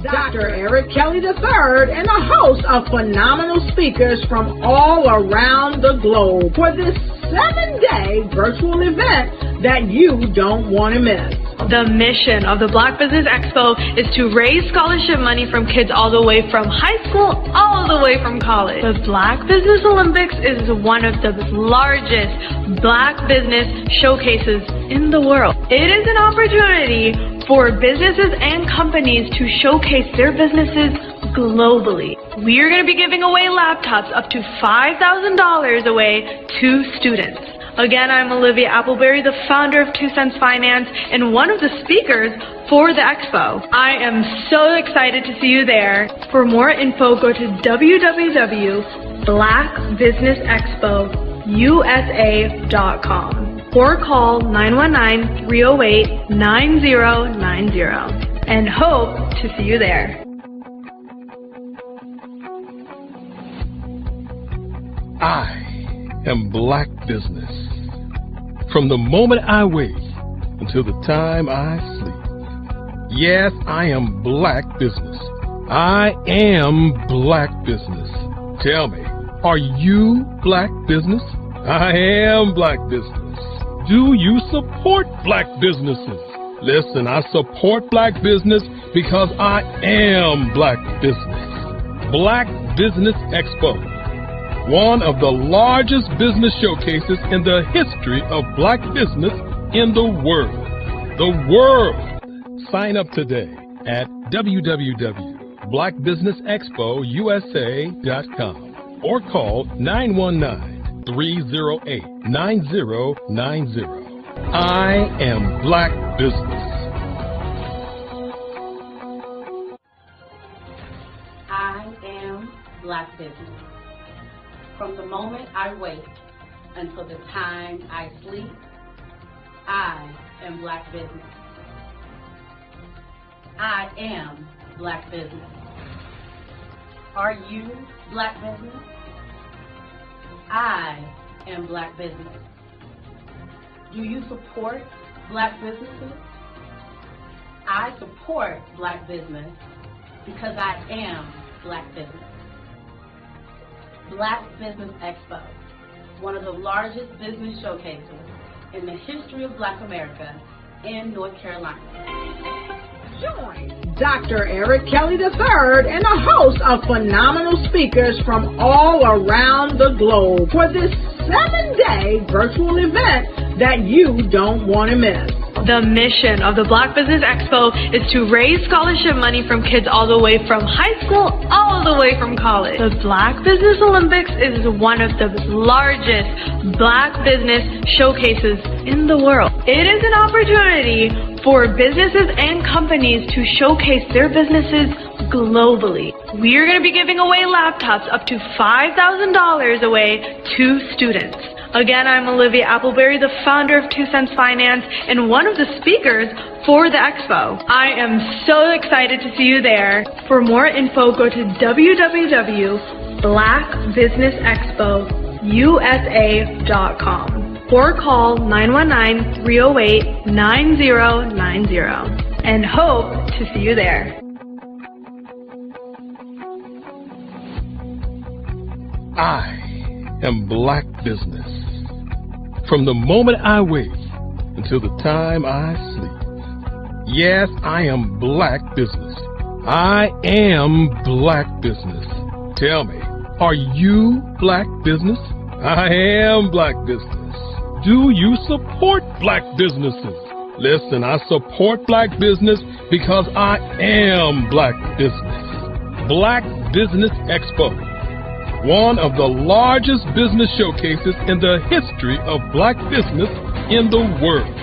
Dr. Eric Kelly III and a host of phenomenal speakers from all around the globe for this 7-day virtual event that you don't want to miss. The mission of the Black Business Expo is to raise scholarship money from kids all the way from high school all the way from college. The Black Business Olympics is one of the largest Black business showcases in the world. It is an opportunity for businesses and companies to showcase their businesses globally. We are going to be giving away laptops up to $5,000 away to students. Again, I'm Olivia Appleberry, the founder of 2 Cents Finance and one of the speakers for the expo. I am so excited to see you there. For more info, go to www.blackbusinessexpousa.com or call 919-308-9090 and hope to see you there. I am Black Business. From the moment I wake until the time I sleep. Yes, I am Black Business. I am Black Business. Tell me, are you Black Business? I am Black Business. Do you support Black businesses? Listen, I support Black business because I am Black Business. Black Business Expo, one of the largest business showcases in the history of Black business in the world. The world! Sign up today at www.blackbusinessexpousa.com or call 919-308-9090. I am Black Business. I am Black Business. From the moment I wake until the time I sleep, I am Black Business. I am Black Business. Are you Black Business? I am Black Business. Do you support Black businesses? I support Black business because I am Black Business. Black Business Expo, one of the largest business showcases in the history of Black America in North Carolina. Join Dr. Eric Kelly III and a host of phenomenal speakers from all around the globe for this 7-day virtual event that you don't want to miss. The mission of the Black Business Expo is to raise scholarship money from kids all the way from high school all the way from college. The Black Business Olympics is one of the largest Black business showcases in the world. It is an opportunity for businesses and companies to showcase their businesses globally. We are going to be giving away laptops up to $5,000 away to students. Again, I'm Olivia Appleberry, the founder of 2 Cents Finance and one of the speakers for the expo. I am so excited to see you there. For more info, go to www.blackbusinessexpousa.com or call 919-308-9090 and hope to see you there. I am Black Business. From the moment I wake until the time I sleep. Yes, I am Black Business. I am Black Business. Tell me, are you Black Business? I am Black Business. Do you support Black businesses? Listen, I support Black business because I am Black Business. Black Business Expo, one of the largest business showcases in the history of Black business in the world.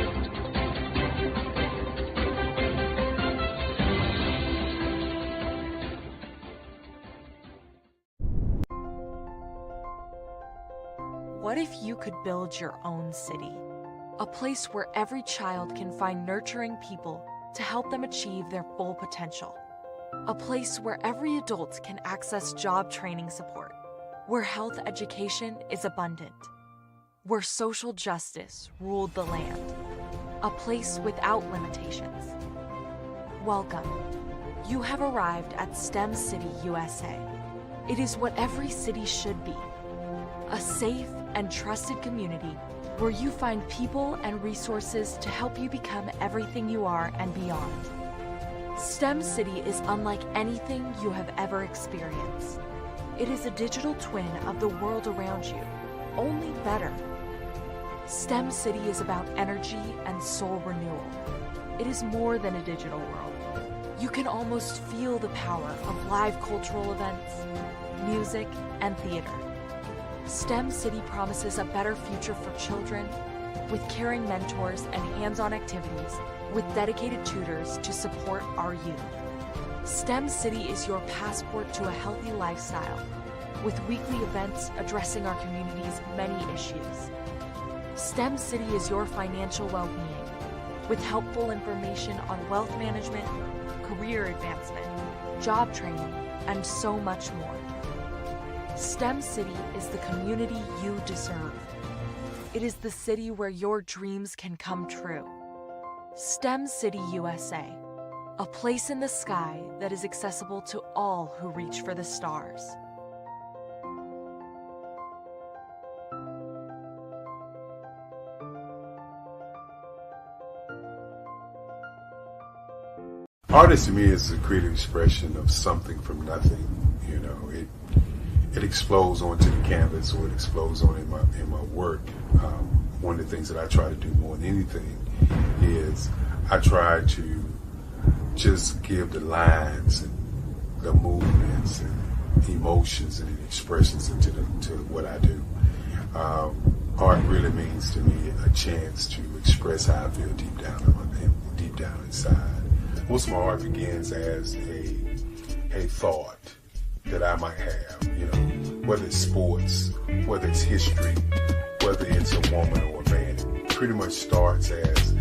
What if you could build your own city? A place where every child can find nurturing people to help them achieve their full potential. A place where every adult can access job training support. Where health education is abundant. Where social justice ruled the land. A place without limitations. Welcome You have arrived at STEM City USA. It is what every city should be. A safe and trusted community where you find people and resources to help you become everything you are and beyond. STEM City is unlike anything you have ever experienced. It is a digital twin of the world around you, only better. STEM City is about energy and soul renewal. It is more than a digital world. You can almost feel the power of live cultural events, music, and theater. STEM City promises a better future for children with caring mentors and hands-on activities with dedicated tutors to support our youth. STEM City is your passport to a healthy lifestyle with weekly events addressing our community's many issues. STEM City is your financial well-being with helpful information on wealth management, career advancement, job training, and so much more. STEM City is the community you deserve. It is the city where your dreams can come true. STEM City USA, a place in the sky that is accessible to all who reach for the stars. Artist to me is a creative expression of something from nothing. You know, it explodes onto the canvas, or it explodes on in my work. One of the things that I try to do more than anything is I try to just give the lines and the movements and emotions and expressions into what I do. Art really means to me a chance to express how I feel deep down inside. Most of my art begins as a thought that I might have, you know, whether it's sports, whether it's history, whether it's a woman or a man. It pretty much starts as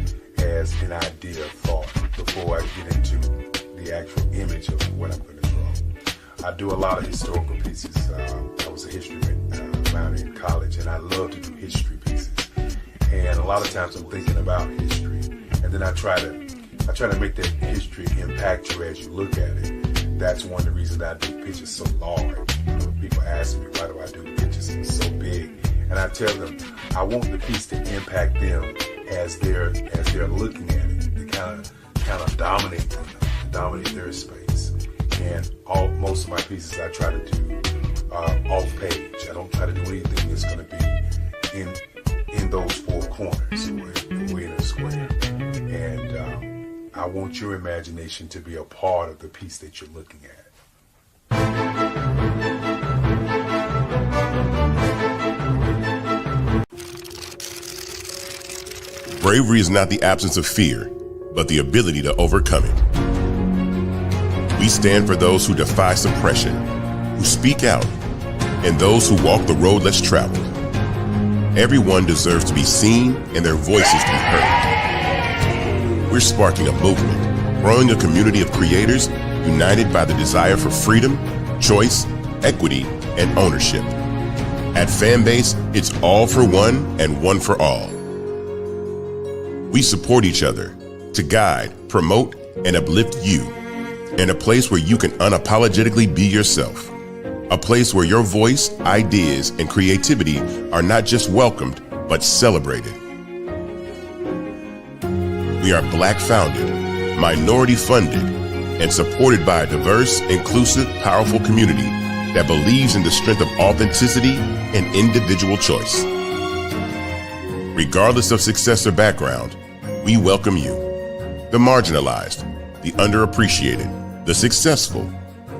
an idea of thought before I get into the actual image of what I'm going to draw. I do a lot of historical pieces. I was a history minor in college, and I love to do history pieces. And a lot of times I'm thinking about history, and then I try to make that history impact you as you look at it. That's one of the reasons I do pictures so large. People ask me, why do I do pictures so big? And I tell them, I want the piece to impact them as they're looking at it. To kind of dominate them, dominate their space. And most of my pieces I try to do off page. I don't try to do anything that's going to be in those four corners or in a square. And I want your imagination to be a part of the piece that you're looking at. Bravery is not the absence of fear, but the ability to overcome it. We stand for those who defy suppression, who speak out, and those who walk the road less traveled. Everyone deserves to be seen and their voices to be heard. We're sparking a movement, growing a community of creators united by the desire for freedom, choice, equity, and ownership. At Fanbase, it's all for one and one for all. We support each other to guide, promote, and uplift you in a place where you can unapologetically be yourself. A place where your voice, ideas, and creativity are not just welcomed, but celebrated. We are Black founded, minority funded, and supported by a diverse, inclusive, powerful community that believes in the strength of authenticity and individual choice. Regardless of success or background, we welcome you, the marginalized, the underappreciated, the successful,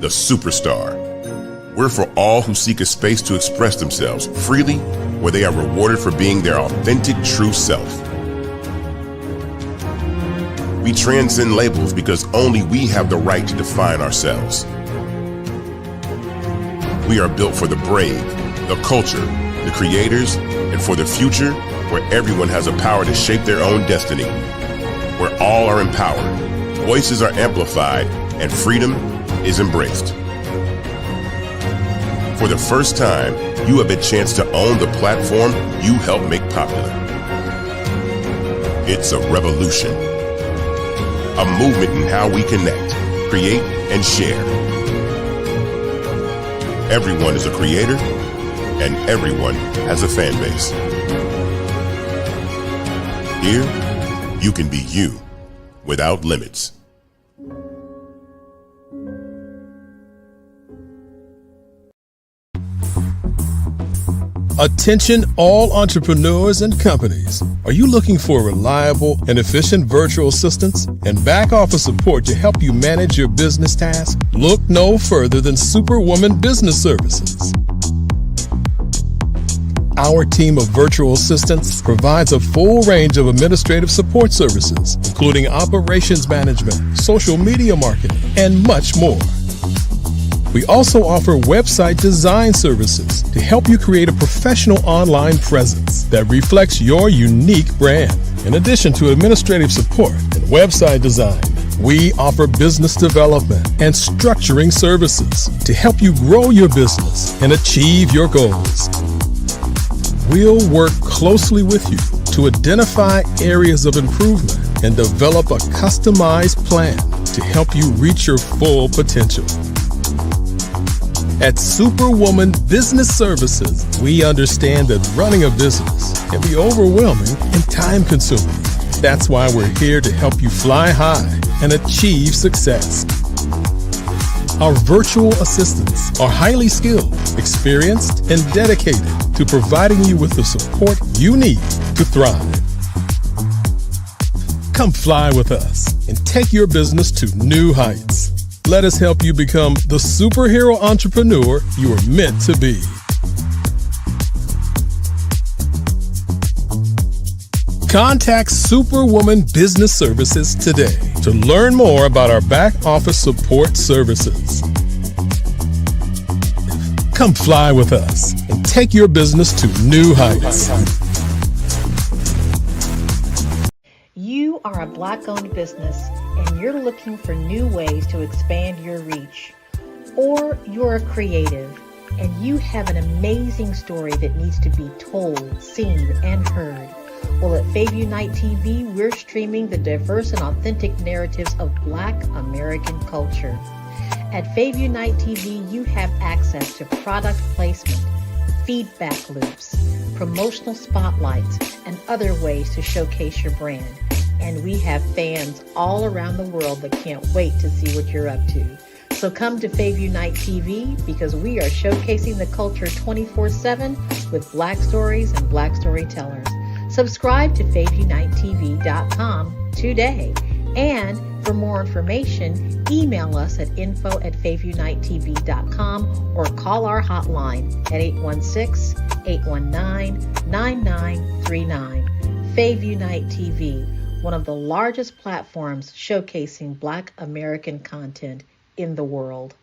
the superstar. We're for all who seek a space to express themselves freely, where they are rewarded for being their authentic, true self. We transcend labels because only we have the right to define ourselves. We are built for the brave, the culture, the creators, and for the future where everyone has a power to shape their own destiny, where all are empowered, voices are amplified, and freedom is embraced. For the first time, you have a chance to own the platform you helped make popular. It's a revolution, a movement in how we connect, create, and share. Everyone is a creator, and everyone has a fan base. Here, you can be you without limits. Attention all entrepreneurs and companies. Are you looking for reliable and efficient virtual assistants and back office support to help you manage your business tasks? Look no further than Superwoman Business Services. Our team of virtual assistants provides a full range of administrative support services, including operations management, social media marketing, and much more. We also offer website design services to help you create a professional online presence that reflects your unique brand. In addition to administrative support and website design, we offer business development and structuring services to help you grow your business and achieve your goals. We'll work closely with you to identify areas of improvement and develop a customized plan to help you reach your full potential. At Superwoman Business Services, we understand that running a business can be overwhelming and time-consuming. That's why we're here to help you fly high and achieve success. Our virtual assistants are highly skilled, experienced, and dedicated to providing you with the support you need to thrive. Come fly with us and take your business to new heights. Let us help you become the superhero entrepreneur you are meant to be. Contact Superwoman Business Services today to learn more about our back office support services. Come fly with us and take your business to new heights. You are a Black-owned business and you're looking for new ways to expand your reach. Or you're a creative and you have an amazing story that needs to be told, seen, and heard. Well, at Fairview Night TV, we're streaming the diverse and authentic narratives of Black American culture. At Fairview Night TV, you have access to product placement, feedback loops, promotional spotlights, and other ways to showcase your brand. And we have fans all around the world that can't wait to see what you're up to. So come to Fairview Night TV because we are showcasing the culture 24/7 with Black stories and Black storytellers. Subscribe to FairviewNightTV.com today. And for more information, email us at info@FairviewNightTV.com or call our hotline at 816-819-9939. Fairview Night TV, one of the largest platforms showcasing Black American content in the world.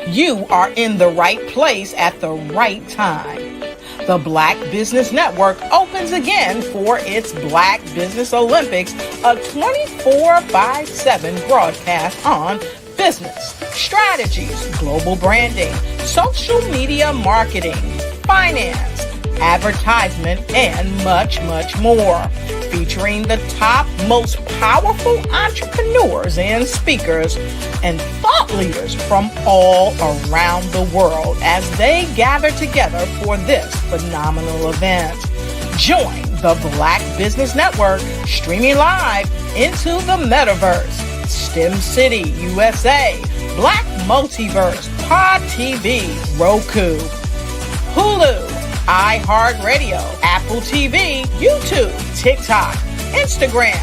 You are in the right place at the right time. The Black Business Network opens again for its Black Business Olympics, a 24/7 broadcast on business, strategies, global branding, social media marketing, finance, advertisement, and much, much more. Featuring the top, most powerful entrepreneurs and speakers and thought leaders from all around the world as they gather together for this phenomenal event. Join the Black Business Network streaming live into the metaverse, STEM City, USA, Black Multiverse, Pod TV, Roku, Hulu, iHeartRadio, Apple TV, YouTube, TikTok, Instagram,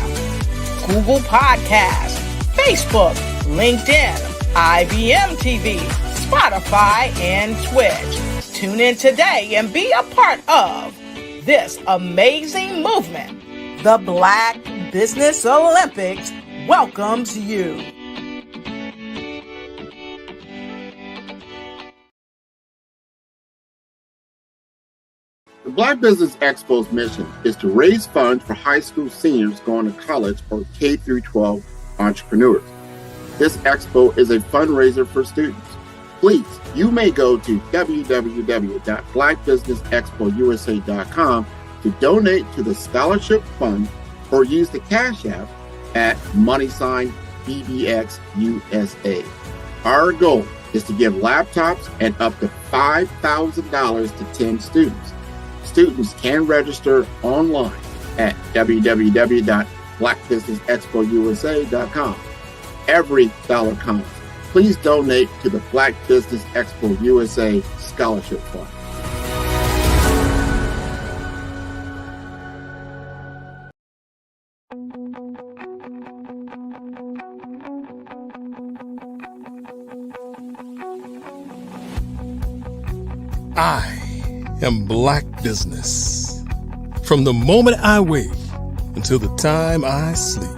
Google Podcasts, Facebook, LinkedIn, IBM TV, Spotify, and Twitch. Tune in today and be a part of this amazing movement. The Black Business Olympics welcomes you. The Black Business Expo's mission is to raise funds for high school seniors going to college or K-12 entrepreneurs. This expo is a fundraiser for students. Please, you may go to www.blackbusinessexpousa.com to donate to the scholarship fund or use the Cash App at #BBXUSA. Our goal is to give laptops and up to $5,000 to 10 students. Students can register online at www.blackbusinessexpousa.com. Every dollar counts. Please donate to the Black Business Expo USA Scholarship Fund. I am Black Business. From the moment I wake until the time I sleep.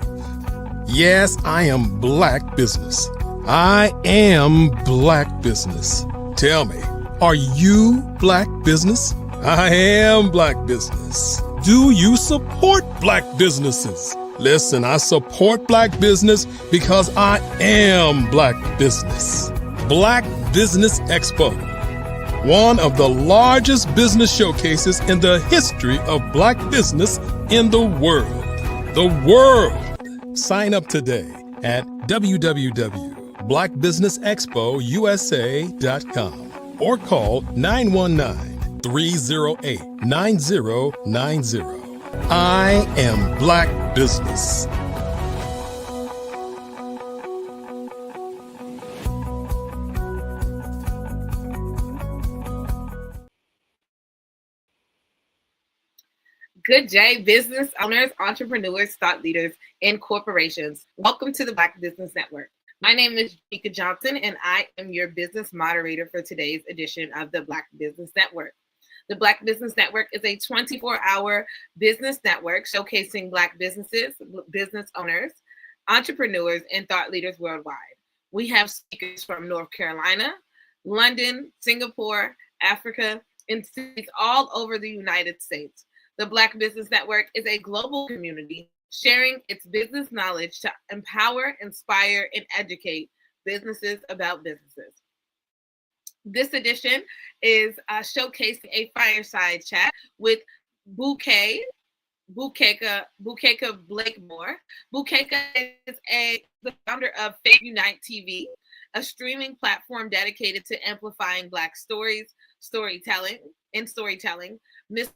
Yes, I am Black Business. I am Black Business. Tell me, are you Black Business? I am Black Business. Do you support Black businesses? Listen, I support Black business because I am Black Business. Black Business Expo, one of the largest business showcases in the history of Black business in the world. The world! Sign up today at www.blackbusinessexpousa.com or call 919-308-9090. I am Black Business. Good day, business owners, entrepreneurs, thought leaders, and corporations. Welcome to the Black Business Network. My name is Jika Johnson, and I am your business moderator for today's edition of the Black Business Network. The Black Business Network is a 24-hour business network showcasing Black businesses, business owners, entrepreneurs, and thought leaders worldwide. We have speakers from North Carolina, London, Singapore, Africa, and cities all over the United States. The Black Business Network is a global community sharing its business knowledge to empower, inspire, and educate businesses about businesses. This edition is showcasing a fireside chat with Bukeka Blakemore. Bukeka is the founder of Faith Unite TV, a streaming platform dedicated to amplifying Black stories, storytelling. Miss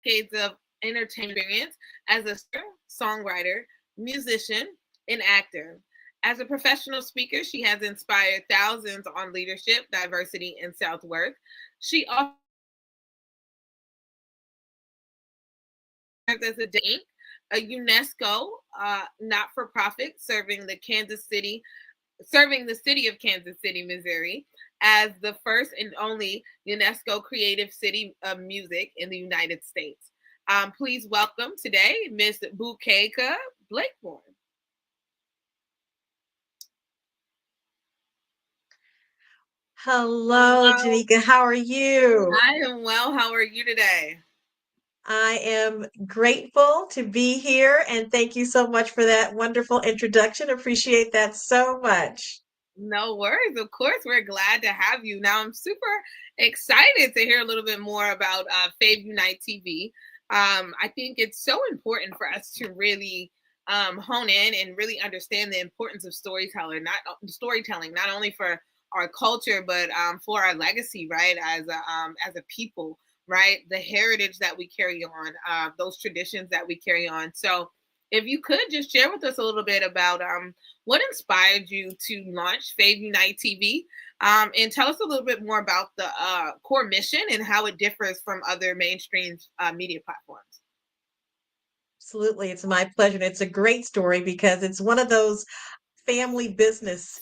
decades of entertainment experience as a songwriter, musician, and actor. As a professional speaker, she has inspired thousands on leadership, diversity, and self-worth. She also serves as a UNESCO not-for-profit serving the city of Kansas City, Missouri, as the first and only UNESCO Creative City of Music in the United States. Please welcome today Miss Bukeka Blakemore. Hello, Janika. How are you? I am well. How are you today? I am grateful to be here, and thank you so much for that wonderful introduction. Appreciate that so much. No worries. Of course, we're glad to have you. Now, I'm super excited to hear a little bit more about Faith Unite TV. I think it's so important for us to really hone in and really understand the importance of storytelling, not only for our culture, but for our legacy, right? As a people, right? The heritage that we carry on, those traditions that we carry on. So if you could just share with us a little bit about what inspired you to launch Faith Unite TV, and tell us a little bit more about the core mission and how it differs from other mainstream media platforms. Absolutely. It's my pleasure. It's a great story because it's one of those family business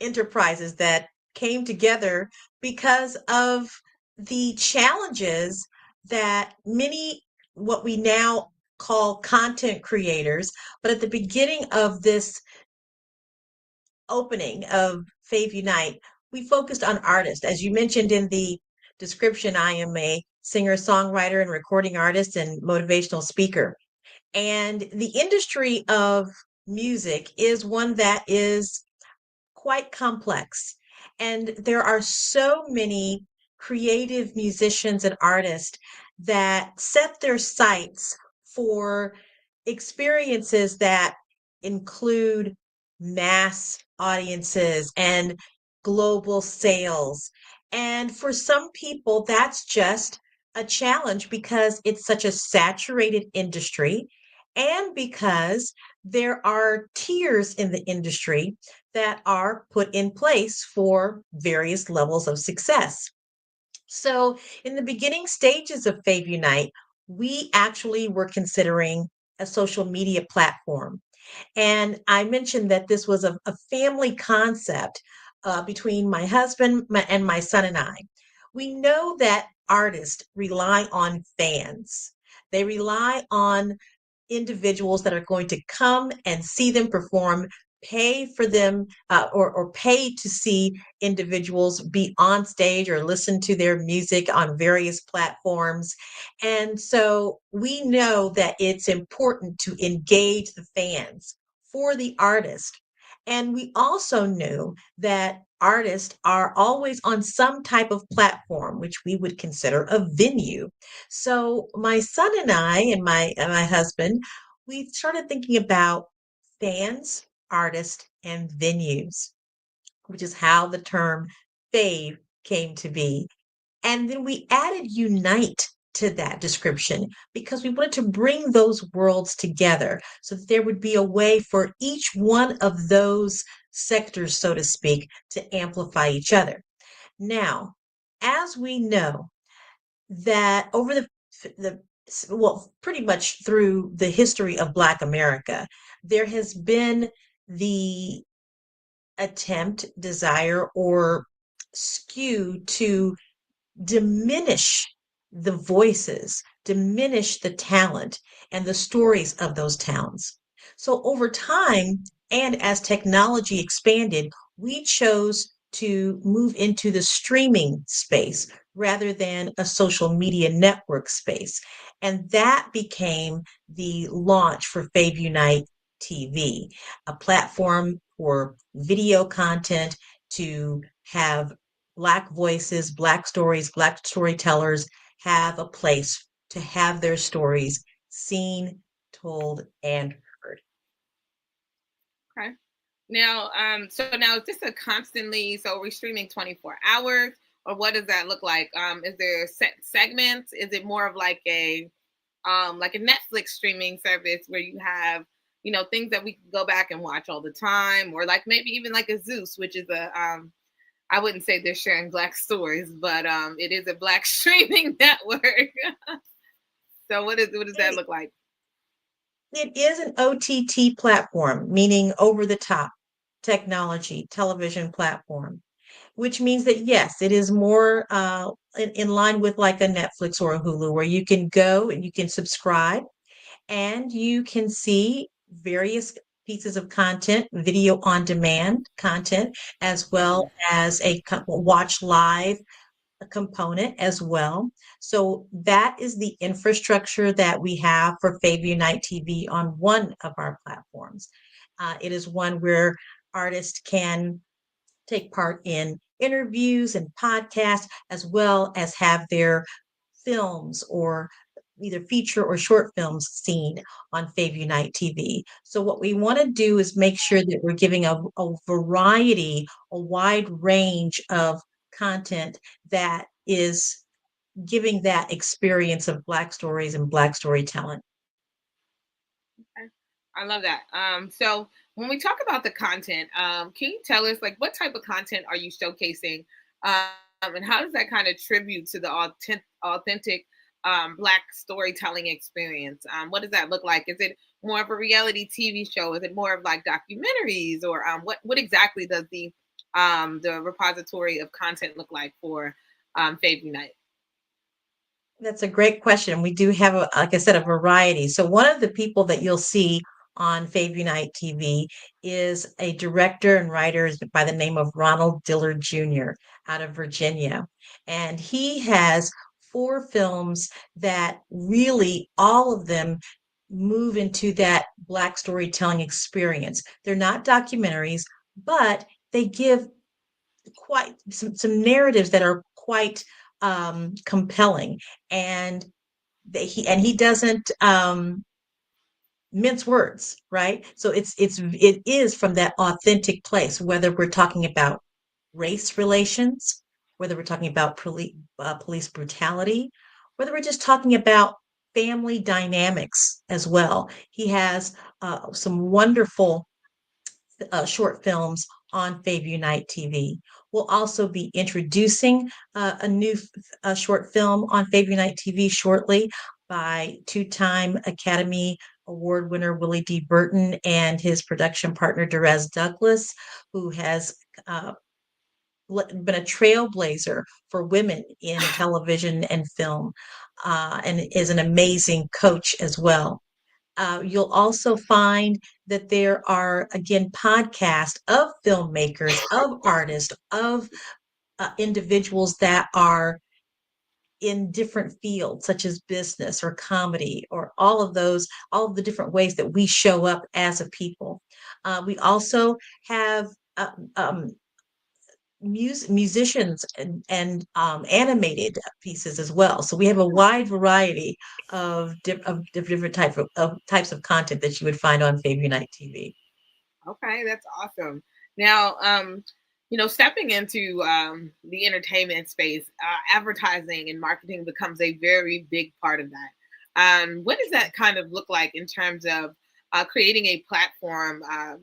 enterprises that came together because of the challenges that many, what we now call content creators, but at the beginning of this opening of Faith Unite, we focused on artists. As you mentioned in the description, I am a singer, songwriter, and recording artist and motivational speaker. And the industry of music is one that is quite complex. And there are so many creative musicians and artists that set their sights for experiences that include mass audiences and global sales. And for some people, that's just a challenge because it's such a saturated industry and because there are tiers in the industry that are put in place for various levels of success. So, in the beginning stages of Fave Unite, we actually were considering a social media platform. And I mentioned that this was a family concept between my husband and my son and I. We know that artists rely on fans, they rely on individuals that are going to come and see them perform, pay for them, or pay to see individuals be on stage or listen to their music on various platforms. And so we know that it's important to engage the fans for the artist. And we also knew that artists are always on some type of platform, which we would consider a venue. So my son and I and my husband, we started thinking about fans, artists, and venues, which is how the term fave came to be. And then we added unite to that description because we wanted to bring those worlds together so that there would be a way for each one of those sectors, so to speak, to amplify each other. Now, as we know, that over the well, pretty much through the history of Black America, there has been the attempt, desire, or skew to diminish the voices, diminish the talent and the stories of those towns. So over time, and as technology expanded, we chose to move into the streaming space rather than a social media network space. And that became the launch for Fave Unite TV, a platform for video content to have Black voices, Black stories, Black storytellers have a place to have their stories seen, told, and heard. Okay. Now, so now is this a constantly, so we're streaming 24 hours, or what does that look like? Is there set segments? Is it more of like a Netflix streaming service where you have, things that we can go back and watch all the time, or like maybe even like a Zeus, which is I wouldn't say they're sharing Black stories, but it is a Black streaming network. So what does that look like? It is an OTT platform, meaning over the top technology, television platform, which means that yes, it is more in line with like a Netflix or a Hulu, where you can go and you can subscribe and you can see various pieces of content, video on demand content, as well as a watch live a component as well. So that is the infrastructure that we have for Fave Unite TV on one of our platforms. It is one where artists can take part in interviews and podcasts, as well as have their films or either feature or short films seen on Fave Unite TV. So what we want to do is make sure that we're giving a variety, a wide range of content that is giving that experience of Black stories and Black storytelling. Okay. I love that. So when we talk about the content, can you tell us like what type of content are you showcasing, and how does that kind of tribute to the authentic Black storytelling experience? What does that look like? Is it more of a reality TV show? Is it more of like documentaries, or what exactly does the repository of content look like for Fave Unite? That's a great question. We do have, like I said, a variety. So one of the people that you'll see on Fave Unite TV is a director and writer by the name of Ronald Dillard Jr. out of Virginia. And he has 4 films that really, all of them move into that Black storytelling experience. They're not documentaries, but they give quite some narratives that are quite compelling. And he doesn't mince words, right? So it is from that authentic place, whether we're talking about race relations, whether we're talking about police brutality, whether we're just talking about family dynamics as well. He has some wonderful short films on Fave Unite TV. We'll also be introducing a new short film on Fave Unite TV shortly by two-time Academy Award winner Willie D. Burton and his production partner Derez Douglas, who has been a trailblazer for women in television and film, and is an amazing coach as well. You'll also find that there are, again, podcasts of filmmakers, of artists, of individuals that are in different fields, such as business or comedy, or all of the different ways that we show up as a people. We also have musicians and animated pieces as well. So we have a wide variety of different types of content that you would find on Fave Unite TV. Okay, that's awesome. Now, stepping into the entertainment space, advertising and marketing becomes a very big part of that. What does that kind of look like in terms of creating a platform,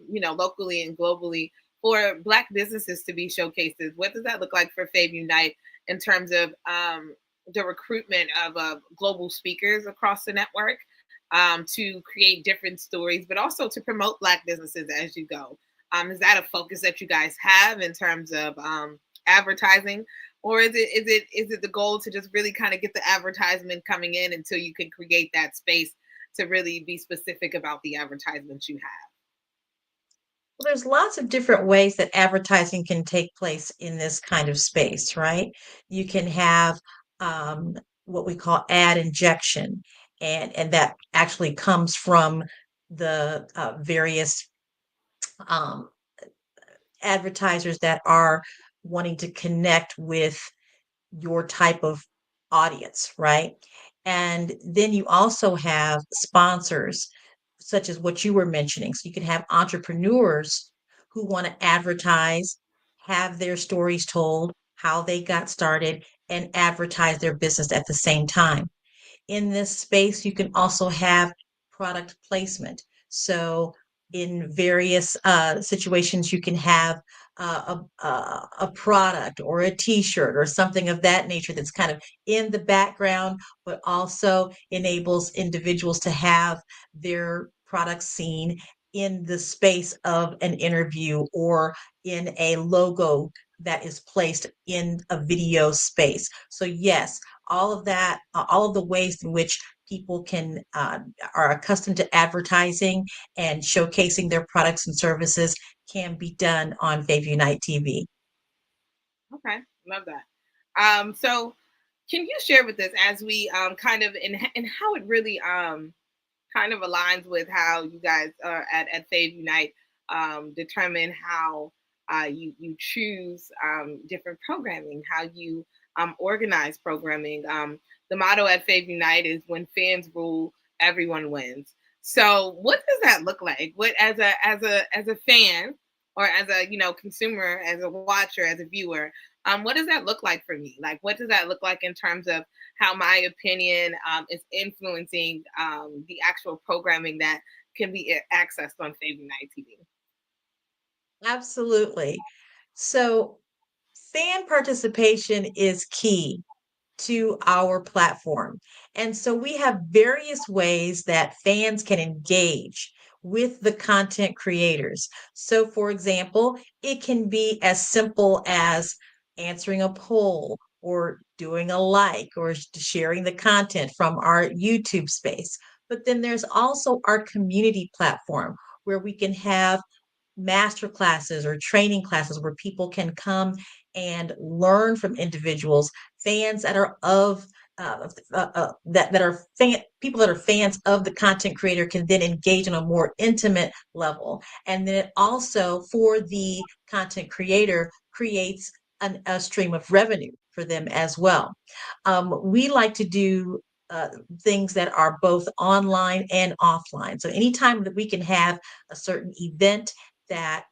locally and globally for Black businesses to be showcased? What does that look like for Fave Unite in terms of the recruitment of global speakers across the network to create different stories, but also to promote Black businesses as you go? Is that a focus that you guys have in terms of advertising, or is it the goal to just really kind of get the advertisement coming in until you can create that space to really be specific about the advertisements you have? Well, there's lots of different ways that advertising can take place in this kind of space, right? You can have what we call ad injection, and that actually comes from the various um, advertisers that are wanting to connect with your type of audience, right? And then you also have sponsors, such as what you were mentioning. So you can have entrepreneurs who want to advertise, have their stories told, how they got started, and advertise their business at the same time. In this space, you can also have product placement. So in various situations, you can have a product or a t-shirt or something of that nature that's kind of in the background, but also enables individuals to have their products seen in the space of an interview or in a logo that is placed in a video space. So yes, all of that, all of the ways in which people can are accustomed to advertising and showcasing their products and services can be done on Fave Unite TV. Okay, love that. So can you share with us as we kind of and how it really kind of aligns with how you guys are at Fave Unite determine how you choose different programming, how you organize programming. The motto at Fave Unite is "When fans rule, everyone wins." So, what does that look like? What as a fan or as a consumer, as a watcher, as a viewer, what does that look like for me? Like, what does that look like in terms of how my opinion is influencing the actual programming that can be accessed on Fave Unite TV? Absolutely. So fan participation is key to our platform. And so we have various ways that fans can engage with the content creators. So, for example, it can be as simple as answering a poll or doing a like or sharing the content from our YouTube space. But then there's also our community platform where we can have master classes or training classes where people can come and learn from individuals, fans that are of that are people that are fans of the content creator can then engage on a more intimate level. And then it also, for the content creator, creates a stream of revenue for them as well. We like to do things that are both online and offline. So anytime that we can have a certain event that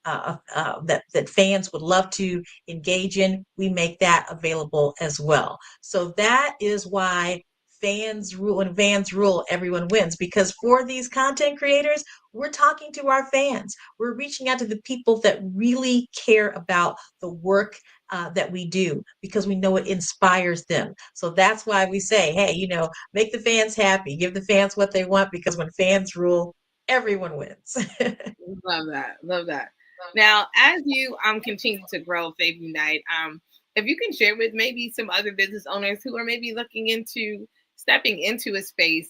fans would love to engage in, we make that available as well. So that is why fans rule, and fans rule, everyone wins. Because for these content creators, we're talking to our fans. We're reaching out to the people that really care about the work that we do, because we know it inspires them. So that's why we say, hey, make the fans happy, give the fans what they want, because when fans rule, everyone wins. Love that. Love that. Now, as you continue to grow Faith Unite, if you can share with maybe some other business owners who are maybe looking into stepping into a space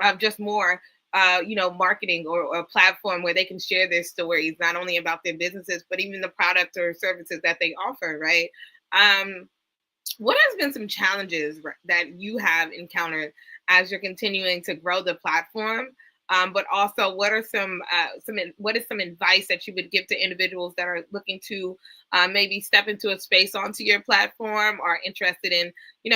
of just more, marketing or a platform where they can share their stories, not only about their businesses, but even the products or services that they offer, right? What has been some challenges that you have encountered as you're continuing to grow the platform? But also, what is some advice that you would give to individuals that are looking to maybe step into a space onto your platform, or interested in,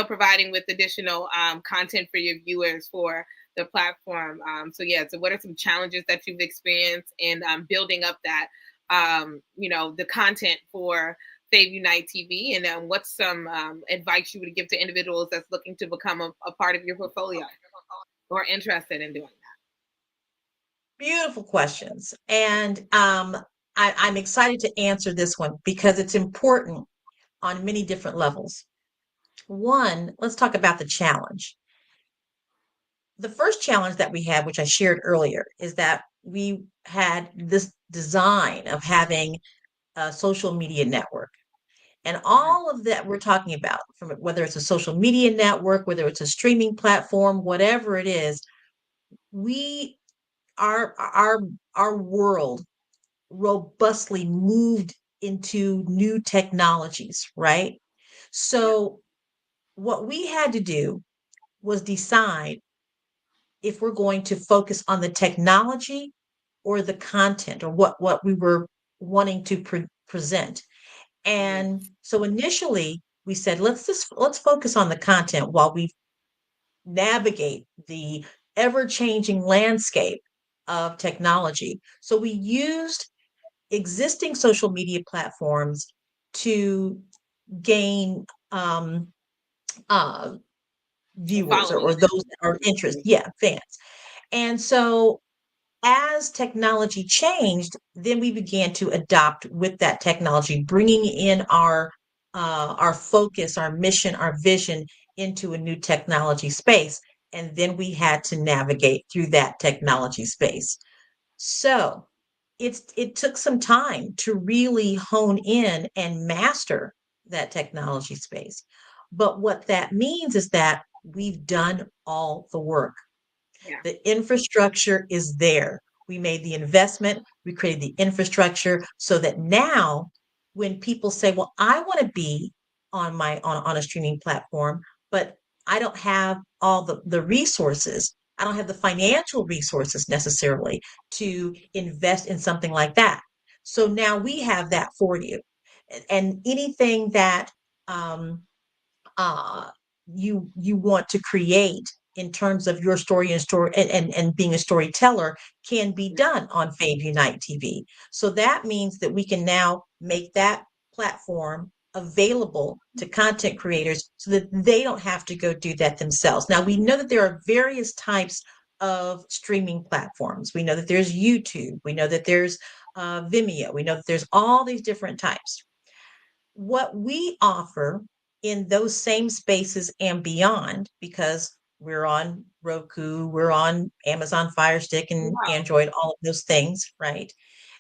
providing with additional content for your viewers for the platform? So what are some challenges that you've experienced in building up that, the content for Faith Unite TV, and then what's some advice you would give to individuals that's looking to become a part of your portfolio or interested in doing that? Beautiful questions. And I'm excited to answer this one because it's important on many different levels. One, let's talk about the challenge. The first challenge that we had, which I shared earlier, is that we had this design of having a social media network. And all of that we're talking about, from whether it's a social media network, whether it's a streaming platform, whatever it is, we our world robustly moved into new technologies, right? So what we had to do was decide if we're going to focus on the technology or the content, or what we were wanting to present. And so initially we said, let's focus on the content while we navigate the ever-changing landscape of technology. So we used existing social media platforms to gain viewers, or those that are interested, fans. And so as technology changed, then we began to adopt with that technology, bringing in our focus, our mission, our vision into a new technology space. And then we had to navigate through that technology space. So it took some time to really hone in and master that technology space. But what that means is that we've done all the work. Yeah. The infrastructure is there. We made the investment, we created the infrastructure, so that now when people say, well, I want to be on a streaming platform, but I don't have all the resources. I don't have the financial resources necessarily to invest in something like that. So now we have that for you. And anything that you want to create in terms of your story and being a storyteller can be done on Faith Unite TV. So that means that we can now make that platform available to content creators so that they don't have to go do that themselves. Now, we know that there are various types of streaming platforms. We know that there's YouTube. We know that there's Vimeo. We know that there's all these different types. What we offer in those same spaces and beyond, because we're on Roku, we're on Amazon Fire Stick and Android, all of those things, right?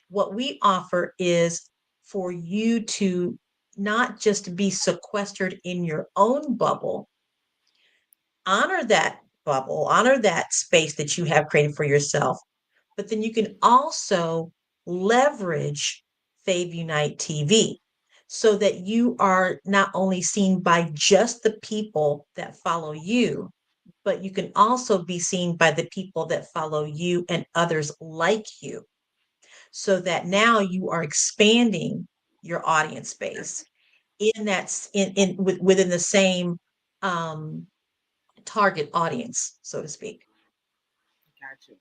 What we offer is for you to not just be sequestered in your own bubble, honor that bubble, honor that space that you have created for yourself, but then you can also leverage Faith Unite TV so that you are not only seen by just the people that follow you, but you can also be seen by the people that follow you and others like you, so that now you are expanding your audience base within the same target audience, so to speak. Got you.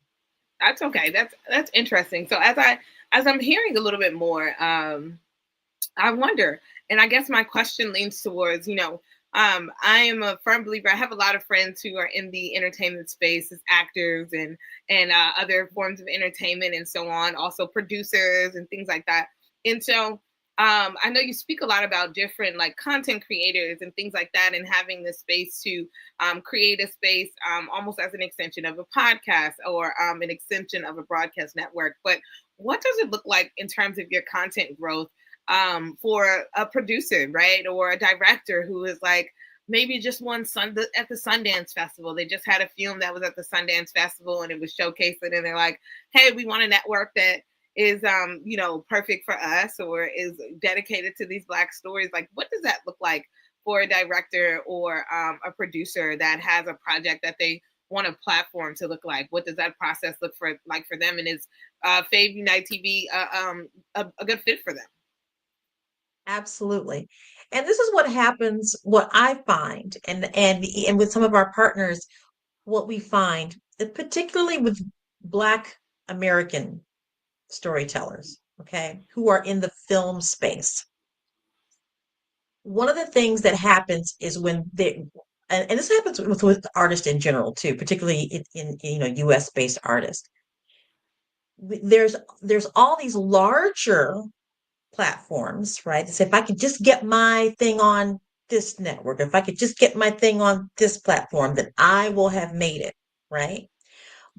That's okay. That's interesting. So as I'm hearing a little bit more, I wonder, and I guess my question leans towards, I am a firm believer. I have a lot of friends who are in the entertainment space as actors and other forms of entertainment and so on, also producers and things like that. And so I know you speak a lot about different like content creators and things like that, and having the space to create a space almost as an extension of a podcast or an extension of a broadcast network. But what does it look like in terms of your content growth for a producer, right? Or a director who is like maybe just won at the Sundance Festival. They just had a film that was at the Sundance Festival and it was showcased, and they're like, hey, we want a network that is perfect for us or is dedicated to these Black stories. Like, what does that look like for a director or a producer that has a project that they want a platform to look like? What does that process look like for them? And is Fave Unite TV a good fit for them? Absolutely. And this is what happens, what I find, and with some of our partners, what we find, particularly with Black American storytellers, okay, who are in the film space. One of the things that happens is when they, and this happens with artists in general too, particularly in US based artists. There's all these larger platforms, right? So if I could just get my thing on this network, if I could just get my thing on this platform, then I will have made it, right?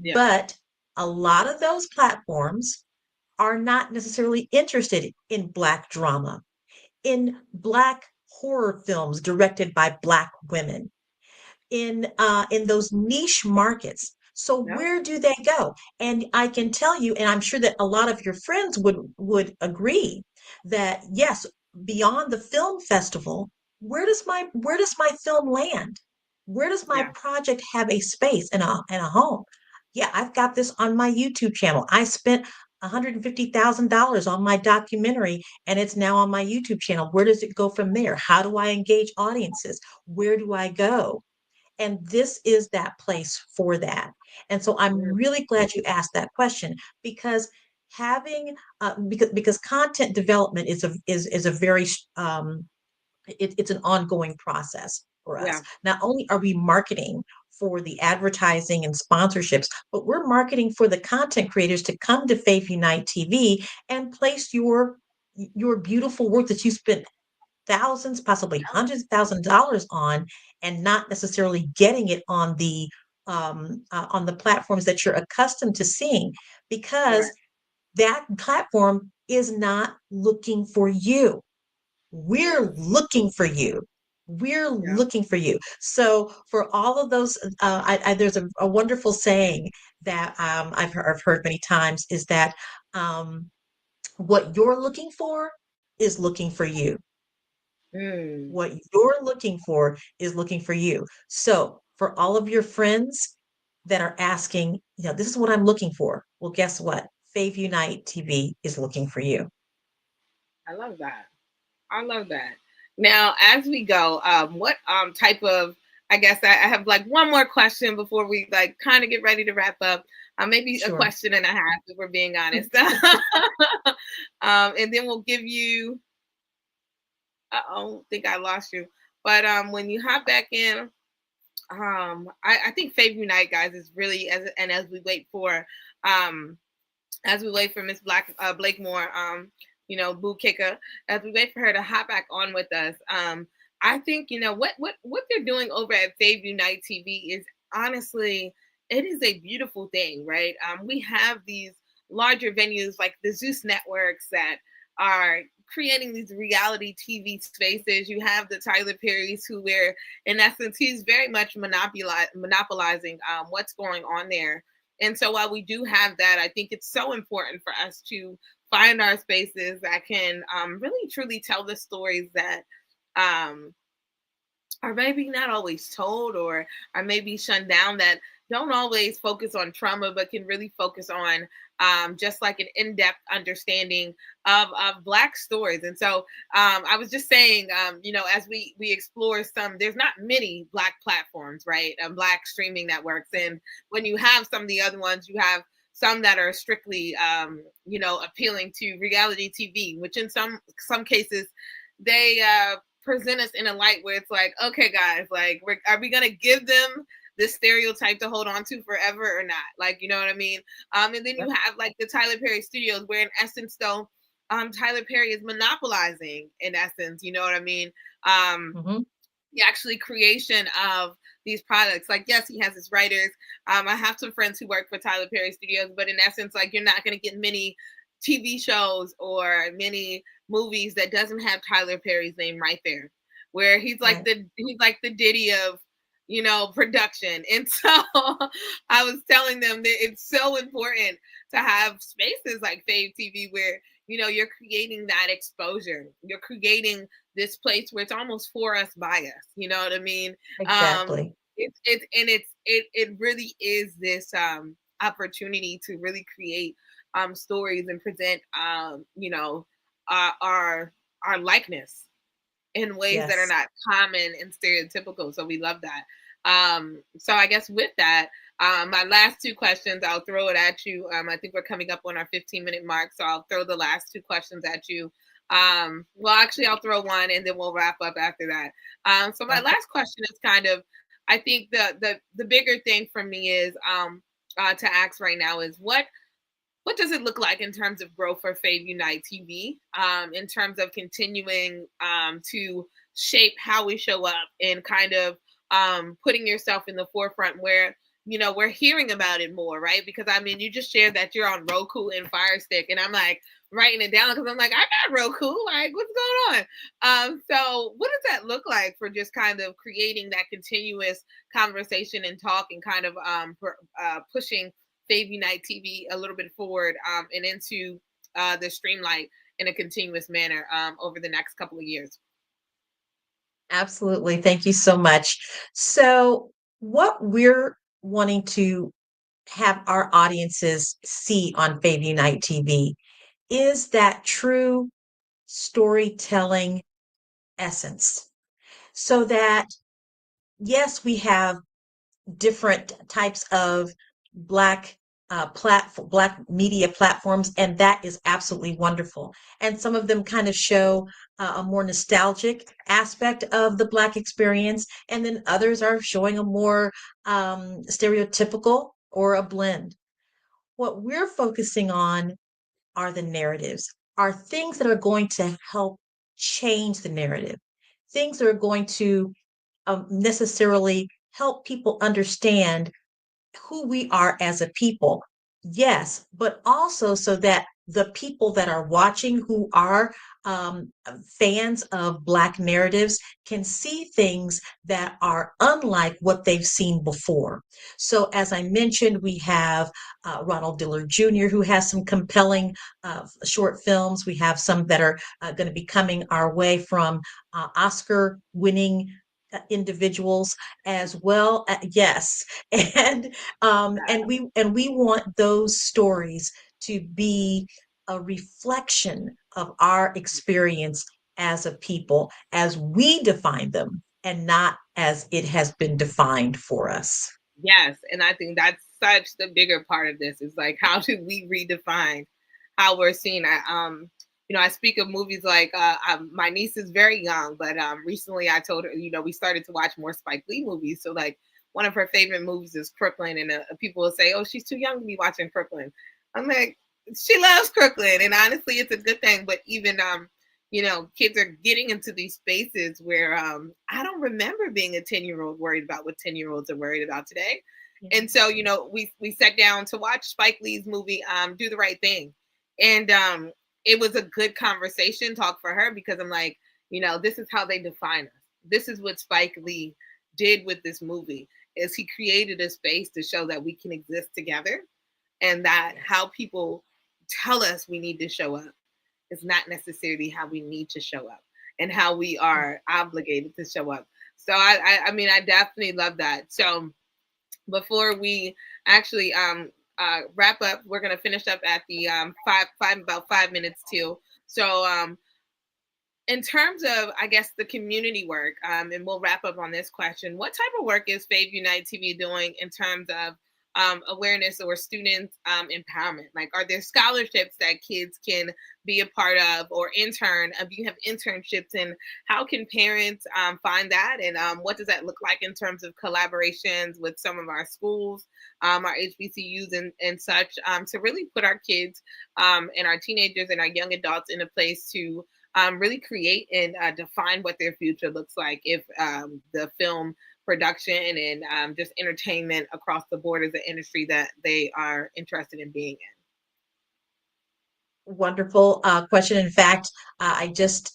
Yeah. But a lot of those platforms are not necessarily interested in Black drama, in Black horror films directed by Black women, in those niche markets. So Yeah. where do they go? And I can tell you, and I'm sure that a lot of your friends would agree that yes, beyond the film festival, where does my film land? Where does my Yeah. project have a space and a home? Yeah, I've got this on my YouTube channel. I spent $150,000 on my documentary and it's now on my YouTube channel. Where does it go from there? How do I engage audiences? Where do I go? And this is that place for that. And so I'm really glad you asked that question, because having because content development is a very it's an ongoing process for us. Yeah. Not only are we marketing for the advertising and sponsorships, but we're marketing for the content creators to come to Faith Unite TV and place your beautiful work that you spent thousands, possibly hundreds of thousands of dollars on, and not necessarily getting it on the platforms that you're accustomed to seeing, because that platform is not looking for you. We're looking for you. We're looking for you. So for all of those, there's a wonderful saying that I've heard many times, is that what you're looking for is looking for you. What you're looking for is looking for you. So for all of your friends that are asking, this is what I'm looking for. Well, guess what? Fave Unite TV is looking for you. I love that. I love that. Now, as we go, what type of, I guess I have like one more question before we like kind of get ready to wrap up. Maybe a question and a half, if we're being honest. And then we'll give you, I think I lost you. But when you hop back in, I think Fave Unite, guys, is really, as we wait for Miss Blakemore, Boo Kicker, as we wait for her to hop back on with us. I think, what they're doing over at Fave Unite TV is honestly, it is a beautiful thing, right? We have these larger venues like the Zeus networks that are creating these reality TV spaces. You have the Tyler Perry's, where in essence, he's very much monopolizing what's going on there. And so while we do have that, I think it's so important for us to find our spaces that can really truly tell the stories that are maybe not always told or are maybe shunned down, that don't always focus on trauma, but can really focus on just like an in-depth understanding of Black stories. And so I was just saying, as we explore there's not many Black platforms, right? Black streaming networks. And when you have some of the other ones, you have some that are strictly, appealing to reality TV, which in some cases, they present us in a light where it's like, okay, guys, like, are we going to give them this stereotype to hold on to forever or not? Like, you know what I mean? And then you have like the Tyler Perry Studios, where in essence, though, Tyler Perry is monopolizing, in essence, you know what I mean? The actually creation of these products. Like, yes, he has his writers. I have some friends who work for Tyler Perry Studios, but in essence, like, you're not going to get many TV shows or many movies that doesn't have Tyler Perry's name right there, where he's like the Diddy of, production. And so I was telling them that it's so important to have spaces like Fave TV where, you're creating that exposure. You're creating this place where it's almost for us, by us. You know what I mean? Exactly. It really is this opportunity to really create stories and present our likeness in ways that are not common and stereotypical. So we love that. So I guess with that, my last two questions, I'll throw it at you. I think we're coming up on our 15-minute mark, so I'll throw the last two questions at you. Well, actually, I'll throw one and then we'll wrap up after that. So my last question is kind of, I think the bigger thing for me is to ask right now is what does it look like in terms of growth for Fave Unite TV, in terms of continuing to shape how we show up and kind of putting yourself in the forefront where, we're hearing about it more, right? Because I mean, you just shared that you're on Roku and Fire Stick, and I'm like writing it down because I'm like, I got Roku, like what's going on? So what does that look like for just kind of creating that continuous conversation and talk and kind of pushing Fave Unite TV a little bit forward and into the streamlight in a continuous manner over the next couple of years? Absolutely. Thank you so much. So, what we're wanting to have our audiences see on Fave Unite TV is that true storytelling essence. So that, yes, we have different types of Black Black media platforms, and that is absolutely wonderful. And some of them kind of show a more nostalgic aspect of the Black experience, and then others are showing a more stereotypical or a blend. What we're focusing on are the narratives, are things that are going to help change the narrative, things that are going to necessarily help people understand who we are as a people. Yes, but also so that the people that are watching who are fans of Black narratives can see things that are unlike what they've seen before. So, as I mentioned, we have Ronald Dillard Jr., who has some compelling short films. We have some that are going to be coming our way from Oscar winning individuals as well. Yes, and we want those stories to be a reflection of our experience as a people, as we define them, and not as it has been defined for us. Yes, and I think that's such the bigger part of this is like, how do we redefine how we're seen? I speak of movies like my niece is very young, but recently I told her, we started to watch more Spike Lee movies. So like one of her favorite movies is Crooklyn, and people will say, "Oh, she's too young to be watching Crooklyn." I'm like, she loves Crooklyn, and honestly, it's a good thing. But even kids are getting into these spaces where I don't remember being a 10-year-old worried about what 10-year-olds are worried about today. Yeah. And so we sat down to watch Spike Lee's movie, Do the Right Thing, and it was a good conversation talk for her because I'm like, this is how they define us. This is what Spike Lee did with this movie, is he created a space to show that we can exist together, and that how people tell us we need to show up is not necessarily how we need to show up and how we are obligated to show up. So I mean, I definitely love that. So before we actually wrap up, we're going to finish up at the about 5 minutes till. So in terms of, I guess, the community work, and we'll wrap up on this question, what type of work is Fave Unite TV doing in terms of awareness or student empowerment? Like, are there scholarships that kids can be a part of, or intern? Do you have internships, and how can parents find that? And what does that look like in terms of collaborations with some of our schools, our HBCUs and such, to really put our kids and our teenagers and our young adults in a place to really create and define what their future looks like if the film production and just entertainment across the board is an industry that they are interested in being in? Wonderful question. In fact, I just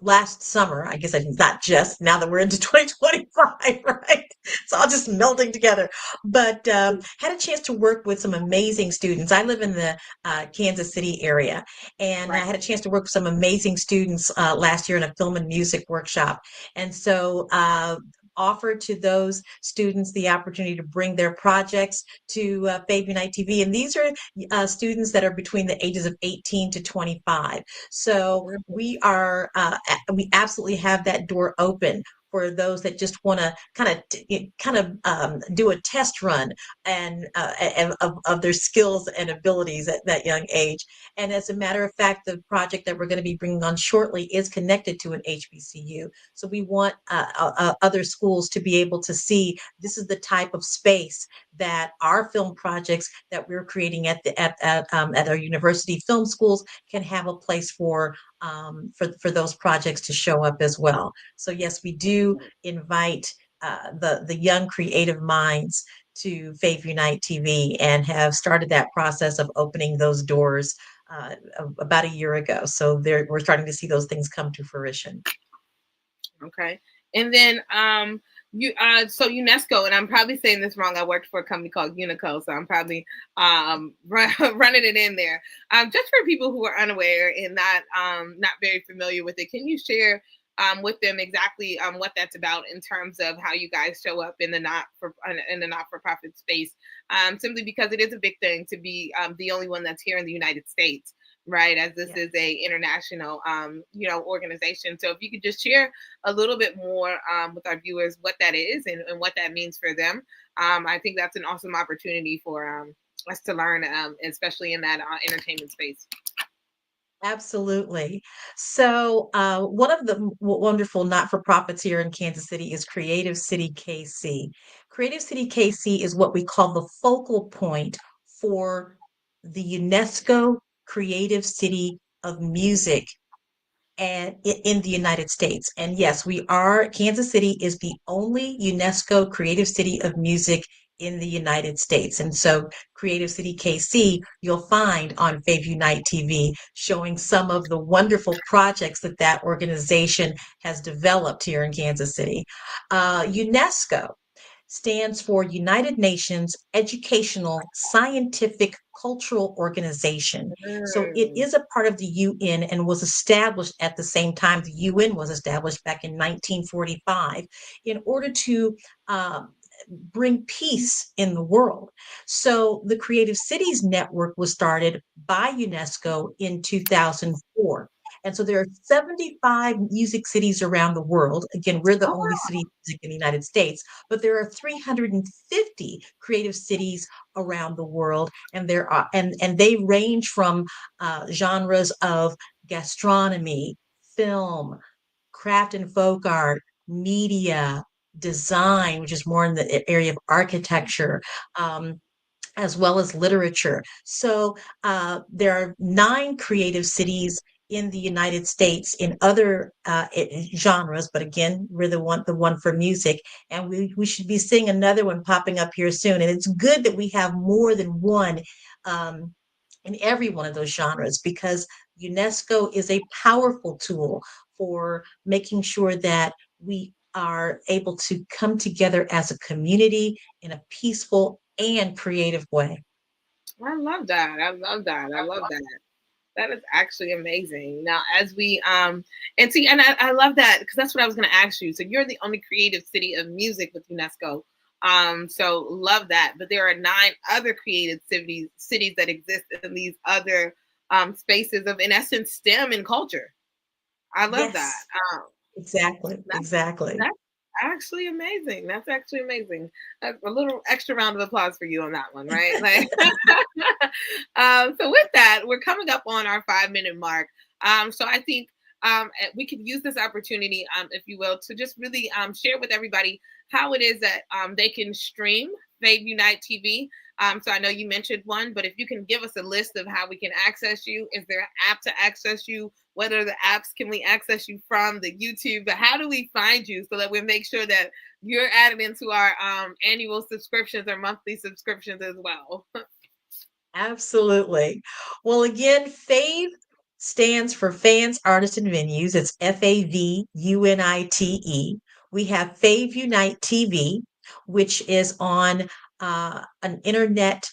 last summer, I guess not just now that we're into 2025, right? It's all just melting together. But had a chance to work with some amazing students. I live in the Kansas City area, and I had a chance to work with some amazing students last year in a film and music workshop. And so offered to those students the opportunity to bring their projects to Fave Unite TV. And these are students that are between the ages of 18 to 25. So we absolutely have that door open for those that just want to kind of do a test run and of their skills and abilities at that young age. And as a matter of fact, the project that we're going to be bringing on shortly is connected to an HBCU. So we want other schools to be able to see this is the type of space that our film projects that we're creating at our university film schools can have a place for those projects to show up as well. So yes, we do invite the young creative minds to Fave Unite TV and have started that process of opening those doors about a year ago. So we're starting to see those things come to fruition. Okay. And then so UNESCO, and I'm probably saying this wrong. I worked for a company called Unico, so I'm probably running it in there. Just for people who are unaware and not very familiar with it, can you share with them exactly what that's about in terms of how you guys show up in the not-for-profit space? Simply because it is a big thing to be the only one that's here in the United States, right? As this is a international, organization. So if you could just share a little bit more with our viewers what that is and what that means for them, I think that's an awesome opportunity for us to learn, especially in that entertainment space. Absolutely. So one of the wonderful not-for-profits here in Kansas City is Creative City KC. Creative City KC is what we call the focal point for the UNESCO Creative City of Music and in the United States. And yes, Kansas City is the only UNESCO Creative City of Music in the United States. And so Creative City KC, you'll find on Fave Unite TV, showing some of the wonderful projects that organization has developed here in Kansas City. UNESCO stands for United Nations Educational, Scientific, Cultural Organization. So it is a part of the UN and was established at the same time the UN was established back in 1945 in order to bring peace in the world. So the Creative Cities Network was started by UNESCO in 2004. And so there are 75 music cities around the world. Again, we're the only city music in the United States, but there are 350 creative cities around the world, and and they range from genres of gastronomy, film, craft and folk art, media, design, which is more in the area of architecture, as well as literature. So there are 9 creative cities in the United States in other genres, but again, we're the one for music, and we should be seeing another one popping up here soon. And it's good that we have more than one in every one of those genres, because UNESCO is a powerful tool for making sure that we are able to come together as a community in a peaceful and creative way. I love that. I love that. That is actually amazing. Now, as we and I love that, because that's what I was going to ask you. So you're the only creative city of music with UNESCO. So love that. But there are 9 other creative cities that exist in these other spaces of, in essence, STEM and culture. I love that. Yes, exactly. That's actually amazing. That's actually amazing. A little extra round of applause for you on that one, right? Like, so with that, we're coming up on our 5-minute mark. So I think we could use this opportunity, if you will, to just really share with everybody how it is that they can stream Fave Unite TV. So I know you mentioned one, but if you can give us a list of how we can access you. Is there an app to access you? What are the apps can we access you from? The YouTube, but how do we find you so that we make sure that you're added into our annual subscriptions or monthly subscriptions as well? Absolutely. Well, again, FAVE stands for Fans, Artists, and Venues. It's FAVUNITE. We have FAVE Unite TV, which is on an internet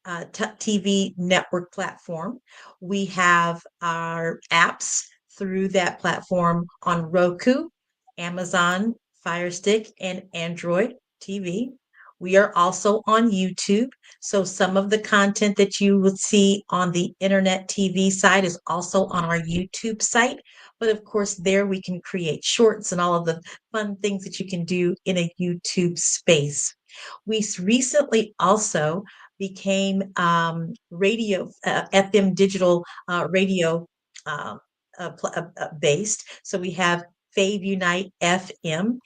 TV network platform. We have our apps through that platform on Roku, Amazon Fire Stick, and Android TV. We are also on YouTube. So some of the content that you would see on the internet TV side is also on our YouTube site. But of course, there we can create shorts and all of the fun things that you can do in a YouTube space. We recently also became radio, FM digital radio based. So we have Fave Unite FM,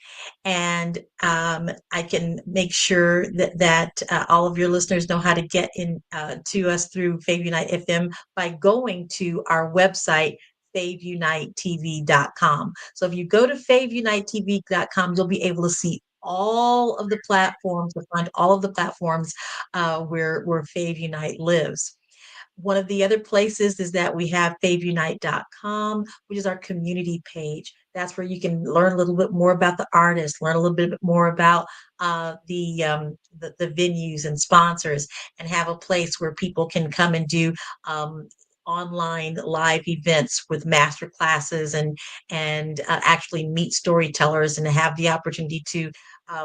and I can make sure that all of your listeners know how to get in to us through Fave Unite FM by going to our website, FaveUniteTV.com. So if you go to FaveUniteTV.com, you'll be able to see all of the platforms, to find all of the platforms where Fave Unite lives. One of the other places is that we have faveunite.com, which is our community page. That's where you can learn a little bit more about the artists, learn a little bit more about the venues and sponsors, and have a place where people can come and do online live events with master classes and actually meet storytellers and have the opportunity to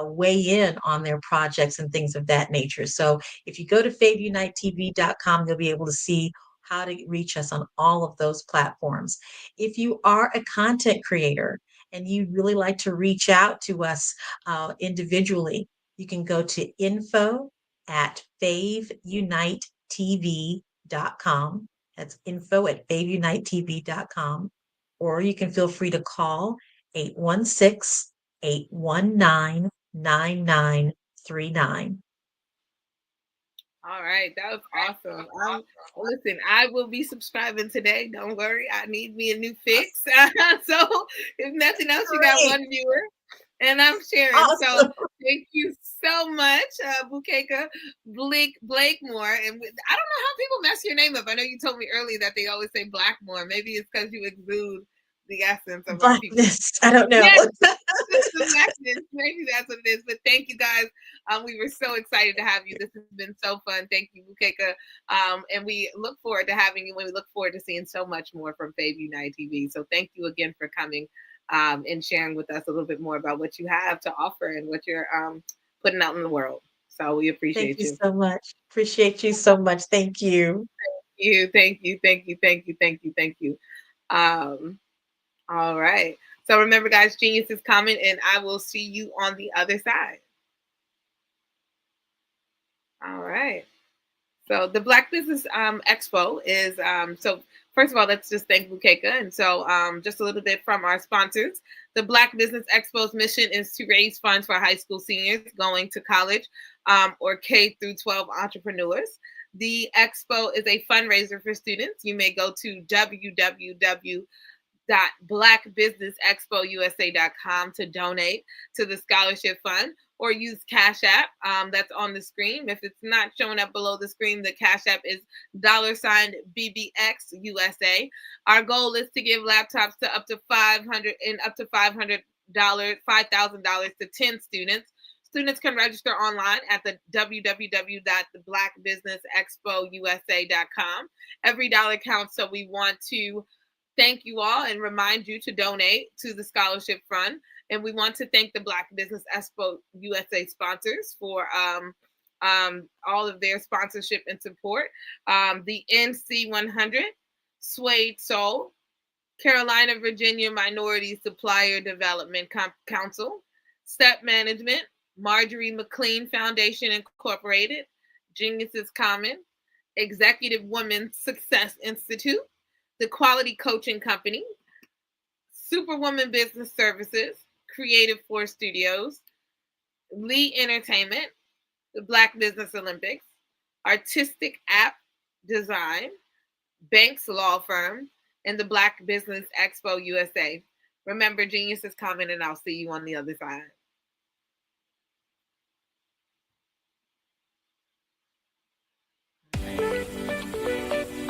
weigh in on their projects and things of that nature. So if you go to FaveUniteTV.com, you'll be able to see how to reach us on all of those platforms. If you are a content creator and you'd really like to reach out to us individually, you can go to info@FaveUniteTV.com. That's info@FaveUniteTV.com. Or you can feel free to call 816-819-9939. All right, that was awesome. Listen, I will be subscribing today. Don't worry, I need me a new fix. So if nothing else, you got one viewer, and I'm sharing. Awesome. So thank you so much, Bukeka Blakemore. And I don't know how people mess your name up. I know you told me earlier that they always say Blackmore. Maybe it's because you exude the essence of our people. I don't know. Yes, maybe that's what it is. But thank you guys. We were so excited to have you. This has been so fun. Thank you, Bukeka. And we look forward to having you. And we look forward to seeing so much more from Fave Unite TV. So thank you again for coming and sharing with us a little bit more about what you have to offer and what you're putting out in the world. So we appreciate you. Thank you so much. Appreciate you so much. Thank you. Thank you. All right. So remember, guys, genius is coming, and I will see you on the other side. All right. So the Black Business Expo is, so first of all, let's just thank Bukeka. And so just a little bit from our sponsors. The Black Business Expo's mission is to raise funds for high school seniors going to college or K-12 entrepreneurs. The expo is a fundraiser for students. You may go to www.blackbusinessexpousa.com to donate to the scholarship fund, or use Cash App that's on the screen. If it's not showing up below the screen, the Cash App is $BBXUSA. Our goal is to give laptops to up to $500 to 10 students. Students can register online at the www.blackbusinessexpousa.com. Every dollar counts, so we want to thank you all and remind you to donate to the scholarship fund. And we want to thank the Black Business Expo USA sponsors for all of their sponsorship and support. The NC100, Suede Soul, Carolina, Virginia Minority Supplier Development Council, Step Management, Marjorie McLean Foundation Incorporated, Geniuses Common, Executive Women Success Institute, the Quality Coaching Company, Superwoman Business Services, Creative Force Studios, Lee Entertainment, the Black Business Olympics, Artistic App Design, Banks Law Firm, and the Black Business Expo USA. Remember, Genius is coming, and I'll see you on the other side.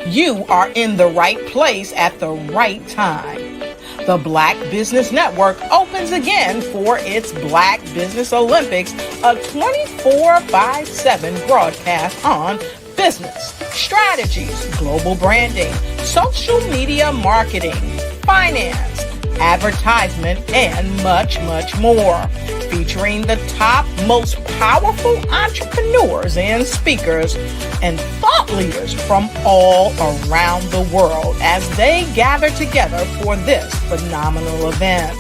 You are in the right place at the right time. The Black Business Network opens again for its Black Business Olympics, a 24/7 broadcast on business, strategies, global branding, social media marketing, finance, advertisement, and much, much more. Featuring the top, most powerful entrepreneurs and speakers and thought leaders from all around the world as they gather together for this phenomenal event.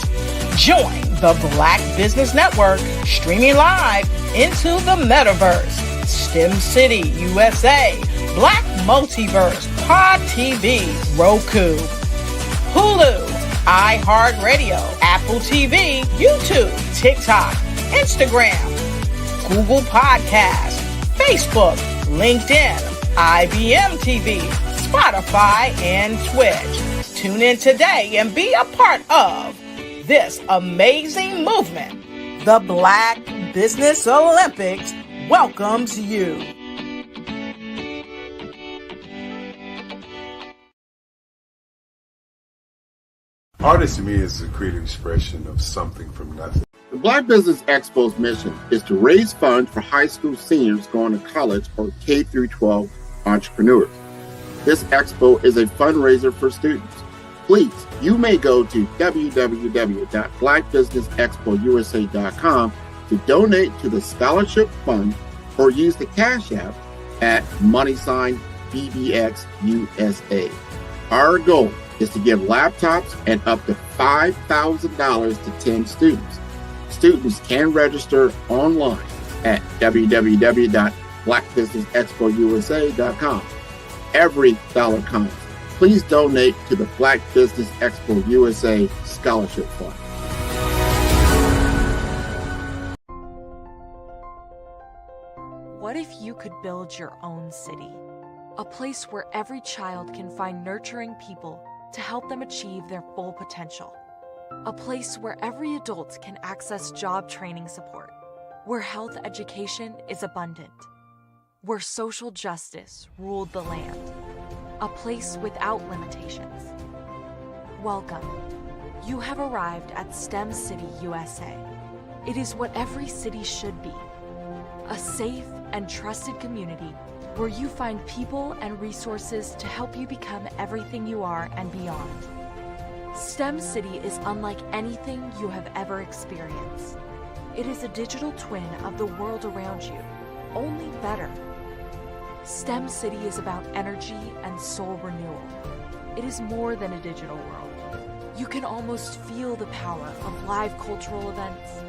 Join the Black Business Network streaming live into the metaverse, STEM City USA, Black Multiverse, Pod TV, Roku, Hulu, iHeartRadio, Apple TV, YouTube, TikTok, Instagram, Google Podcasts, Facebook, LinkedIn, IBM TV, Spotify, and Twitch. Tune in today and be a part of this amazing movement. The Black Business Olympics welcomes you. Artist to me is a creative expression of something from nothing. The Black Business Expo's mission is to raise funds for high school seniors going to college or K through 12 entrepreneurs. This expo is a fundraiser for students. Please, you may go to www.blackbusinessexpousa.com to donate to the scholarship fund or use the Cash App at $BBXUSA. Our goal is to give laptops and up to $5,000 to 10 students. Students can register online at www.blackbusinessexpousa.com. Every dollar counts. Please donate to the Black Business Expo USA Scholarship Fund. What if you could build your own city? A place where every child can find nurturing people to help them achieve their full potential. A place where every adult can access job training support, where health education is abundant, where social justice ruled the land. A place without limitations. Welcome. You have arrived at STEM City USA. It is what every city should be. A safe and trusted community where you find people and resources to help you become everything you are and beyond. STEM City is unlike anything you have ever experienced. It is a digital twin of the world around you, only better. STEM City is about energy and soul renewal. It is more than a digital world. You can almost feel the power of live cultural events,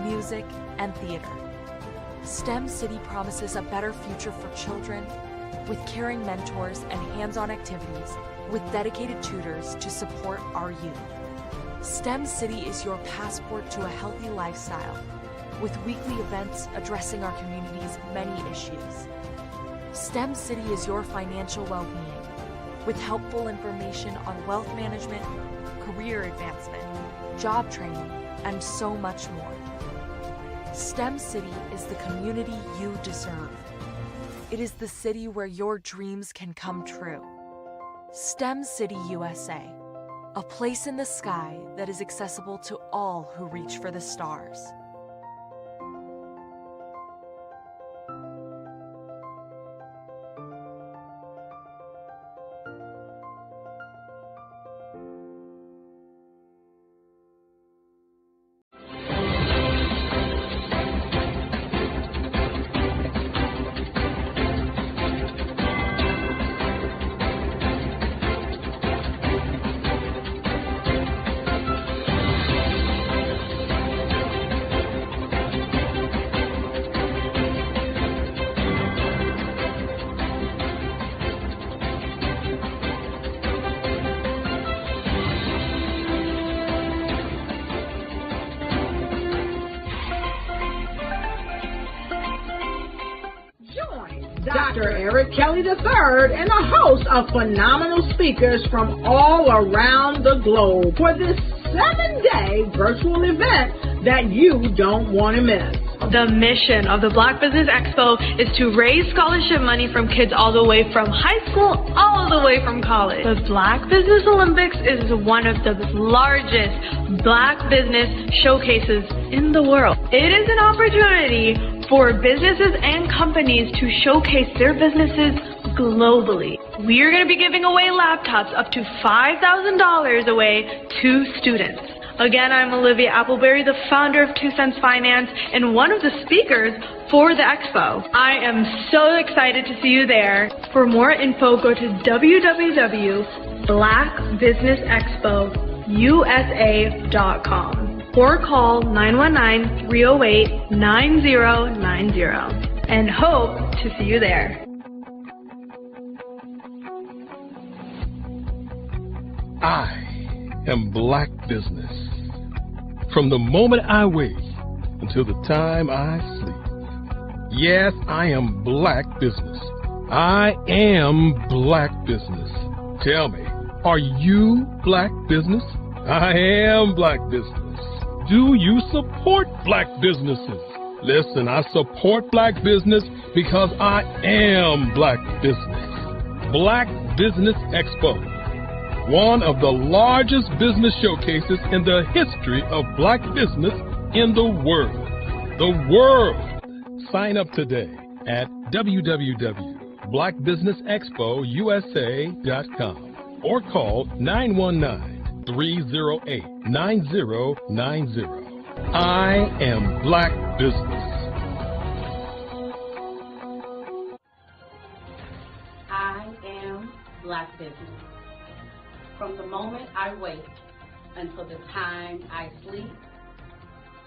music, and theater. STEM City promises a better future for children with caring mentors and hands-on activities with dedicated tutors to support our youth. STEM City is your passport to a healthy lifestyle with weekly events addressing our community's many issues. STEM City is your financial well-being with helpful information on wealth management, career advancement, job training, and so much more. STEM City is the community you deserve. It is the city where your dreams can come true. STEM City USA, a place in the sky that is accessible to all who reach for the stars. Dr. Eric Kelly III and a host of phenomenal speakers from all around the globe for this 7-day virtual event that you don't want to miss. The mission of the Black Business Expo is to raise scholarship money from kids all the way from high school, all the way from college. The Black Business Olympics is one of the largest Black business showcases in the world. It is an opportunity for businesses and companies to showcase their businesses globally. We are going to be giving away laptops up to $5,000 away to students. Again, I'm Olivia Appleberry, the founder of 2 Cents Finance and one of the speakers for the expo. I am so excited to see you there. For more info, go to www.blackbusinessexpousa.com or call 919-308-9090 and hope to see you there. I am Black Business. From the moment I wake until the time I sleep. Yes, I am Black Business. I am Black Business. Tell me, are you Black Business? I am Black Business. Do you support Black businesses? Listen, I support Black business because I am Black Business. Black Business Expo, one of the largest business showcases in the history of Black business in the world. The world! Sign up today at www.blackbusinessexpousa.com or call 919-308-9090. I am Black Business. I am Black Business. From the moment I wake until the time I sleep,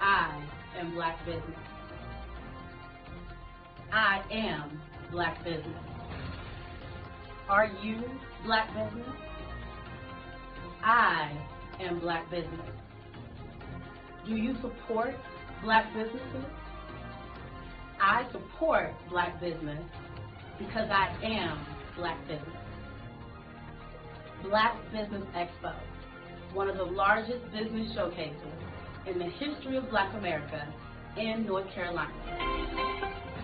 I am Black Business. I am Black Business. Are you Black Business? I am Black Business. Do you support Black businesses? I support Black business because I am Black Business. Black Business Expo, one of the largest business showcases in the history of Black America in North Carolina.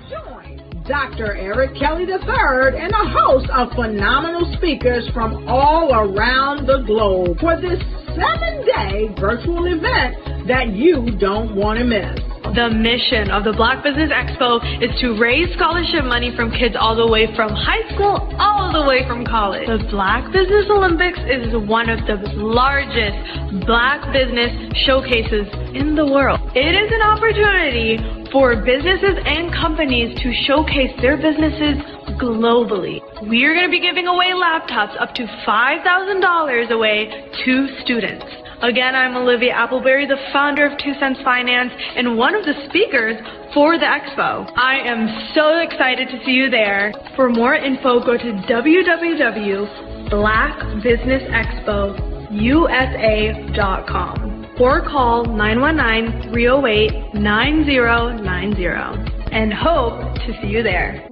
Join Dr. Eric Kelly III and a host of phenomenal speakers from all around the globe for this 7-day virtual event that you don't want to miss. The mission of the Black Business Expo is to raise scholarship money from kids all the way from high school, all the way from college. The Black Business Olympics is one of the largest Black business showcases in the world. It is an opportunity for businesses and companies to showcase their businesses globally. We are going to be giving away laptops up to $5,000 away to students. Again, I'm Olivia Appleberry, the founder of 2 Cents Finance and one of the speakers for the expo. I am so excited to see you there. For more info, go to www.blackbusinessexpousa.com or call 919-308-9090 and hope to see you there.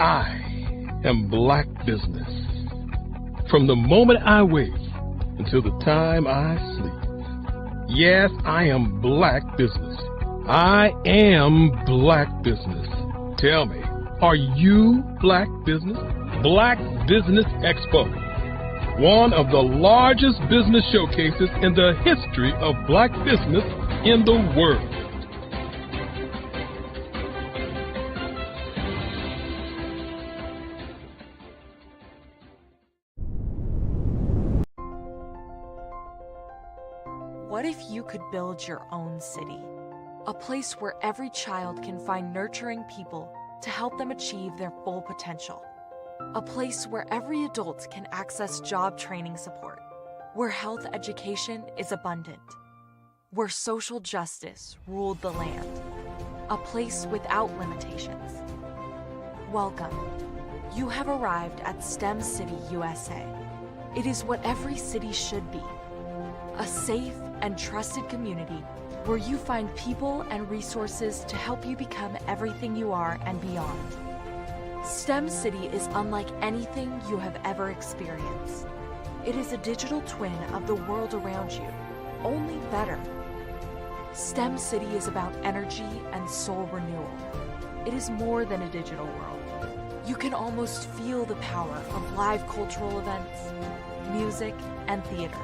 I am Black Business. From the moment I wake until the time I sleep. Yes, I am Black Business. I am Black Business. Tell me, are you Black Business? Black Business Expo, one of the largest business showcases in the history of Black business in the world. What if you could build your own city? A place where every child can find nurturing people to help them achieve their full potential. A place where every adult can access job training support. Where health education is abundant. Where social justice ruled the land. A place without limitations. Welcome. You have arrived at STEM City USA. It is what every city should be. A safe and trusted community where you find people and resources to help you become everything you are and beyond. STEM City is unlike anything you have ever experienced. It is a digital twin of the world around you, only better. STEM City is about energy and soul renewal. It is more than a digital world. You can almost feel the power of live cultural events, music, and theater.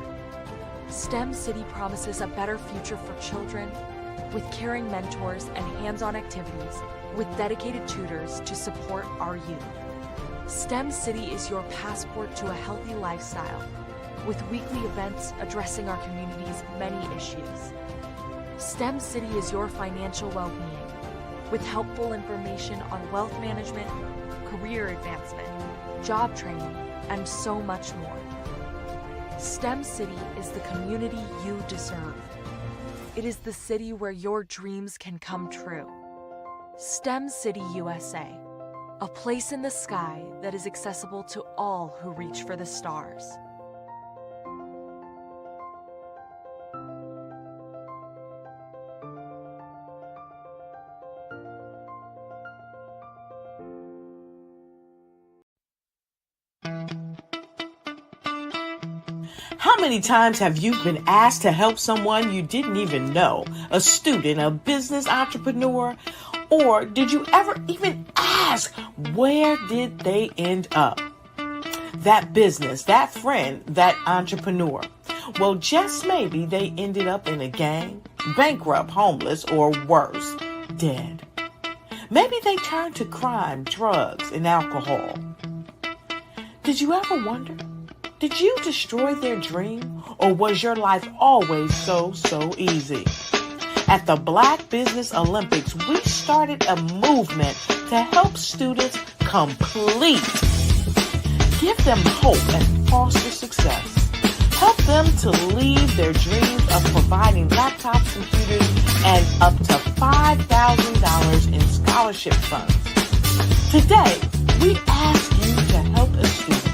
STEM City promises a better future for children with caring mentors and hands-on activities with dedicated tutors to support our youth. STEM City is your passport to a healthy lifestyle with weekly events addressing our community's many issues. STEM City is your financial well-being with helpful information on wealth management, career advancement, job training, and so much more. STEM City is the community you deserve. It is the city where your dreams can come true. STEM City USA, a place in the sky that is accessible to all who reach for the stars. How many times have you been asked to help someone you didn't even know, a student, a business entrepreneur, or did you ever even ask, where did they end up? That business, that friend, that entrepreneur. Well, just maybe they ended up in a gang, bankrupt, homeless, or worse, dead. Maybe they turned to crime, drugs, and alcohol. Did you ever wonder? Did you destroy their dream, or was your life always so easy? At the Black Business Olympics, we started a movement to help students complete. Give them hope and foster success. Help them to leave their dreams of providing laptops, computers, and up to $5,000 in scholarship funds. Today, we ask you to help a student,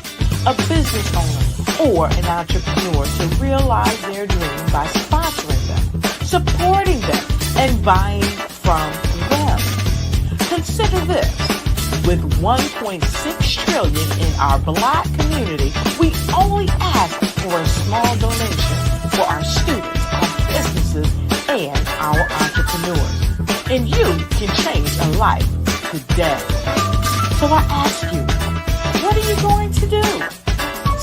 a business owner, or an entrepreneur to realize their dream by sponsoring them, supporting them, and buying from them. Consider this. With $1.6 trillion in our Black community, we only ask for a small donation for our students, our businesses, and our entrepreneurs. And you can change a life today. So I ask you, what are you going to do?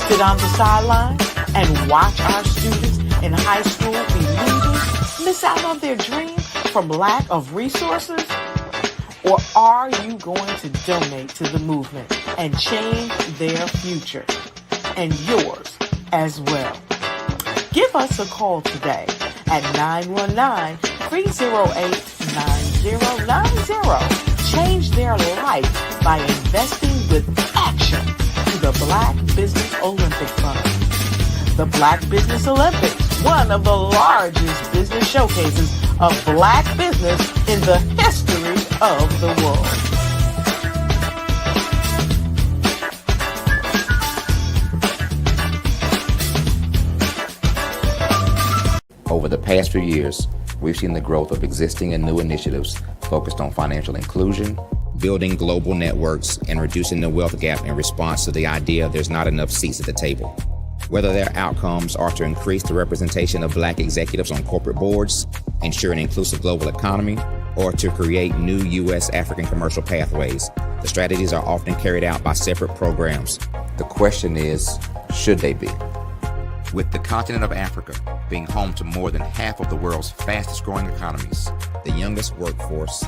Sit on the sideline and watch our students in high school be losers, miss out on their dream from lack of resources? Or are you going to donate to the movement and change their future and yours as well? Give us a call today at 919-308-9090. Change their life by investing with action to the Black Business Olympic Fund. The Black Business Olympics, one of the largest business showcases of Black business in the history of the world. Over the past few years, we've seen the growth of existing and new initiatives focused on financial inclusion, building global networks, and reducing the wealth gap in response to the idea there's not enough seats at the table. Whether their outcomes are to increase the representation of Black executives on corporate boards, ensure an inclusive global economy, or to create new U.S. African commercial pathways, the strategies are often carried out by separate programs. The question is, should they be? With the continent of Africa being home to more than half of the world's fastest growing economies, the youngest workforce,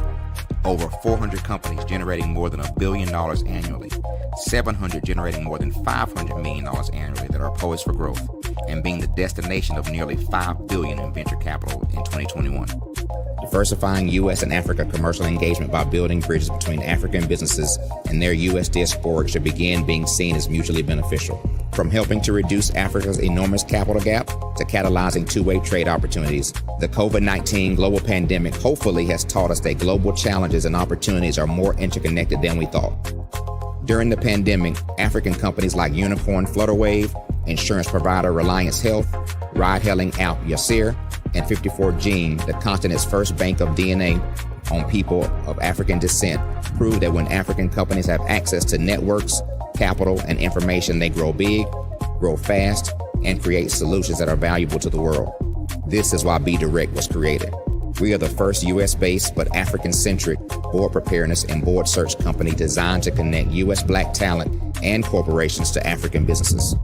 over 400 companies generating more than $1 billion annually, 700 generating more than $500 million annually that are poised for growth, and being the destination of nearly $5 billion in venture capital in 2021. Diversifying U.S. and Africa commercial engagement by building bridges between African businesses and their U.S. diaspora should begin being seen as mutually beneficial. From helping to reduce Africa's enormous capital gap to catalyzing two-way trade opportunities, the COVID-19 global pandemic hopefully has taught us that global challenges and opportunities are more interconnected than we thought. During the pandemic, African companies like Unicorn Flutterwave, insurance provider Reliance Health, ride-hailing app Yasir, and 54 gene, the continent's first bank of DNA on people of African descent, prove that when African companies have access to networks, capital, and information, they grow big, grow fast, and create solutions that are valuable to the world. This is why Be Direct was created. We are the first U.S.-based but African-centric board preparedness and board search company designed to connect U.S. Black talent and corporations to African businesses.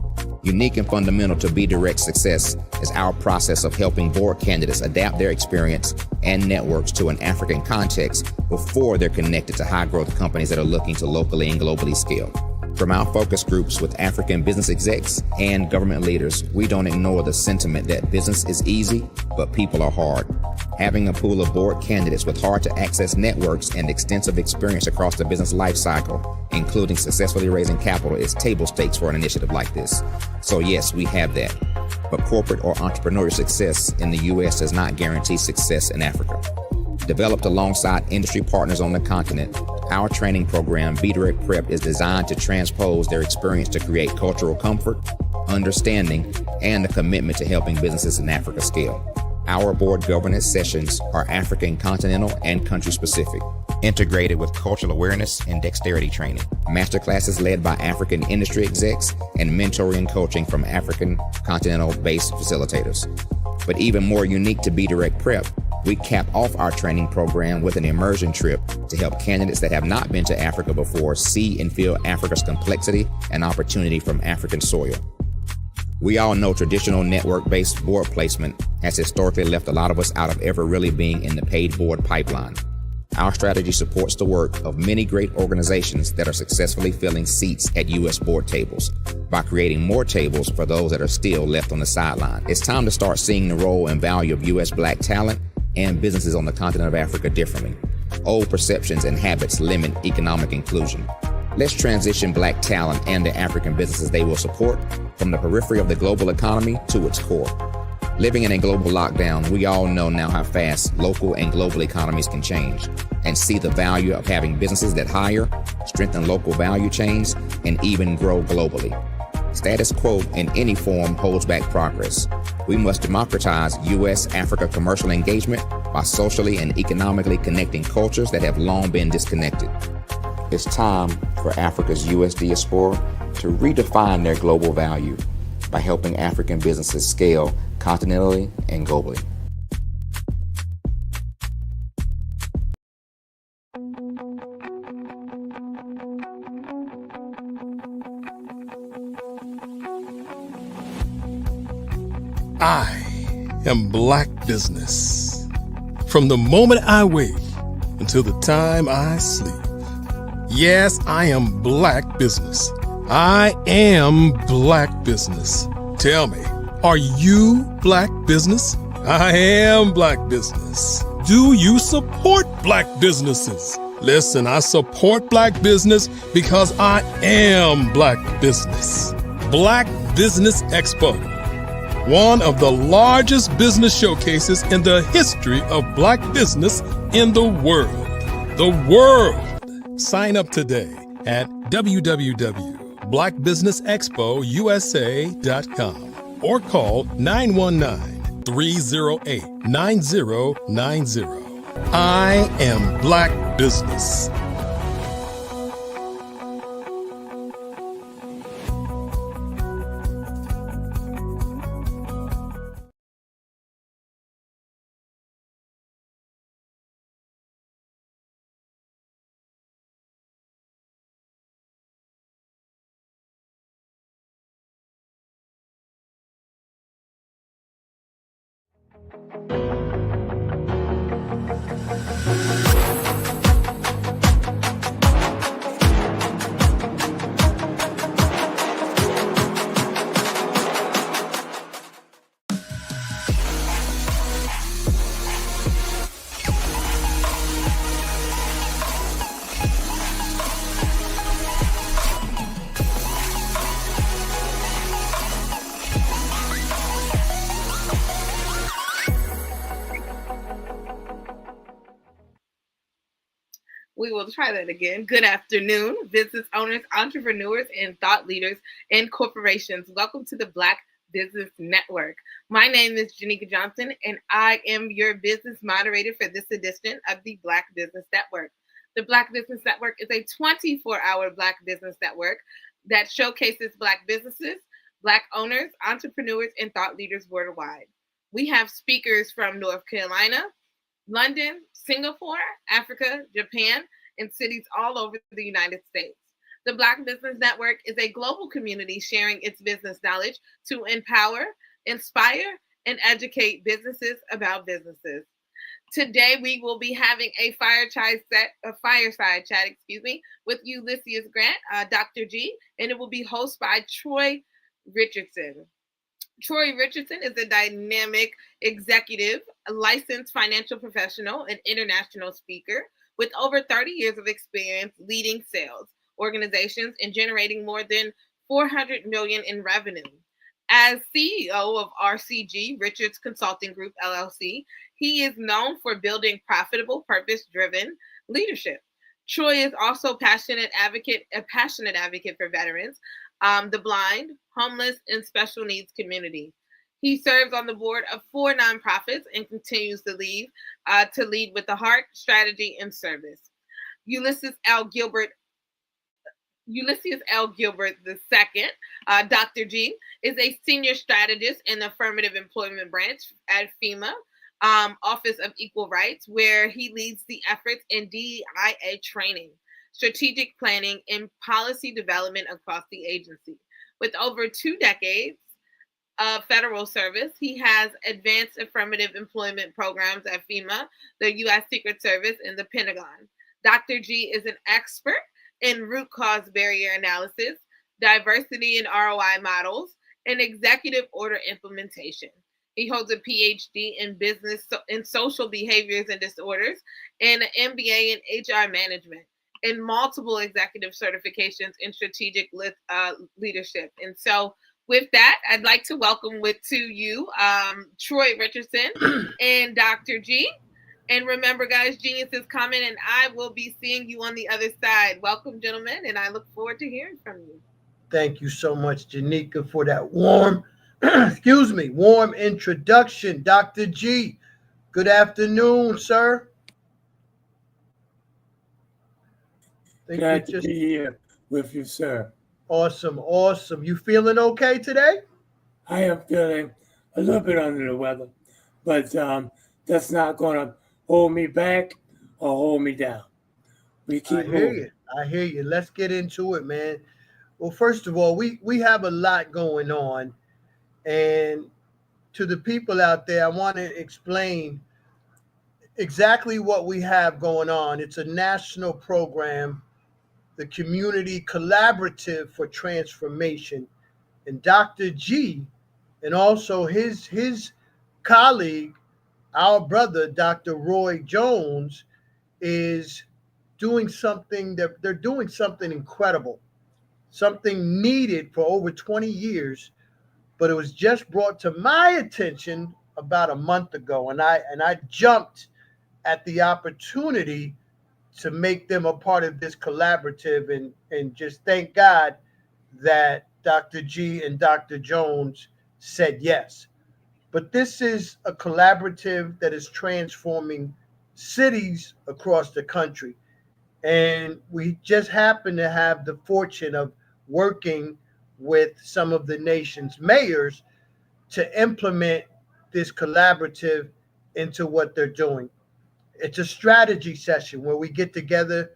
Unique and fundamental to Be Direct's success is our process of helping board candidates adapt their experience and networks to an African context before they're connected to high-growth companies that are looking to locally and globally scale. From our focus groups with African business execs and government leaders, we don't ignore the sentiment that business is easy, but people are hard. Having a pool of board candidates with hard-to-access networks and extensive experience across the business life cycle, including successfully raising capital, is table stakes for an initiative like this. So yes, we have that. But corporate or entrepreneurial success in the U.S. does not guarantee success in Africa. Developed alongside industry partners on the continent, our training program, Be Direct Prep, is designed to transpose their experience to create cultural comfort, understanding, and a commitment to helping businesses in Africa scale. Our board governance sessions are African continental and country specific, integrated with cultural awareness and dexterity training, masterclasses led by African industry execs, and mentoring and coaching from African continental-based facilitators. But even more unique to Be Direct Prep, we cap off our training program with an immersion trip to help candidates that have not been to Africa before see and feel Africa's complexity and opportunity from African soil. We all know traditional network-based board placement has historically left a lot of us out of ever really being in the paid board pipeline. Our strategy supports the work of many great organizations that are successfully filling seats at U.S. board tables by creating more tables for those that are still left on the sideline. It's time to start seeing the role and value of U.S. Black talent and businesses on the continent of Africa differently. Old perceptions and habits limit economic inclusion. Let's transition Black talent and the African businesses they will support from the periphery of the global economy to its core. Living in a global lockdown, we all know now how fast local and global economies can change, and see the value of having businesses that hire, strengthen local value chains, and even grow globally. Status quo in any form holds back progress. We must democratize U.S.-Africa commercial engagement by socially and economically connecting cultures that have long been disconnected. It's time for Africa's U.S. diaspora to redefine their global value by helping African businesses scale continentally and globally. I am Black Business. From the moment I wake until the time I sleep. Yes, I am Black Business. I am Black Business. Tell me, are you Black Business? I am Black Business. Do you support Black businesses? Listen, I support Black business because I am Black Business. Black Business Expo, one of the largest business showcases in the history of Black business in the world. The world! Sign up today at www.blackbusinessexpousa.com or call 919-308-9090. I am Black Business. We will try that again. Good afternoon, business owners, entrepreneurs, and thought leaders in corporations. Welcome to the Black Business Network. My name is Janika Johnson, and I am your business moderator for this edition of the Black Business Network. The Black Business Network is a 24-hour Black business network that showcases Black businesses, Black owners, entrepreneurs, and thought leaders worldwide. We have speakers from North Carolina, London, Singapore, Africa, Japan, and cities all over the United States. The Black Business Network is a global community sharing its business knowledge to empower, inspire, and educate businesses about businesses. Today, we will be having a fireside chat, with Ulysses Grant, Dr. G, and it will be hosted by Troy Richardson. Troy Richardson is a dynamic executive, a licensed financial professional, and international speaker with over 30 years of experience leading sales organizations and generating more than $400 million in revenue. As CEO of RCG, Richards Consulting Group, LLC, he is known for building profitable, purpose-driven leadership. Troy is also a passionate advocate for veterans, the blind, homeless, and special needs community. He serves on the board of 4 nonprofits and continues to lead with the heart, strategy, and service. Ulysses L. Gilbert II, Dr. G, is a senior strategist in the affirmative employment branch at FEMA, Office of Equal Rights, where he leads the efforts in DEIA training, strategic planning, and policy development across the agency. With over 2 decades of federal service, he has advanced affirmative employment programs at FEMA, the U.S. Secret Service, and the Pentagon. Dr. G is an expert in root cause barrier analysis, diversity and ROI models, and executive order implementation. He holds a PhD in business and social behaviors and disorders and an MBA in HR management and multiple executive certifications in strategic leadership. And so with that, I'd like to welcome to you, Troy Richardson and Dr. G. And remember, guys, genius is coming, and I will be seeing you on the other side. Welcome, gentlemen, and I look forward to hearing from you. Thank you so much, Janika, for that warm introduction. Dr. G, good afternoon, sir. Glad to be here with you, sir. Awesome. You feeling okay today? I am feeling a little bit under the weather, but that's not going to hold me back or hold me down. We keep moving. I hear you. Let's get into it, man. Well, first of all, we have a lot going on. And to the people out there, I want to explain exactly what we have going on. It's a national program, the Community Collaborative for Transformation. And Dr. G and also his colleague, our brother, Dr. Roy Jones, is doing something they're doing something incredible, something needed for over 20 years, but it was just brought to my attention about a month ago, and I jumped at the opportunity to make them a part of this collaborative, and just thank God that Dr. G and Dr. Jones said yes. But this is a collaborative that is transforming cities across the country. And we just happen to have the fortune of working with some of the nation's mayors to implement this collaborative into what they're doing. It's a strategy session where we get together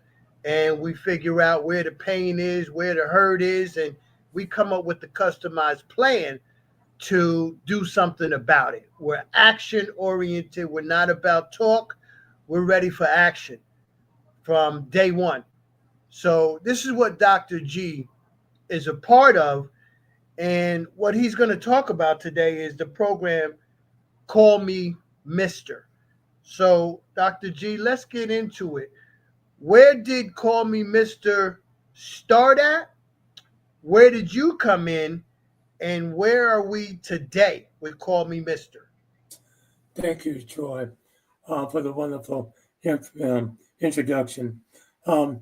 and we figure out where the pain is, where the hurt is, and we come up with the customized plan to do something about it. We're action oriented. We're not about talk. We're ready for action from day one. So this is what Dr. G is a part of. And what he's going to talk about today is the program Call Me Mr. So Dr. G, let's get into it. Where did Call Me Mr. start at? Where did you come in? And where are we today with Call Me Mr.? Thank you, Troy, for the wonderful introduction. Call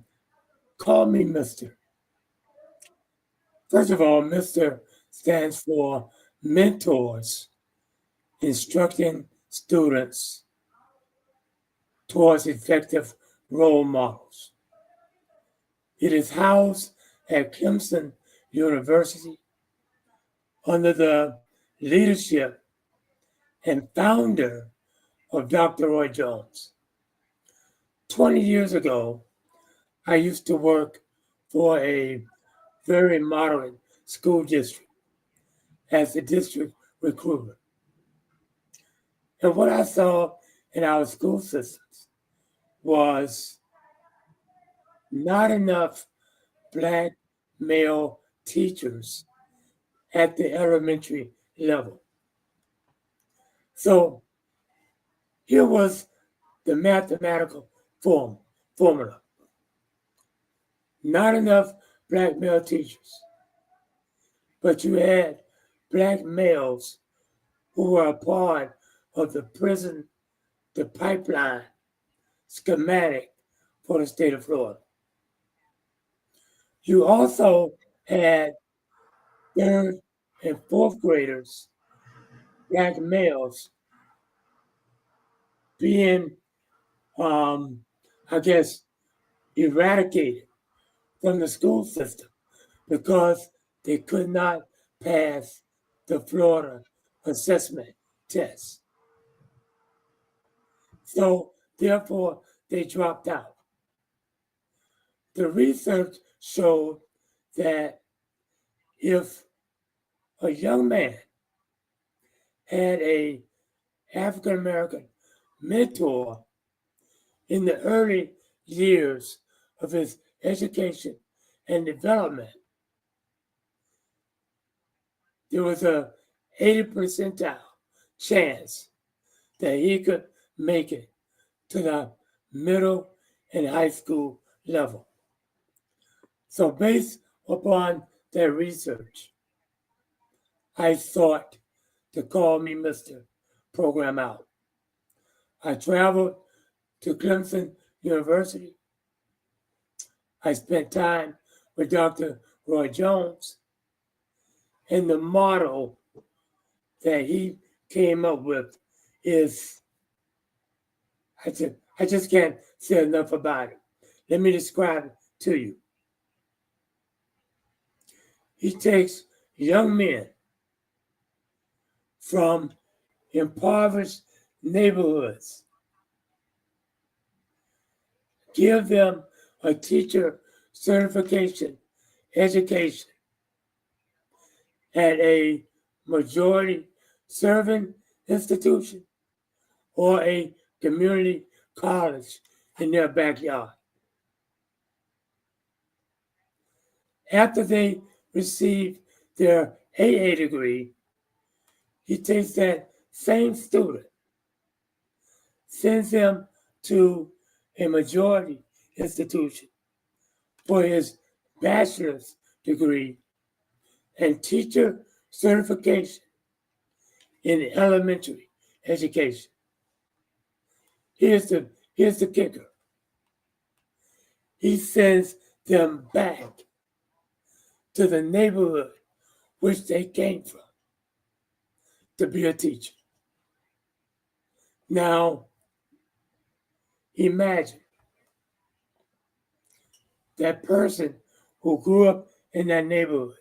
Me Mr. First of all, Mr. stands for mentors instructing students towards effective role models. It is housed at Clemson University under the leadership and founder of Dr. Roy Jones. 20 years ago, I used to work for a very moderate school district as the district recruiter. And what I saw in our school systems was not enough Black male teachers at the elementary level. So here was the mathematical formula. Not enough Black male teachers, but you had Black males who were a part of the pipeline schematic for the state of Florida. You also had third and fourth graders, Black males, being, eradicated from the school system because they could not pass the Florida assessment test. So, therefore, they dropped out. The research showed that if a young man had a African American mentor in the early years of his education and development, there was a 80 percentile chance that he could make it to the middle and high school level. So based upon that research, I thought to call me Mr. Program Out. I traveled to Clemson University. I spent time with Dr. Roy Jones, and the model that he came up with is, I just can't say enough about it. Let me describe it to you. He takes young men from impoverished neighborhoods, give them a teacher certification education at a majority serving institution or a community college in their backyard. After they receive their AA degree, he takes that same student, sends them to a majority institution for his bachelor's degree and teacher certification in elementary education. Here's the kicker. He sends them back to the neighborhood which they came from to be a teacher. Now, imagine that person who grew up in that neighborhood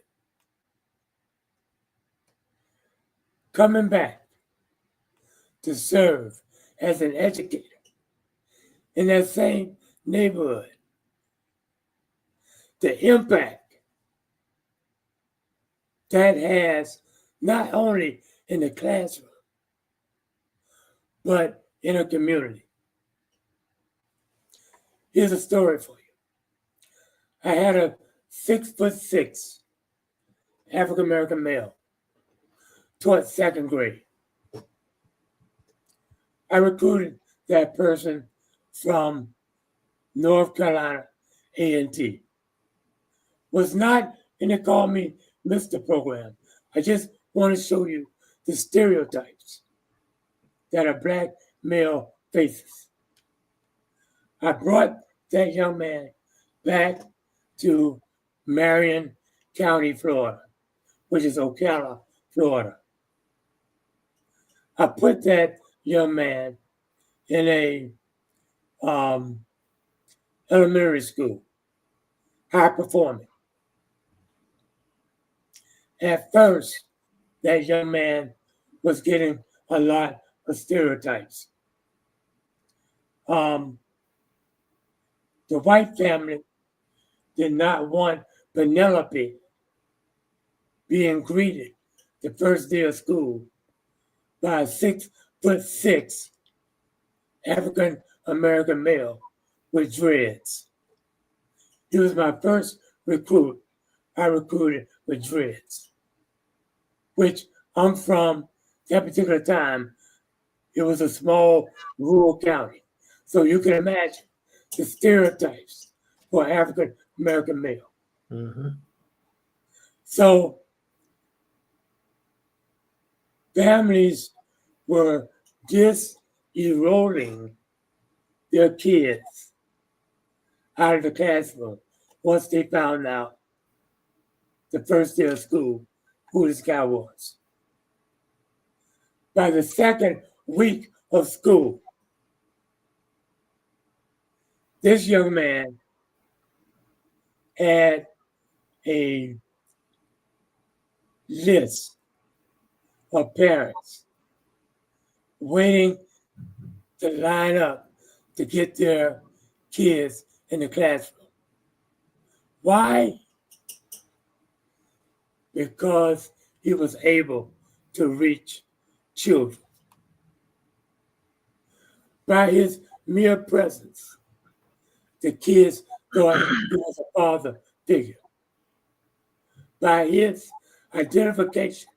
coming back to serve as an educator in that same neighborhood. The impact that has not only in the classroom, but in a community. Here's a story for you. I had a 6'6" African American male taught second grade. I recruited that person from North Carolina A&T. Was not in the Call Me Mr. program. I just want to show you the stereotypes that a Black male faces. I brought that young man back to Marion County, Florida, which is Ocala, Florida. I put that young man in a elementary school, high performing. At first, that young man was getting a lot of stereotypes. The white family did not want Penelope being greeted the first day of school by a 6'6" African American male with dreads. He was my first recruit. I recruited with dreads, which I'm from that particular time. It was a small rural county. So you can imagine the stereotypes for African American male. Mm-hmm. So families were just enrolling their kids out of the classroom once they found out the first day of school who this guy was. By the second week of school, this young man had a list of parents waiting to line up to get their kids in the classroom. Why? Because he was able to reach children. By his mere presence, the kids thought he was a father figure. By his identification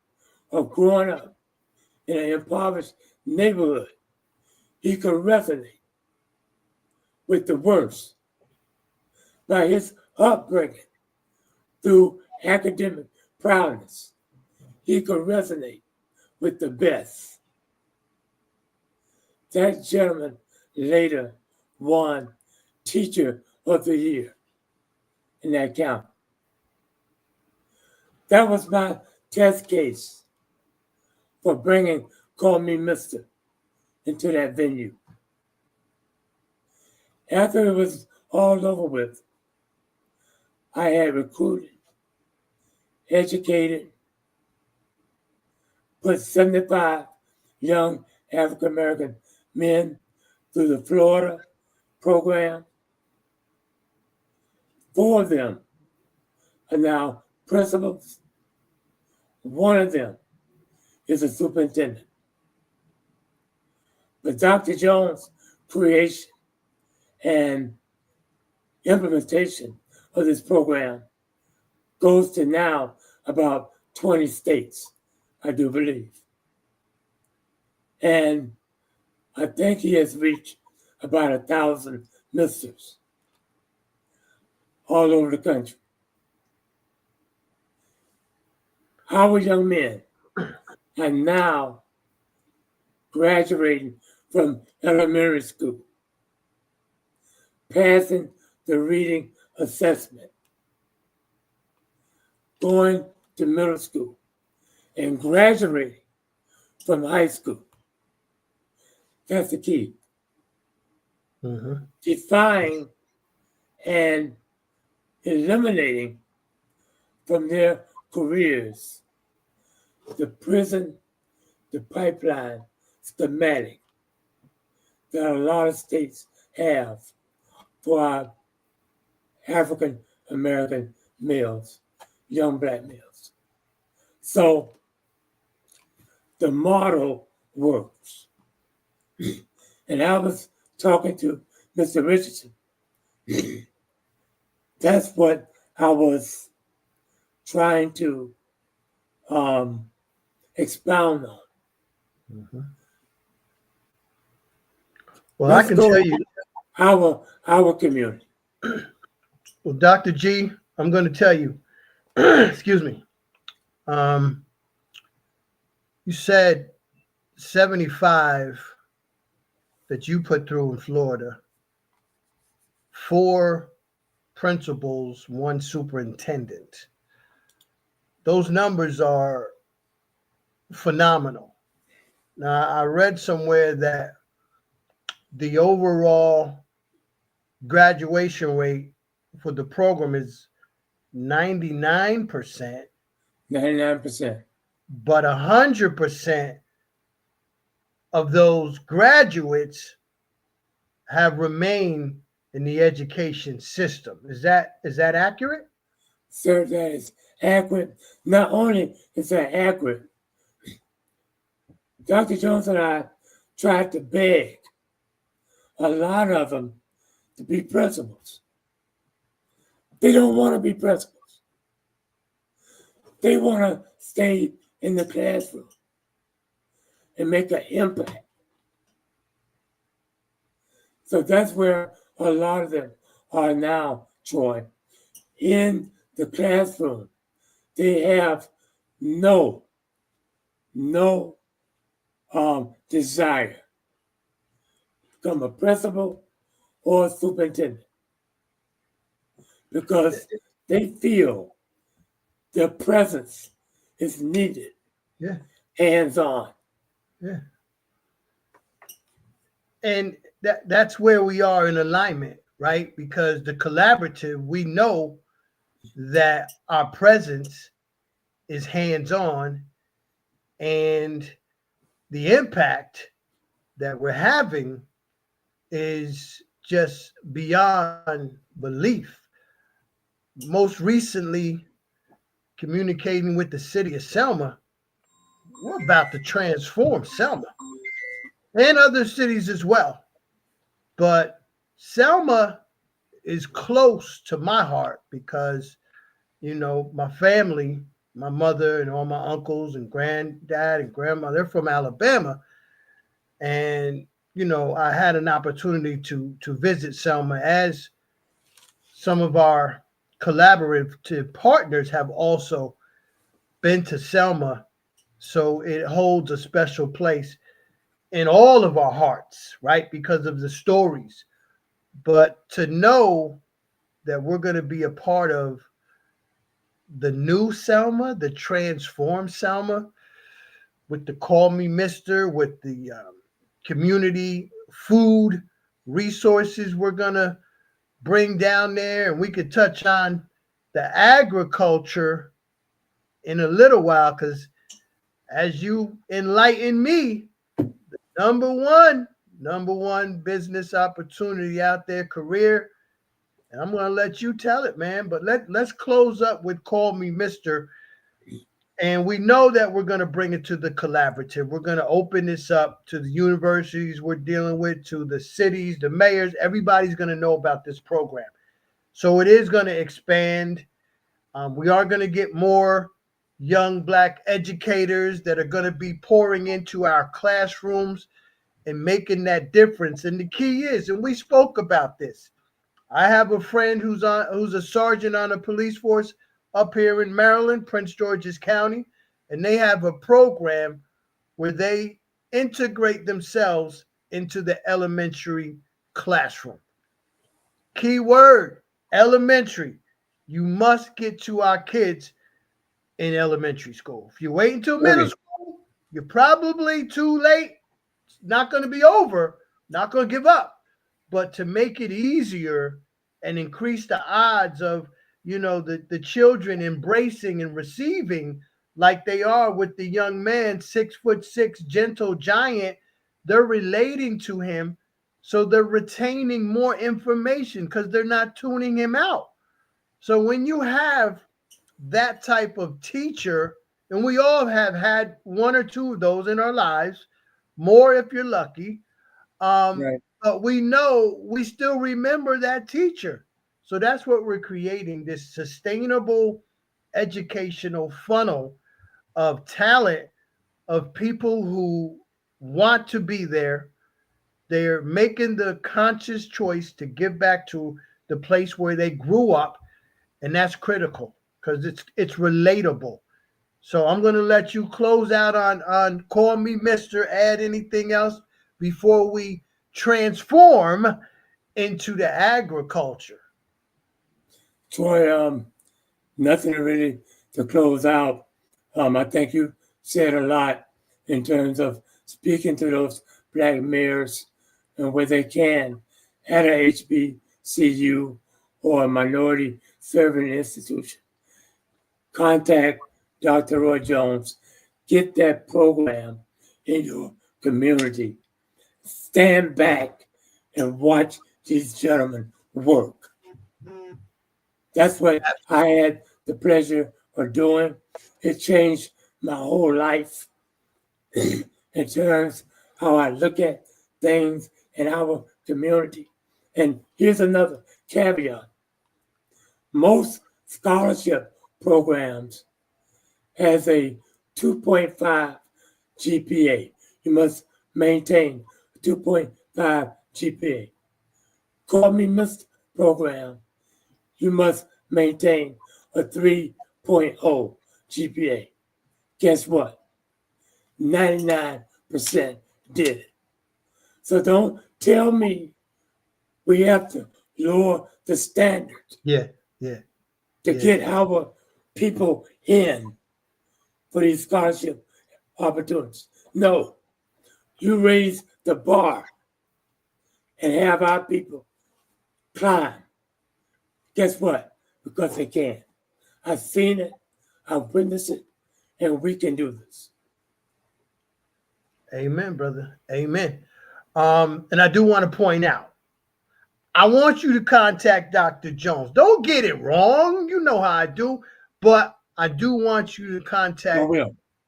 of growing up in an impoverished neighborhood, he could resonate with the worst. By his upbringing through academic prowess, he could resonate with the best. That gentleman later won Teacher of the Year in that county. That was my test case for bringing Call Me Mister into that venue. After it was all over with, I had recruited, educated, put 75 young African American men through the Florida program. 4 of them are now principals. 1 of them is a superintendent. But Dr. Jones' creation and implementation of this program goes to now about 20 states, I do believe. And I think he has reached about 1,000 misters all over the country. Our young men are now graduating from elementary school, passing the reading assessment, going to middle school, and graduating from high school. That's the key. Mm-hmm. Defying and eliminating from their careers the prison, the pipeline schematic that a lot of states have for our African American males, young black males. So the model works. And I was talking to Mr. Richardson. That's what I was trying to expound on. Mm-hmm. Well, I can tell you our community. Well, Dr. G, I'm going to tell you, excuse me. You said 75 that you put through in Florida, 4 principals, 1 superintendent. Those numbers are phenomenal. Now, I read somewhere that the overall graduation rate for the program is 99%, 99%. but 100% of those graduates have remained in the education system. Is that accurate? Sir, that is accurate. Not only is that accurate, Dr. Jones and I tried to beg a lot of them to be principals. They don't want to be principals. They want to stay in the classroom and make an impact. So that's where a lot of them are now, Troy, in the classroom. They have no desire to become a principal or a superintendent because they feel their presence is needed, Yeah. hands-on. Yeah. And that's where we are in alignment, right? Because the collaborative, we know that our presence is hands-on, and the impact that we're having is just beyond belief. Most recently, communicating with the city of Selma, we're about to transform Selma and other cities as well. But Selma is close to my heart because, my family, my mother and all my uncles and granddad and grandma, they're from Alabama. And, I had an opportunity to visit Selma, as some of our collaborative partners have also been to Selma. So it holds a special place in all of our hearts, right? Because of the stories. But to know that we're going to be a part of the new Selma, the transformed Selma, with the Call Me Mister, with the community food resources we're going to bring down there. And we could touch on the agriculture in a little while, because as you enlighten me, number one business opportunity out there, career. And I'm going to let you tell it, man. But let's close up with Call Me Mister. And we know that we're going to bring it to the collaborative. We're going to open this up to the universities we're dealing with, to the cities, the mayors. Everybody's going to know about this program. So it is going to expand. We are going to get more young Black educators that are going to be pouring into our classrooms and making that difference. And the key is, and we spoke about this, I have a friend who's a sergeant on a police force up here in Maryland, Prince George's County, and they have a program where they integrate themselves into the elementary classroom. Key word, elementary. You must get to our kids in elementary school. If you wait until middle school, you're probably too late. It's not going to be over. Not going to give up. But to make it easier and increase the odds of, the children embracing and receiving like they are with the young man, 6'6", gentle giant, they're relating to him. So they're retaining more information because they're not tuning him out. So when you have that type of teacher, and we all have had one or two of those in our lives, more if you're lucky. Right. But we know we still remember that teacher. So that's what we're creating, this sustainable educational funnel of talent, of people who want to be there. They're making the conscious choice to give back to the place where they grew up. And that's critical because it's relatable. So I'm going to let you close out on Call Me Mister. Add anything else before we transform into the agriculture. Troy, nothing really to close out. I think you said a lot in terms of speaking to those black mayors and where they can at a HBCU or a minority serving institution. Contact Dr. Roy Jones. Get that program in your community. Stand back and watch these gentlemen work. That's what I had the pleasure of doing. It changed my whole life in terms how I look at things in our community. And here's another caveat. Most scholarship programs has a 2.5 GPA. You must maintain a 2.5 GPA. Call Me Mr. program, you must maintain a 3.0 GPA. Guess what? 99% did it. So don't tell me we have to lower the standard Yeah. to get our people in for these scholarship opportunities. No, you raise the bar and have our people climb. Guess what? Because they can. I've seen it, I've witnessed it, and we can do this. Amen, brother. Amen. And I do want to point out, I want you to contact Dr. Jones. Don't get it wrong. You know how I do. But I do want you to contact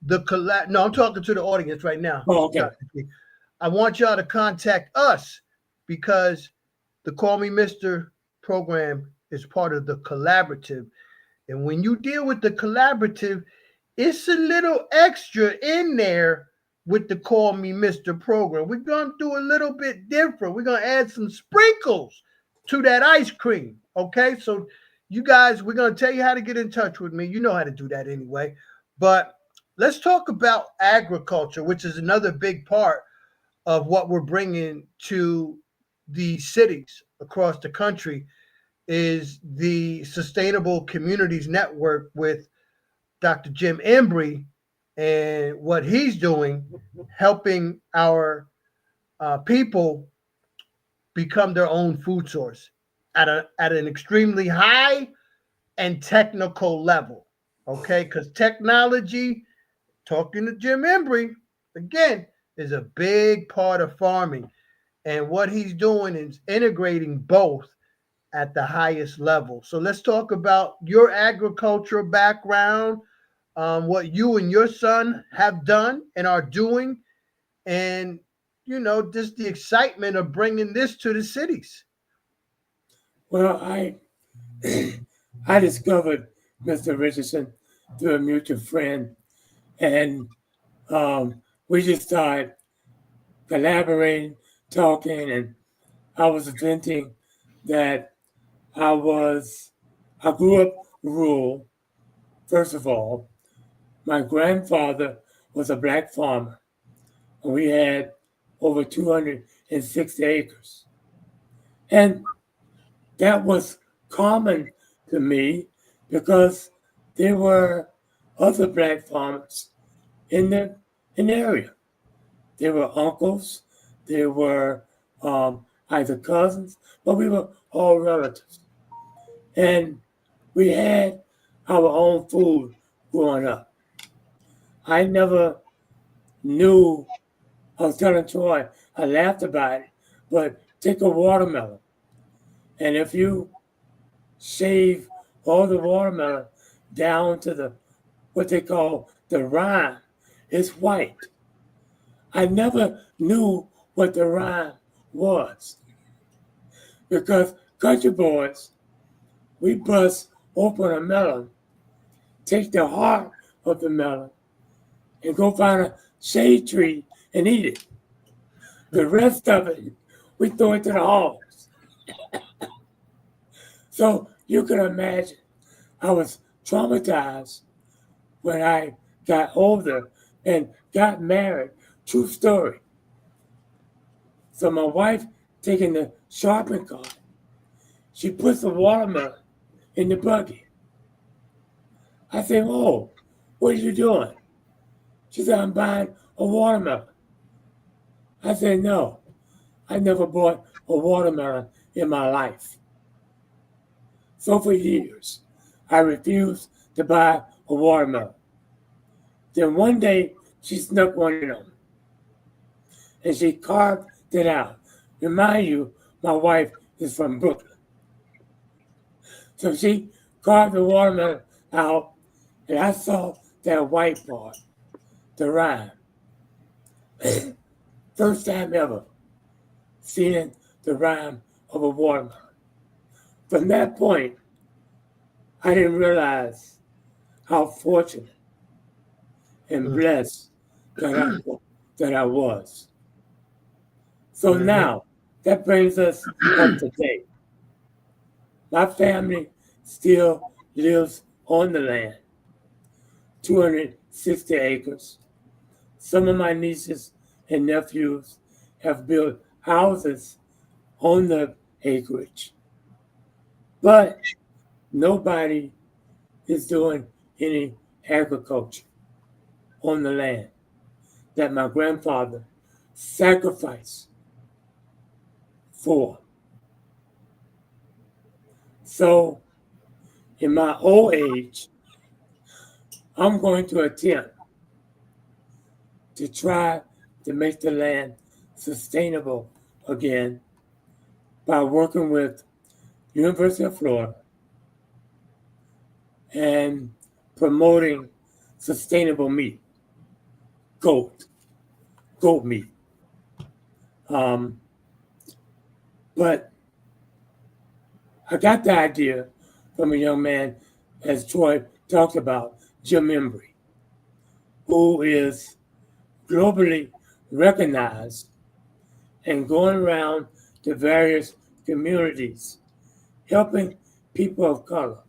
the collab. No, I'm talking to the audience right now. Oh, okay. I want y'all to contact us because the Call Me Mr. program is part of the collaborative. And when you deal with the collaborative, it's a little extra in there with the Call Me Mr. program. We're going to do a little bit different. We're going to add some sprinkles to that ice cream. Okay, so you guys, we're going to tell you how to get in touch with me. You know how to do that anyway. But let's talk about agriculture, which is another big part of what we're bringing to the cities across the country, is the Sustainable Communities Network with Dr. Jim Embry and what he's doing, helping our people become their own food source at an extremely high and technical level. Okay, because technology, talking to Jim Embry, again, is a big part of farming. And what he's doing is integrating both at the highest level. So let's talk about your agricultural background, what you and your son have done and are doing, and, you know, just the excitement of bringing this to the cities. Well, I discovered Mr. Richardson through a mutual friend, and we just started collaborating, talking, and I was venting that I grew up rural. First of all, my grandfather was a black farmer, and we had over 260 acres. And that was common to me because there were other black farmers in the area. There were uncles, there were either cousins, but we were all relatives. And we had our own food growing up. I never knew, I was telling Troy, I laughed about it, but take a watermelon. And if you shave all the watermelon down to what they call the rind, it's white. I never knew what the rind was because country boys, we bust open a melon, take the heart of the melon, and go find a shade tree and eat it. The rest of it, we throw it to the hogs. So you can imagine, I was traumatized when I got older and got married. True story. So my wife taking the shopping cart, she puts the watermelon in the buggy. I said, "Oh, what are you doing?" She said, "I'm buying a watermelon." I said, no, I never bought a watermelon in my life. So for years, I refused to buy a watermelon. Then one day, she snuck one in on me, and she carved it out. Remind you, my wife is from Brooklyn. So she carved the watermelon out, and I saw that white part, the rind. First time ever seeing the rind of a watermelon. From that point, I didn't realize how fortunate and blessed that I was. So now, that brings us up to date. My family still lives on the land, 260 acres. Some of my nieces and nephews have built houses on the acreage, but nobody is doing any agriculture on the land that my grandfather sacrificed for. So in my old age, I'm going to attempt to try to make the land sustainable again by working with University of Florida and promoting sustainable meat, goat meat. But I got the idea from a young man, as Troy talked about, Jim Embry, who is globally recognized and going around to various communities, helping people of color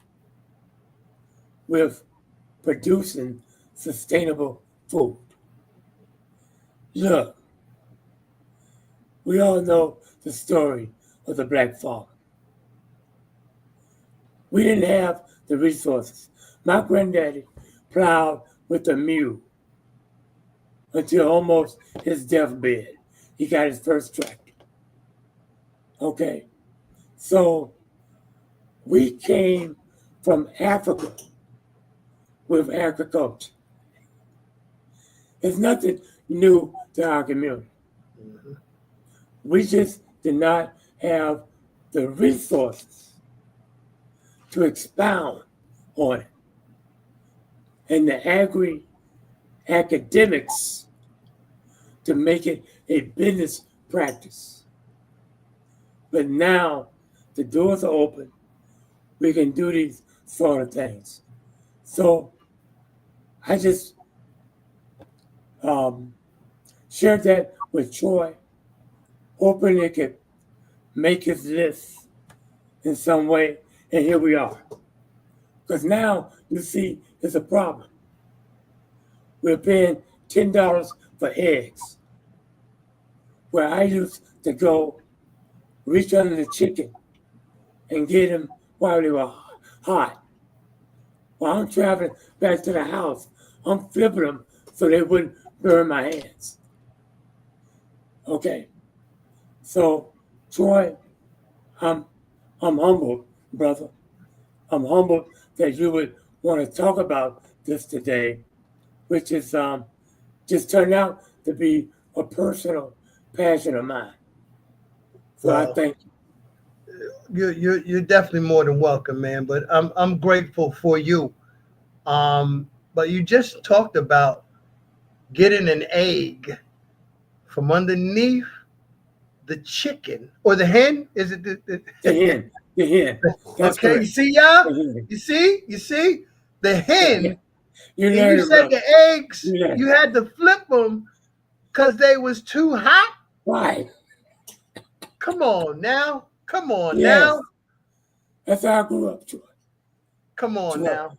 with producing sustainable food. Look, we all know the story of the black farmer. We didn't have the resources. My granddaddy plowed with a mule until almost his deathbed. He got his first tractor. Okay, so we came from Africa with agriculture. It's nothing new to our community. We just did not have the resources to expound on it. And the academics to make it a business practice. But now the doors are open. We can do these sort of things. So I just shared that with Troy, hoping it could make his list in some way. And here we are. Because now, you see, it's a problem. We're paying $10 for eggs, where I used to go reach under the chicken and get them while they were hot. While I'm traveling back to the house, I'm flipping them so they wouldn't burn my hands. Okay, so Troy, I'm humbled, brother. I'm humbled that you would want to talk about this today, which is just turned out to be a personal passion of mine. So I thank you. You're definitely more than welcome, man. But I'm grateful for you. But you just talked about getting an egg from underneath the chicken or the hen. Is it the hen? The hen. That's okay. correct. You see, y'all. You see the hen. You said the eggs. You had to flip them because they was too hot. Right. Come on now. Come on Yes. now. That's how I grew up, Troy. Come on now.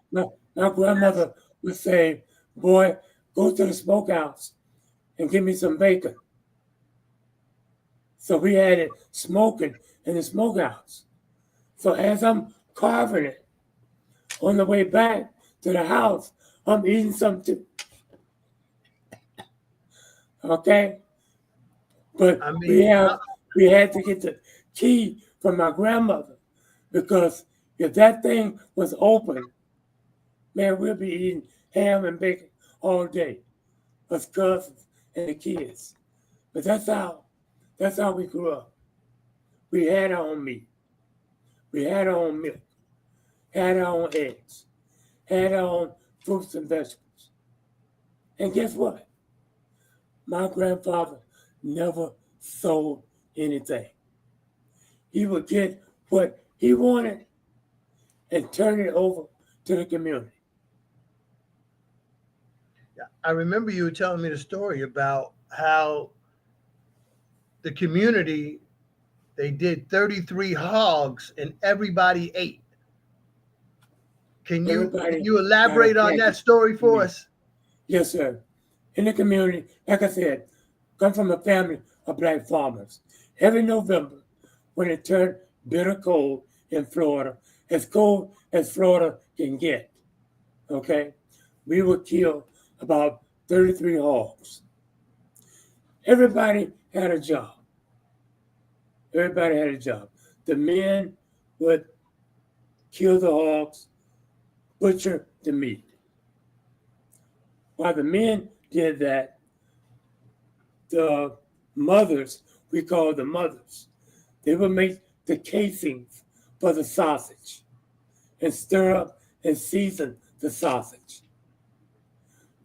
My grandmother would say, boy, go to the smokehouse and give me some bacon. So we had it smoking in the smokehouse. So as I'm carving it, on the way back to the house, I'm eating something. Okay? But I mean, we had to get the key from my grandmother, because if that thing was open, man, we'll be eating ham and bacon all day, us cousins and the kids. But that's how we grew up. We had our own meat. We had our own milk, had our own eggs, had our own fruits and vegetables. And guess what? My grandfather never sold anything. He would get what he wanted and turn it over to the community. I remember you telling me the story about how the community, they did 33 hogs and everybody ate. Can you elaborate on that story for us? Yes, sir. In the community, like I said, come from a family of black farmers. Every November, when it turned bitter cold in Florida, as cold as Florida can get, okay, we would kill about 33 hogs. Everybody had a job. Everybody had a job. The men would kill the hogs, butcher the meat. While the men did that, the mothers, we call the mothers, they would make the casings for the sausage and stir up and season the sausage.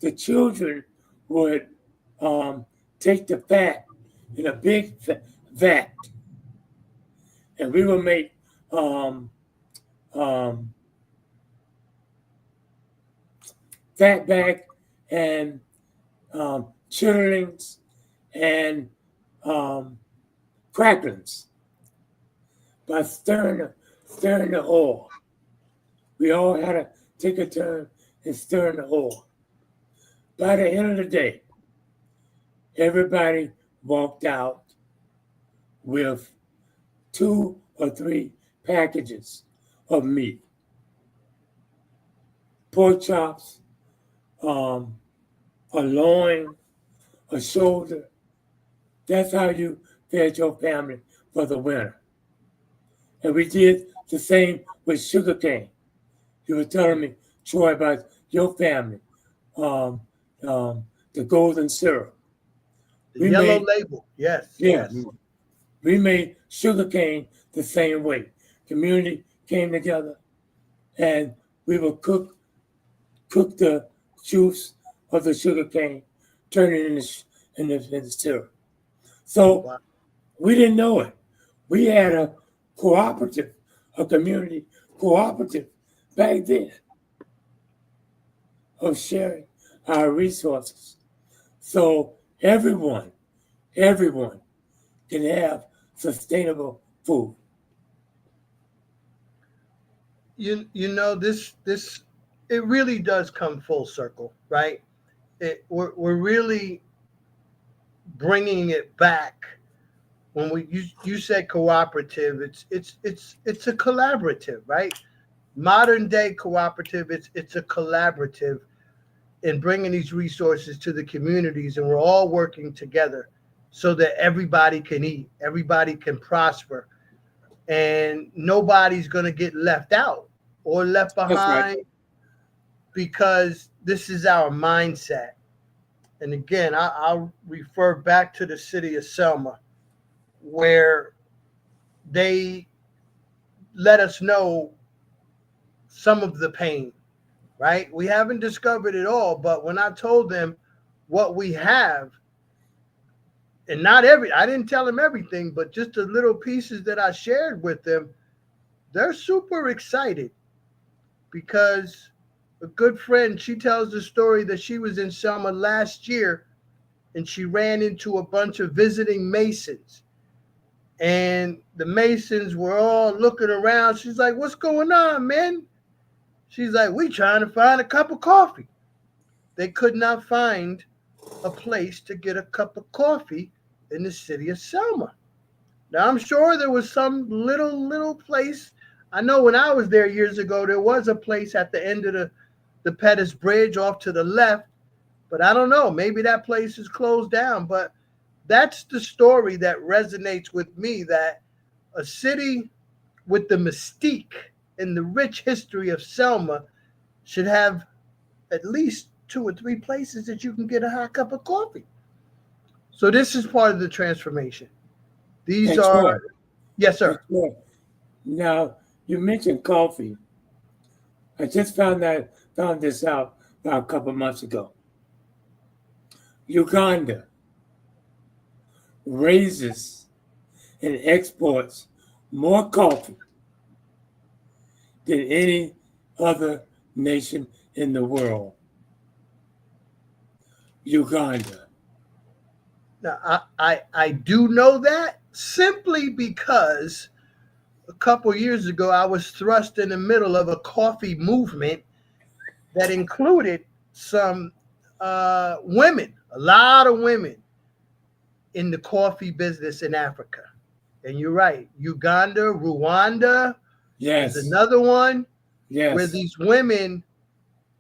The children would take the fat in a big vat, and we would make fatback and chitterlings and cracklings by stirring the oil. We all had to take a turn in stirring the oil. By the end of the day, everybody walked out with 2 or 3 packages of meat. Pork chops, a loin, a shoulder. That's how you fed your family for the winter. And we did the same with sugar cane. You were telling me, Troy, about your family, the golden syrup. The yellow label, yes. Yes. We made sugar cane the same way. Community came together, and we would cook the juice of the sugar cane, turn it in the syrup. So we didn't know it. We had a cooperative, a community cooperative back then of sharing our resources. So everyone can have sustainable food. You know, this it really does come full circle, right? We're really bringing it back. When you said cooperative, it's a collaborative, right? Modern day cooperative, it's a collaborative in bringing these resources to the communities, and we're all working together so that everybody can eat, everybody can prosper, and nobody's going to get left out or left behind, because this is our mindset. And again, I'll refer back to the city of Selma, where they let us know some of the pain, right? We haven't discovered it all, but when I told them what we have, and I didn't tell them everything, but just the little pieces that I shared with them, they're super excited. Because a good friend, she tells the story that she was in Selma last year and she ran into a bunch of visiting Masons. And the Masons were all looking around. She's like, "What's going on, man?" She's like, "We trying to find a cup of coffee." They could not find a place to get a cup of coffee in the city of Selma. Now, I'm sure there was some little place. I know when I was there years ago, there was a place at the end of the Pettis Bridge off to the left, but I don't know. Maybe that place is closed down. But that's the story that resonates with me, that a city with the mystique and the rich history of Selma should have at least 2 or 3 places that you can get a hot cup of coffee. So this is part of the transformation. These And are, Troy, yes, and sir. Troy, now you mentioned coffee. I just found this out about a couple months ago. Uganda raises and exports more coffee than any other nation in the world. Uganda. Now, I do know that simply because a couple years ago I was thrust in the middle of a coffee movement that included some women, a lot of women in the coffee business in Africa. And you're right, Uganda, Rwanda is Yes. another one where Yes. these women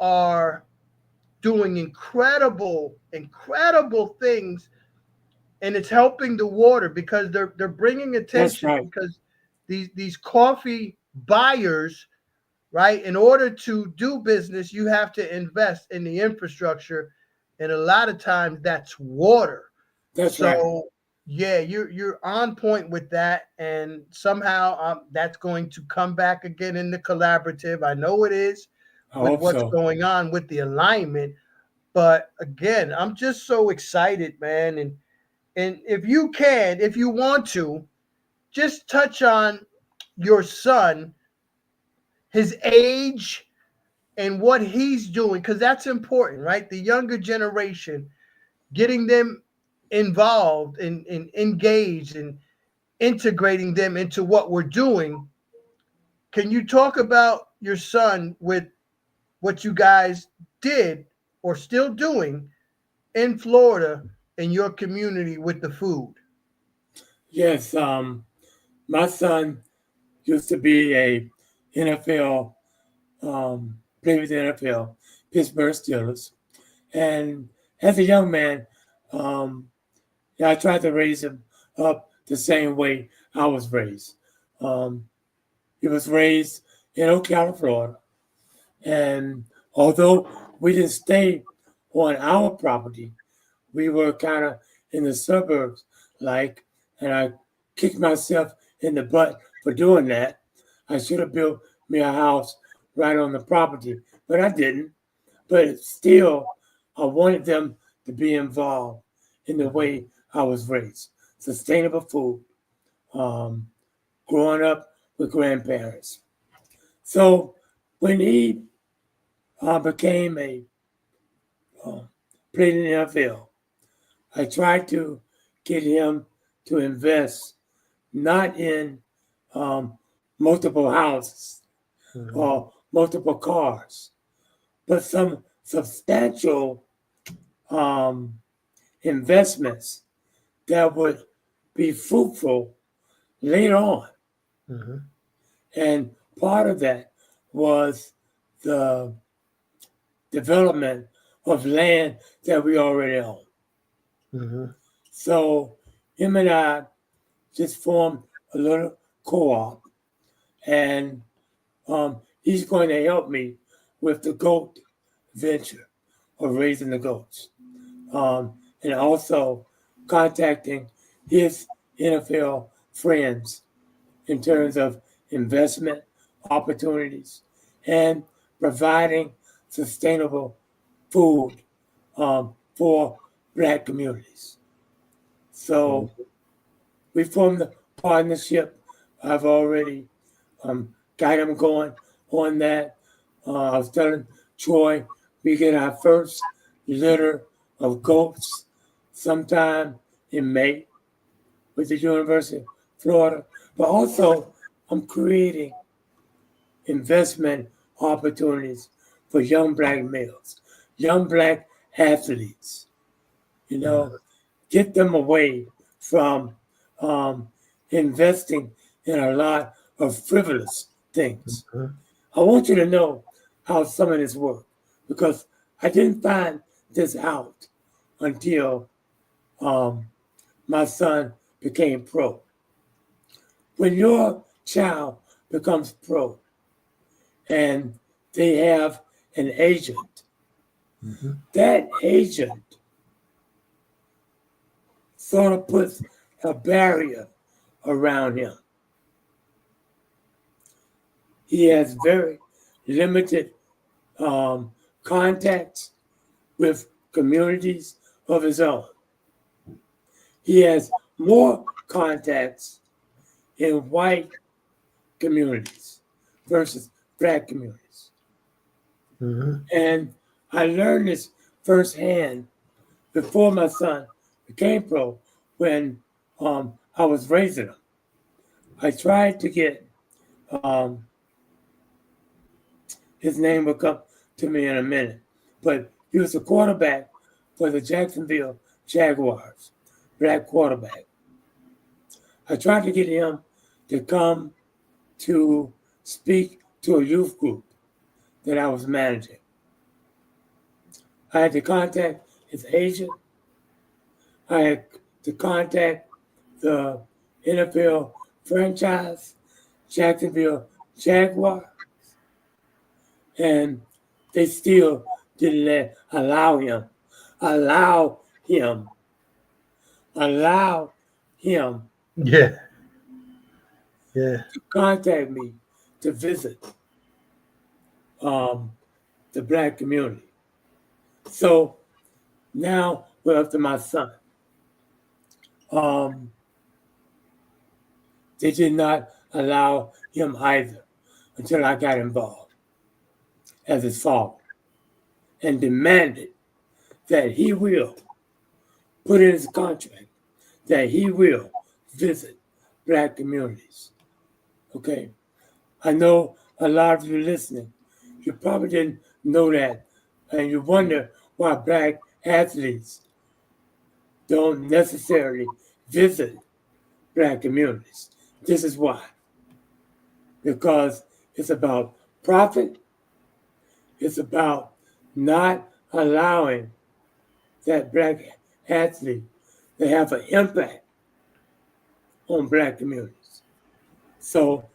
are doing incredible things, and it's helping the water because they're bringing That's attention, right. because these coffee buyers, right, in order to do business, you have to invest in the infrastructure, and a lot of times that's water. That's So right. yeah, you're on point with that, and somehow that's going to come back again in the collaborative. I know it is I with hope what's so. going on with the alignment, but again, I'm just so excited, man. And if you want to, just touch on your son, his age, and what he's doing, because that's important, right? The younger generation, getting them involved and engaged and integrating them into what we're doing. Can you talk about your son with what you guys did or still doing in Florida in your community with the food? Yes. My son used to be a NFL, played with the NFL, Pittsburgh Steelers. And as a young man, yeah, I tried to raise him up the same way I was raised. He was raised in Ocala, Florida. And although we didn't stay on our property, we were kind of in the suburbs, and I kicked myself in the butt for doing that. I should have built me a house right on the property, but I didn't. But still, I wanted them to be involved in the way I was raised. Sustainable food, growing up with grandparents. So when he became played in the NFL, I tried to get him to invest not in multiple houses or multiple cars, but some substantial investments that would be fruitful later on. And part of that was the development of land that we already own. So him and I just formed a little co-op, and he's going to help me with the goat venture of raising the goats, and also contacting his NFL friends in terms of investment opportunities and providing sustainable food for Black communities. So we formed a partnership. I've already got him going on that. I was telling Troy, we get our first litter of goats sometime in May with the University of Florida. But also, I'm creating investment opportunities for young Black males, young Black athletes. Get them away from investing in a lot of frivolous things. I want you to know how some of this works, because I didn't find this out until my son became pro. When your child becomes pro and they have an agent, that agent sort of puts a barrier around him. He has very limited contacts with communities of his own. He has more contacts in white communities versus black communities. And I learned this firsthand before my son became pro when I was raising him. I tried to get, his name will come to me in a minute, but he was a quarterback for the Jacksonville Jaguars, black quarterback. I tried to get him to come to speak to a youth group that I was managing. I had to contact his agent. I had to contact the NFL franchise, Jacksonville Jaguars, and they still didn't allow him to contact me to visit the black community. So now we're up to my son. They did not allow him either until I got involved as his father and demanded that he will put in his contract that he will visit black communities. Okay. I know a lot of you listening, you probably didn't know that, and you wonder why black athletes don't necessarily visit black communities. This is why. Because it's about profit. It's about not allowing that black athlete to have an impact on black communities. So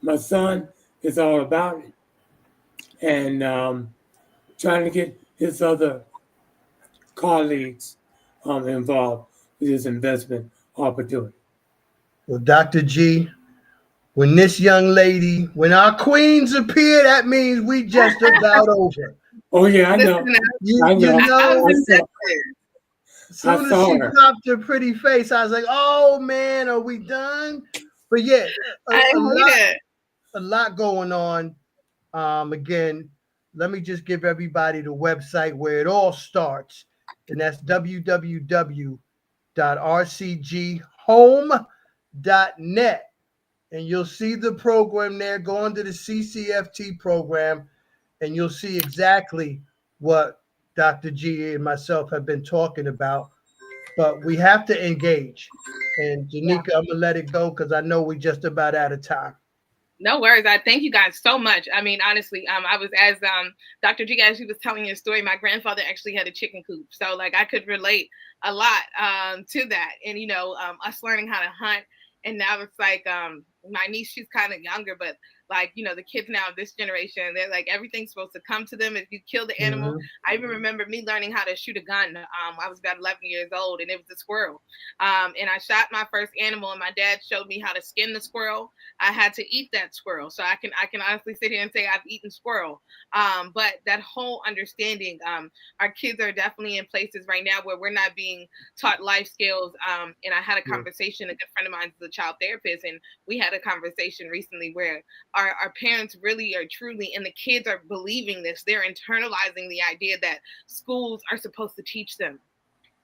my son is all about it, and trying to get his other colleagues involved with his investment opportunity. Well, Dr. G, when this young lady, when our queens appear, that means we just about over. Oh yeah, I know. I know. As soon as she popped her pretty face, I was like, "Oh man, are we done?" But yeah, a lot going on. Again, let me just give everybody the website where it all starts, and that's www.rcghome.net. And you'll see the program there. Go under the CCFT program, and you'll see exactly what Dr. G and myself have been talking about. But we have to engage. And Janika, I'm going to let it go because I know we're just about out of time. No worries. I thank you guys so much. I mean, honestly, I was, as Dr. G, as she was telling your story, my grandfather actually had a chicken coop. So like I could relate a lot to that. And, you know, us learning how to hunt. And now it's like my niece, she's kind of younger, but like, you know, the kids now of this generation, they're like, everything's supposed to come to them if you kill the animal. I even remember me learning how to shoot a gun. I was about 11 years old, and it was a squirrel. And I shot my first animal, and my dad showed me how to skin the squirrel. I had to eat that squirrel. So I can honestly sit here and say I've eaten squirrel. But that whole understanding, our kids are definitely in places right now where we're not being taught life skills. And I had a conversation, a good friend of mine is a child therapist, and we had a conversation recently where our parents really are truly, and the kids are believing this, they're internalizing the idea that schools are supposed to teach them.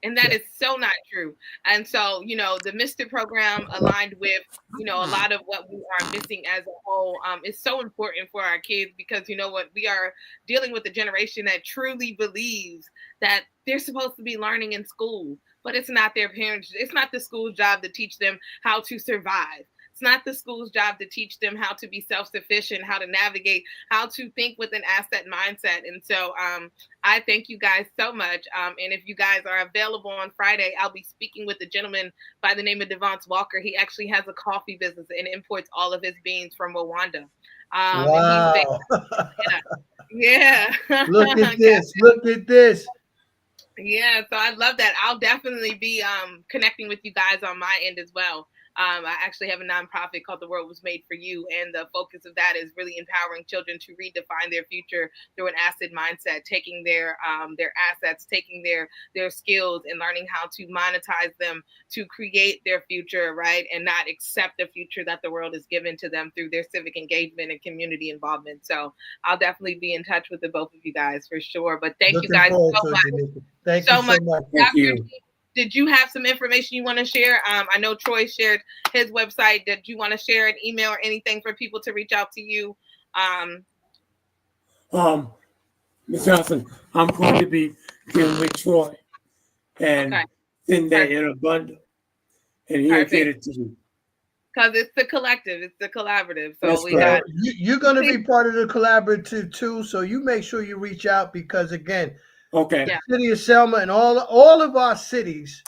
And that is so not true. And so, you know, the Mr. program aligned with, you know, a lot of what we are missing as a whole is so important for our kids, because, you know what, we are dealing with a generation that truly believes that they're supposed to be learning in school, but it's not their parents. It's not the school's job to teach them how to survive. It's not the school's job to teach them how to be self-sufficient, how to navigate, how to think with an asset mindset. And so I thank you guys so much. And if you guys are available on Friday, I'll be speaking with a gentleman by the name of Devonce Walker. He actually has a coffee business and imports all of his beans from Rwanda. Wow. Yeah. Look at this. Look at this. Yeah, so I love that. I'll definitely be connecting with you guys on my end as well. I actually have a nonprofit called The World Was Made for You, and the focus of that is really empowering children to redefine their future through an asset mindset, taking their assets, taking their skills, and learning how to monetize them to create their future, right? And not accept the future that the world has given to them through their civic engagement and community involvement. So I'll definitely be in touch with the both of you guys for sure. But thank you guys so much. Thank you so much. Thank you. Did you have some information you want to share? I know Troy shared his website. Did you want to share an email or anything for people to reach out to you? Ms. Johnson, I'm going to be dealing with Troy and send that in a bundle, and he'll get it to you. Because it's the collective, it's the collaborative. So That's we got. You're going to be part of the collaborative too, so you make sure you reach out because again. Okay. The city of Selma and all of our cities,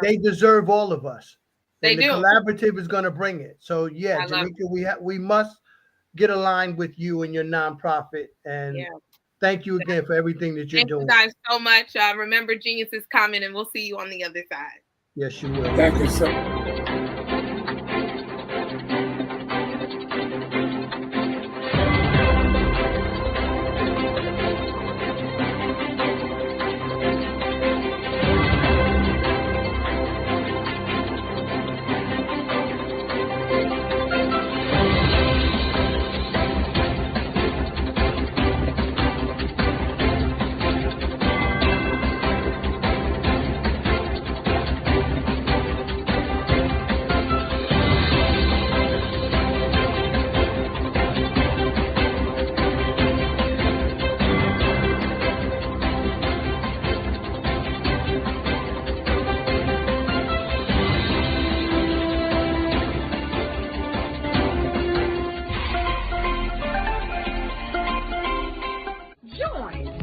they deserve all of us. They do. The collaborative is going to bring it. So yeah, Jamaica, we must get aligned with you and your nonprofit. And thank you again for everything that you're doing. Thank you guys so much. Remember, genius is coming, and we'll see you on the other side. Yes, you will. Thank you so much.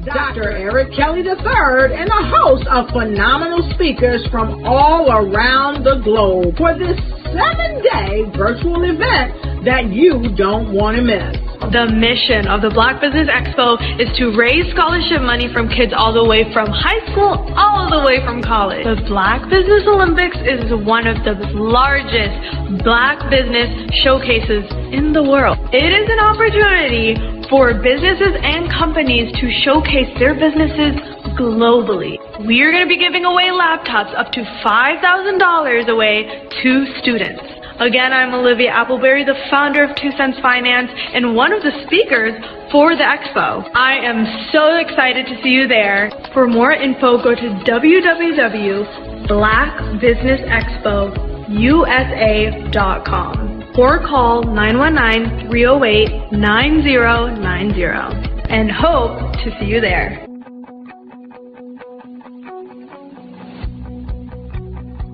Dr. Eric Kelly III and a host of phenomenal speakers from all around the globe for this 7-day virtual event that you don't want to miss. The mission of the Black Business Expo is to raise scholarship money from kids all the way from high school, all the way from college. The Black Business Olympics is one of the largest Black business showcases in the world. It is an opportunity for businesses and companies to showcase their businesses globally. We are going to be giving away laptops up to $5,000 away to students. Again, I'm Olivia Appleberry, the founder of 2 Cents Finance and one of the speakers for the expo. I am so excited to see you there. For more info, go to www.blackbusinessexpousa.com or call 919-308-9090 and hope to see you there.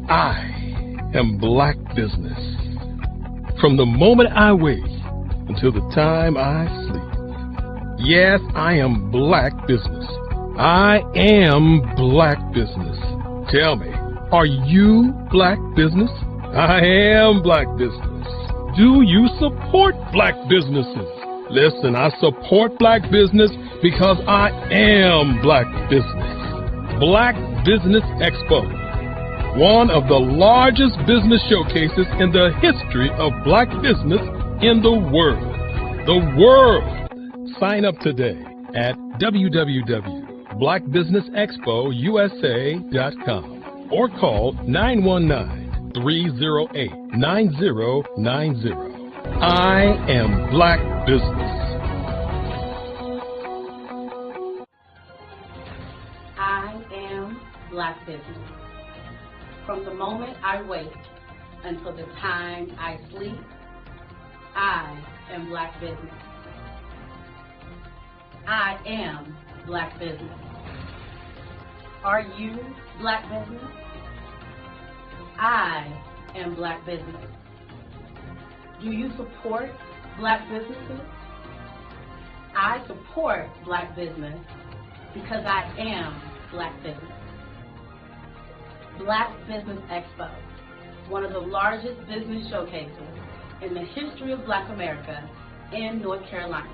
I am Black Business. From the moment I wake until the time I sleep. Yes, I am Black Business. I am Black Business. Tell me, are you Black Business? I am Black Business. Do you support Black businesses? Listen, I support Black business because I am Black Business. Black Business Expo, one of the largest business showcases in the history of Black business in the world. The world! Sign up today at www.blackbusinessexpousa.com or call 919-308-9090. I am Black Business. I am Black Business. From the moment I wake until the time I sleep, I am Black Business. I am Black Business. Are you Black Business? I am Black Business. Do you support Black businesses? I support Black business because I am Black business. Black Business Expo, one of the largest business showcases in the history of Black America in North Carolina.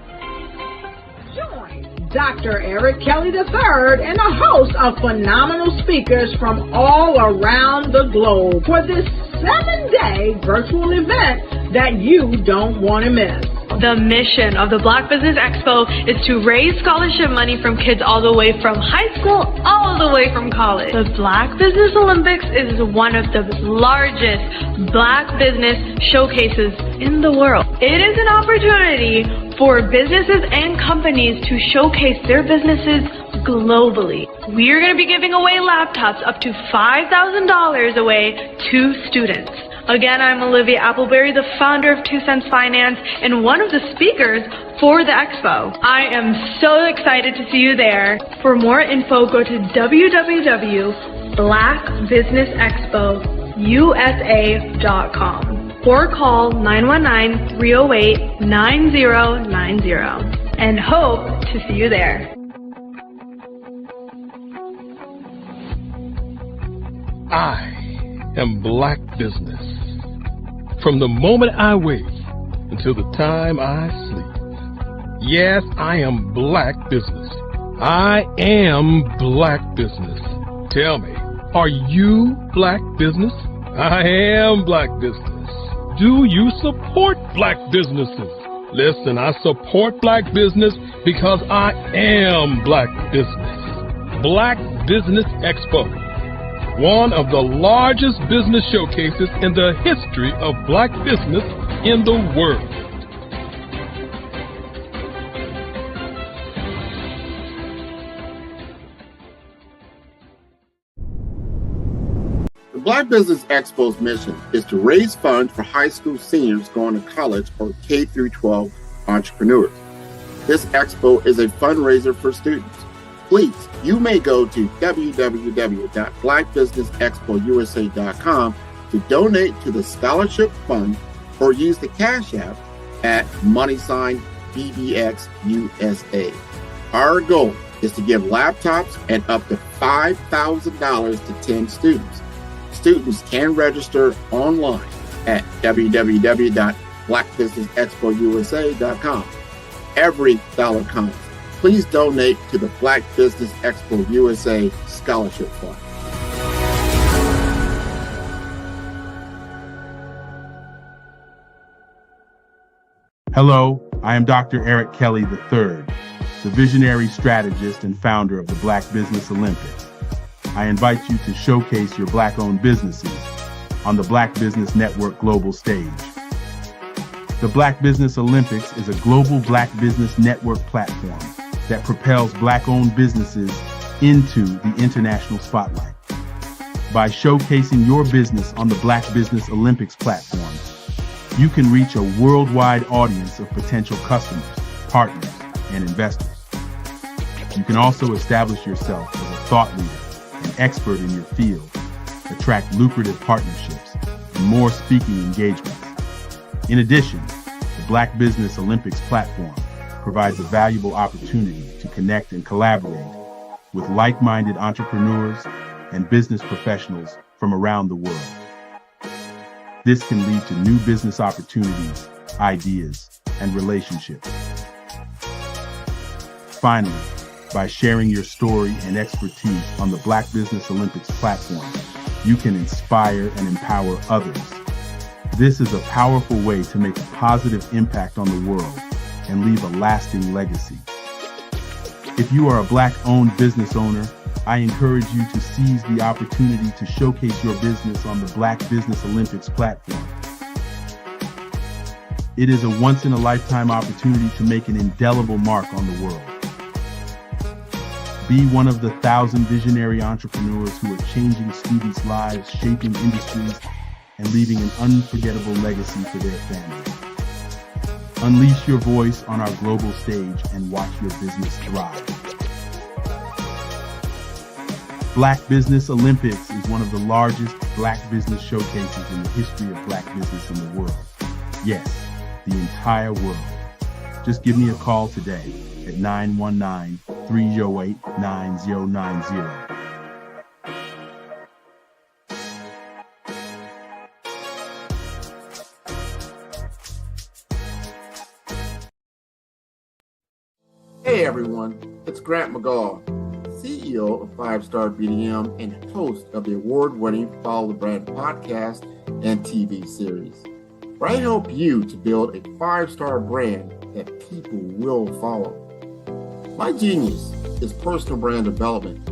Join Dr. Eric Kelly III and a host of phenomenal speakers from all around the globe for this 7-day virtual event that you don't want to miss. The mission of the Black Business Expo is to raise scholarship money from kids all the way from high school, all the way from college. The Black Business Olympics is one of the largest Black business showcases in the world. It is an opportunity for businesses and companies to showcase their businesses globally. We are going to be giving away laptops up to $5,000 away to students. Again, I'm Olivia Appleberry, the founder of 2 Cents Finance and one of the speakers for the expo. I am so excited to see you there. For more info, go to www.blackbusinessexpousa.com or call 919-308-9090 and hope to see you there. I am Black business. From the moment I wake until the time I sleep. Yes, I am Black business. I am Black business. Tell me, are you Black business? I am Black business. Do you support Black businesses? Listen, I support Black business because I am Black business. Black Business Expo, one of the largest business showcases in the history of Black business in the world. The Black Business Expo's mission is to raise funds for high school seniors going to college or K-12 entrepreneurs. This expo is a fundraiser for students. Please, you may go to www.blackbusinessexpousa.com to donate to the scholarship fund or use the Cash App at $BBXUSA. Our goal is to give laptops and up to $5,000 to 10 students. Students can register online at www.blackbusinessexpousa.com. Every dollar counts. Please donate to the Black Business Expo USA Scholarship Fund. Hello, I am Dr. Eric Kelly III, the visionary strategist and founder of the Black Business Olympics. I invite you to showcase your Black-owned businesses on the Black Business Network global stage. The Black Business Olympics is a global Black Business Network platform that propels Black-owned businesses into the international spotlight. By showcasing your business on the Black Business Olympics platform, you can reach a worldwide audience of potential customers, partners, and investors. You can also establish yourself as a thought leader and expert in your field, attract lucrative partnerships, and more speaking engagements. In addition, the Black Business Olympics platform provides a valuable opportunity to connect and collaborate with like-minded entrepreneurs and business professionals from around the world. This can lead to new business opportunities, ideas, and relationships. Finally, by sharing your story and expertise on the Black Business Olympics platform, you can inspire and empower others. This is a powerful way to make a positive impact on the world and leave a lasting legacy. If you are a Black-owned business owner, I encourage you to seize the opportunity to showcase your business on the Black Business Olympics platform. It is a once-in-a-lifetime opportunity to make an indelible mark on the world. Be one of the 1,000 visionary entrepreneurs who are changing students' lives, shaping industries, and leaving an unforgettable legacy for their families. Unleash your voice on our global stage and watch your business thrive. Black Business Olympics is one of the largest Black business showcases in the history of Black business in the world. Yes, the entire world. Just give me a call today at 919-308-9090. Hey everyone, it's Grant McGaw, CEO of 5-Star BDM and host of the award-winning Follow the Brand podcast and TV series, where I help you to build a 5-star brand that people will follow. My genius is personal brand development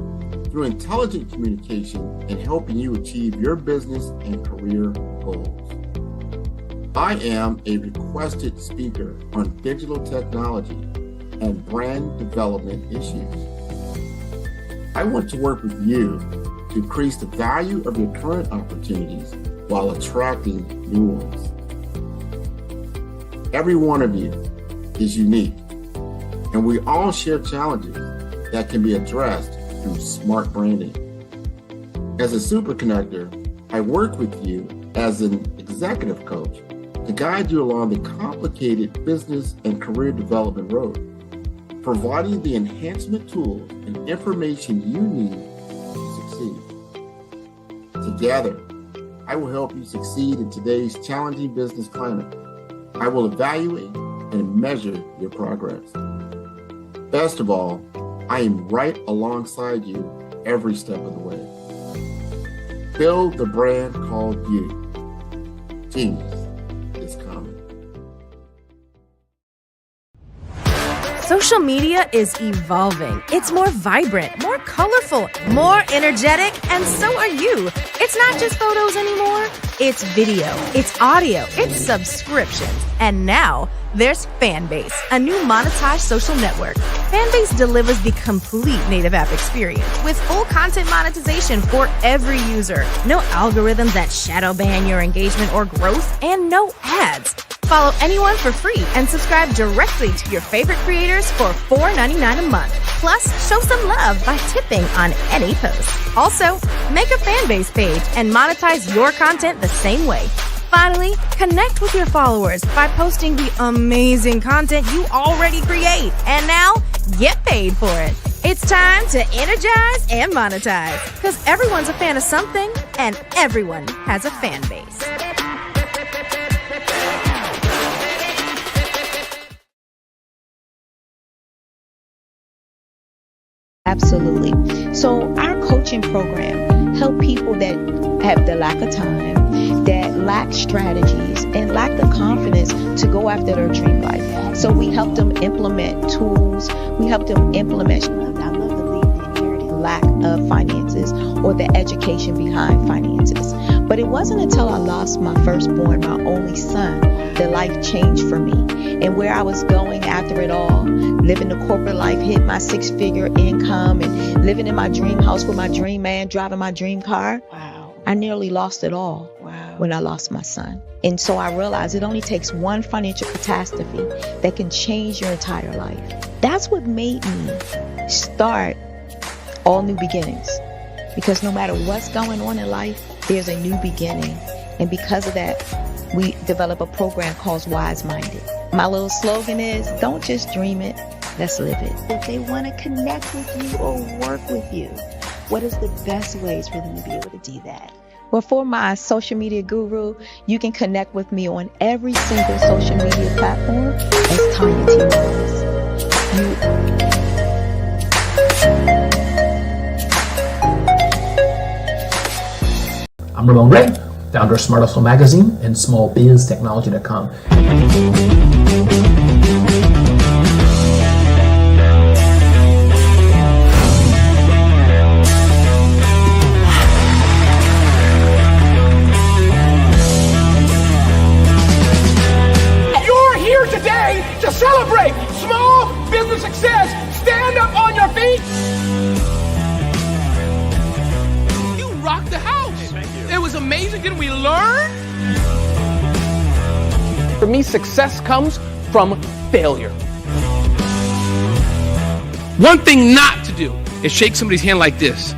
through intelligent communication and helping you achieve your business and career goals. I am a requested speaker on digital technology and brand development issues. I want to work with you to increase the value of your current opportunities while attracting new ones. Every one of you is unique, and we all share challenges that can be addressed through smart branding. As a super connector, I work with you as an executive coach to guide you along the complicated business and career development road, providing the enhancement tools and information you need to succeed. Together, I will help you succeed in today's challenging business climate. I will evaluate and measure your progress. Best of all, I am right alongside you every step of the way. Build the brand called you. Genius is coming. Social media is evolving. It's more vibrant, more colorful, more energetic, and so are you. It's not just photos anymore. It's video, it's audio, it's subscriptions. And now there's Fanbase, a new monetized social network. Fanbase delivers the complete native app experience with full content monetization for every user. No algorithms that shadow ban your engagement or growth, and no ads. Follow anyone for free and subscribe directly to your favorite creators for $4.99 a month. Plus, show some love by tipping on any post. Also, make a Fanbase page and monetize your content the same way. Finally, connect with your followers by posting the amazing content you already create. And now, get paid for it. It's time to energize and monetize, because everyone's a fan of something and everyone has a fan base. Absolutely. So our coaching program help people that have the lack of time, that lack strategies, and lack the confidence to go after their dream life. So we help them implement tools. We help them implement, I love to leave the inherited lack of finances or the education behind finances. But it wasn't until I lost my firstborn, my only son, that life changed for me. And where I was going after it all, living the corporate life, hit my 6-figure income, and living in my dream house with my dream man, driving my dream car. Wow. I nearly lost it all. Wow. When I lost my son. And so I realized it only takes one financial catastrophe that can change your entire life. That's what made me start All New Beginnings. Because no matter what's going on in life, there's a new beginning. And because of that, we develop a program called Wise Minded. My little slogan is, don't just dream it, let's live it. If they want to connect with you or work with you, what is the best ways for them to be able to do that? Well, for my social media guru, you can connect with me on every single social media platform as Tanya T. Morris. I'm Ramon Gray, founder of Smart Hustle Magazine and smallbiztechnology.com. You're here today to celebrate small business success. Stand up on your feet. You rocked the house. It was amazing. Didn't we learn? For me, success comes from failure. One thing not to do is shake somebody's hand like this.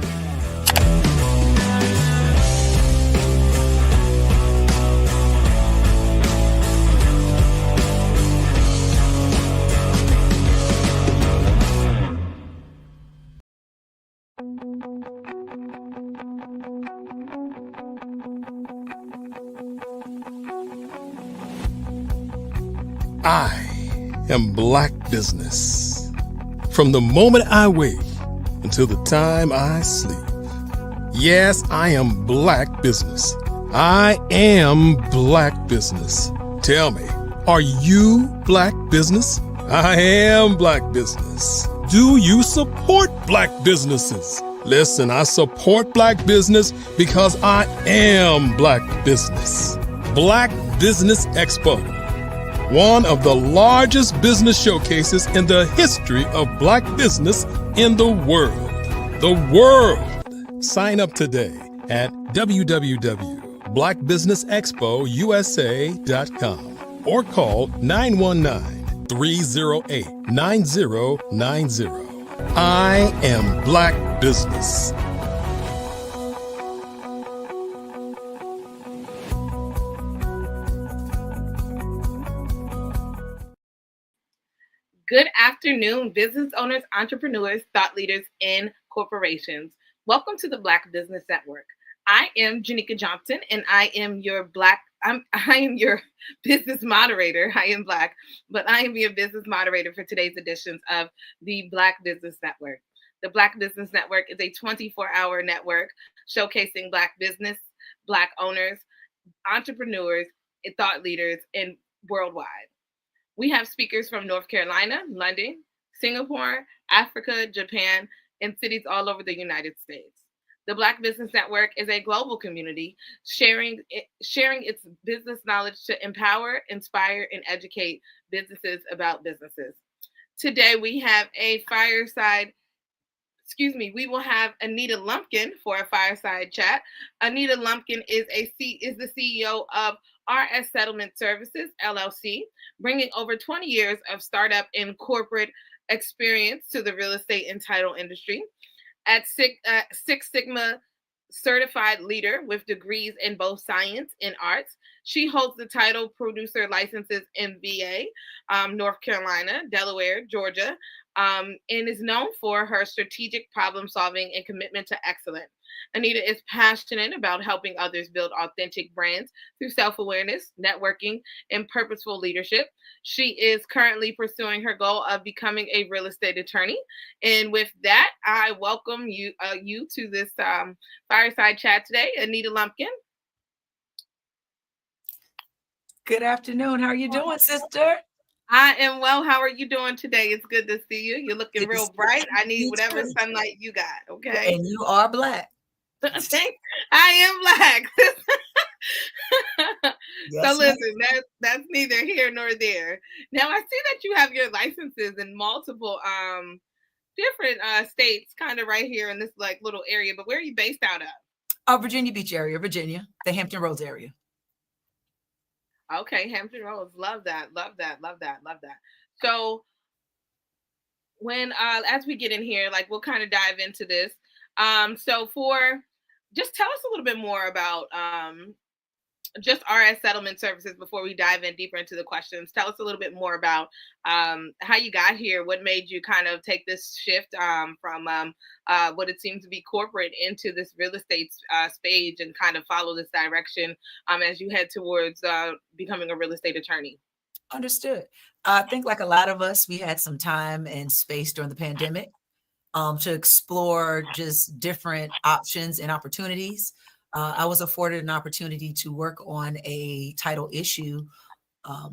I am Black Business. From the moment I wake until the time I sleep. Yes, I am Black Business. I am Black Business. Tell me, are you Black Business? I am Black Business. Do you support Black businesses? Listen, I support Black business because I am Black Business. Black Business Expo, one of the largest business showcases in the history of Black business in the world. The world. Sign up today at www.blackbusinessexpousa.com or call 919-308-9090. I am Black Business. Good afternoon, business owners, entrepreneurs, thought leaders, and corporations. Welcome to the Black Business Network. I am Janika Johnson, and I am your business moderator. I am Black, but I am your business moderator for today's editions of the Black Business Network. The Black Business Network is a 24-hour network showcasing Black business, Black owners, entrepreneurs, and thought leaders and worldwide. We have speakers from North Carolina, London, Singapore, Africa, Japan, and cities all over the United States. The Black Business Network is a global community sharing its business knowledge to empower, inspire, and educate businesses about businesses. Today we have we will have Anita Lumpkin for a fireside chat. Anita Lumpkin is the CEO of RS Settlement Services, LLC, bringing over 20 years of startup and corporate experience to the real estate and title industry. At Six Sigma certified leader with degrees in both science and arts. She holds the title producer licenses in VA, North Carolina, Delaware, Georgia, and is known for her strategic problem solving and commitment to excellence. Anita is passionate about helping others build authentic brands through self-awareness, networking, and purposeful leadership. She is currently pursuing her goal of becoming a real estate attorney. And with that, I welcome you to this fireside chat today, Anita Lumpkin. Good afternoon. How are you doing, sister? I am well. How are you doing today? It's good to see you. You're looking real bright. I need whatever sunlight you got, okay? And you are Black. I am Black. Yes, so listen, that's neither here nor there. Now I see that you have your licenses in multiple different states, kind of right here in this like little area. But where are you based out of? Virginia Beach area, Virginia, the Hampton Roads area. Okay, Hampton Roads. Love that. Love that. Love that. Love that. So when as we get in here, like we'll kind of dive into this. Just tell us a little bit more about just RS Settlement Services before we dive in deeper into the questions. Tell us a little bit more about how you got here, what made you kind of take this shift from what it seems to be corporate into this real estate space and kind of follow this direction as you head towards becoming a real estate attorney. Understood. I think like a lot of us, we had some time and space during the pandemic to explore just different options and opportunities. I was afforded an opportunity to work on a title issue, I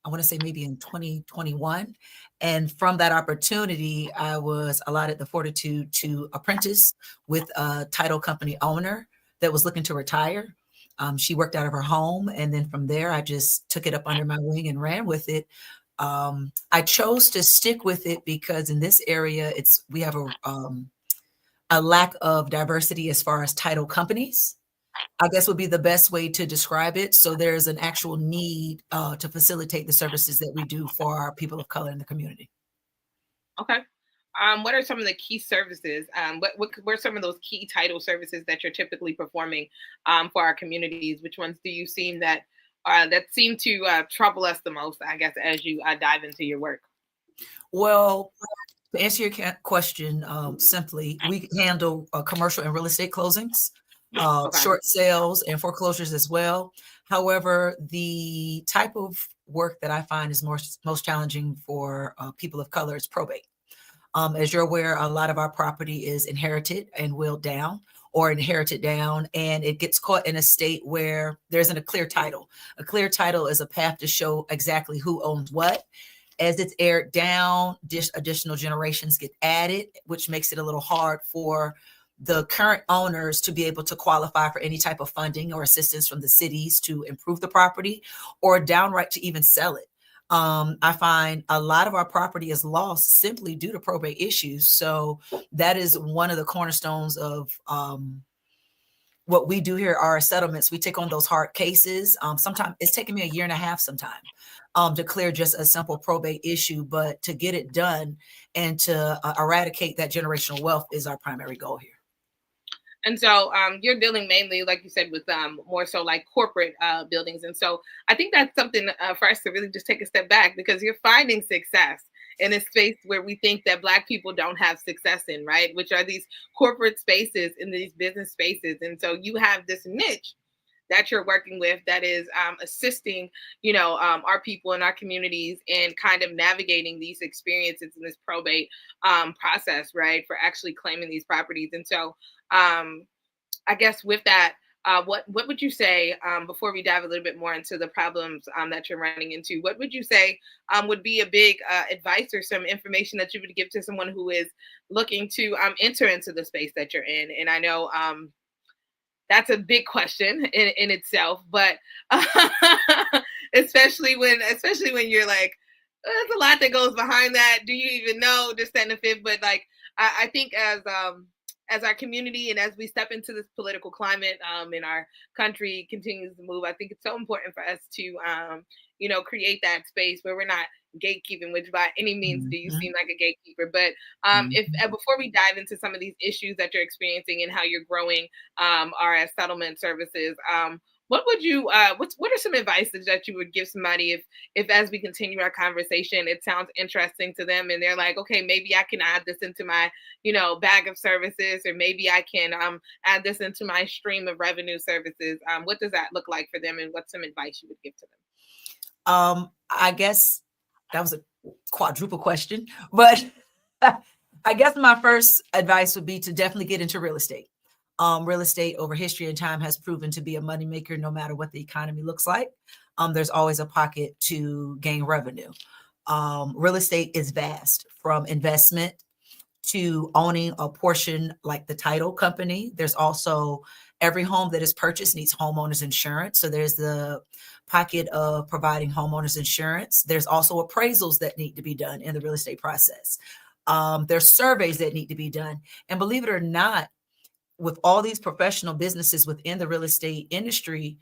want to say maybe in 2021. And from that opportunity, I was allotted the fortitude to apprentice with a title company owner that was looking to retire. She worked out of her home. And then from there, I just took it up under my wing and ran with it. I chose to stick with it because in this area, we have a lack of diversity as far as title companies, I guess would be the best way to describe it. So there's an actual need to facilitate the services that we do for our people of color in the community. Okay. What are some of the key services? What are some of those key title services that you're typically performing for our communities? Which ones do you seem that seem to trouble us the most, I guess, as you dive into your work? Well, to answer your question simply, we handle commercial and real estate closings. short sales and foreclosures as well. However, the type of work that I find is most challenging for people of color is probate. As you're aware, a lot of our property is inherited and willed down or inherited down, and it gets caught in a state where there isn't a clear title. A clear title is a path to show exactly who owns what. As it's aired down, additional generations get added, which makes it a little hard for the current owners to be able to qualify for any type of funding or assistance from the cities to improve the property or downright to even sell it. I find a lot of our property is lost simply due to probate issues. So that is one of the cornerstones of what we do here are our settlements. We take on those hard cases. Sometimes it's taken me 1.5 years sometimes to clear just a simple probate issue, but to get it done and to eradicate that generational wealth is our primary goal here. And so you're dealing mainly, like you said, with more so like corporate buildings. And so I think that's something for us to really just take a step back, because you're finding success in a space where we think that Black people don't have success in, right? Which are these corporate spaces, in these business spaces. And so you have this niche that you're working with that is assisting, our people in our communities in kind of navigating these experiences in this probate process, right? For actually claiming these properties. And so I guess with that, what would you say, before we dive a little bit more into the problems that you're running into, what would you say would be a big advice or some information that you would give to someone who is looking to enter into the space that you're in? And I know that's a big question in itself, but especially when you're like, there's a lot that goes behind that. Do you even know this, that, and the fifth? But like, I think as our community and as we step into this political climate and our country continues to move, I think it's so important for us to, create that space where we're not gatekeeping, which by any means do you seem like a gatekeeper. But if before we dive into some of these issues that you're experiencing and how you're growing our settlement services, what would you what are some advice that you would give somebody if as we continue our conversation, it sounds interesting to them and they're like, okay, maybe I can add this into my bag of services, or maybe I can add this into my stream of revenue services. What does that look like for them, and what's some advice you would give to them? I guess that was a quadruple question, but I guess my first advice would be to definitely get into real estate. Real estate over history and time has proven to be a moneymaker no matter what the economy looks like. There's always a pocket to gain revenue. Real estate is vast, from investment to owning a portion like the title company. There's also every home that is purchased needs homeowners insurance. So there's the pocket of providing homeowners insurance. There's also appraisals that need to be done in the real estate process. There's surveys that need to be done. And believe it or not, with all these professional businesses within the real estate industry,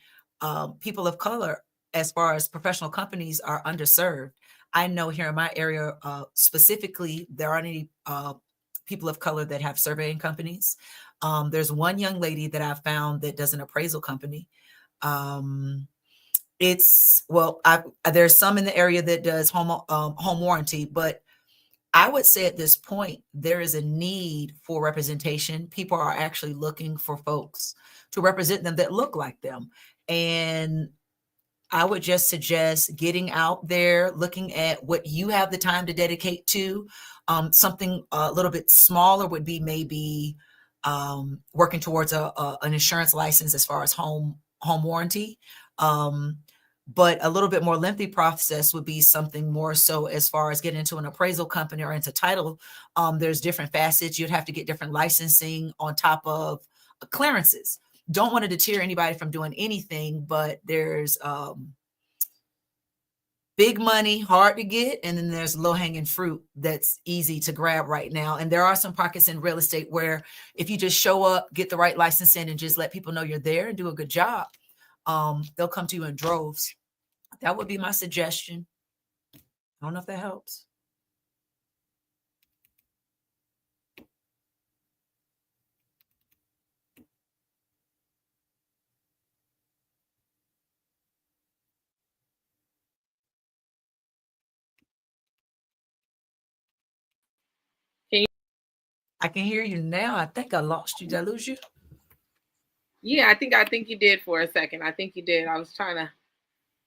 people of color, as far as professional companies, are underserved. I know here in my area specifically, there aren't any people of color that have surveying companies. There's one young lady that I found that does an appraisal company. There's some in the area that does home warranty, but I would say at this point, there is a need for representation. People are actually looking for folks to represent them that look like them. And I would just suggest getting out there, looking at what you have the time to dedicate to. Something a little bit smaller would be maybe working towards an insurance license as far as home warranty. But a little bit more lengthy process would be something more so as far as getting into an appraisal company or into title. There's different facets. You'd have to get different licensing on top of clearances. Don't want to deter anybody from doing anything, but there's big money, hard to get, and then there's low-hanging fruit that's easy to grab right now. And there are some pockets in real estate where if you just show up, get the right licensing, and just let people know you're there and do a good job, they'll come to you in droves. That would be my suggestion. I don't know if that helps. I can hear you now. I think I lost you. Did I lose you? Yeah, I think you did for a second. I think you did. I was trying to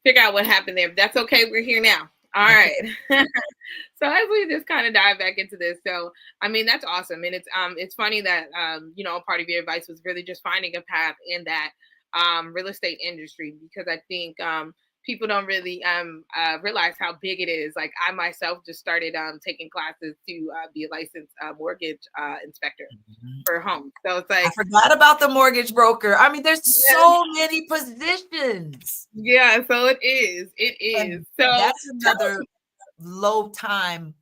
figure out what happened there. But that's okay. We're here now. All right. So as we just kind of dive back into this, so I mean that's awesome, and it's funny that part of your advice was really just finding a path in that real estate industry, because I think people don't really realize how big it is. Like I myself just started taking classes to be a licensed mortgage inspector for homes. So it's like I forgot about the mortgage broker. I mean, there's so many positions. Yeah, so it is. It is. And so that's another low time,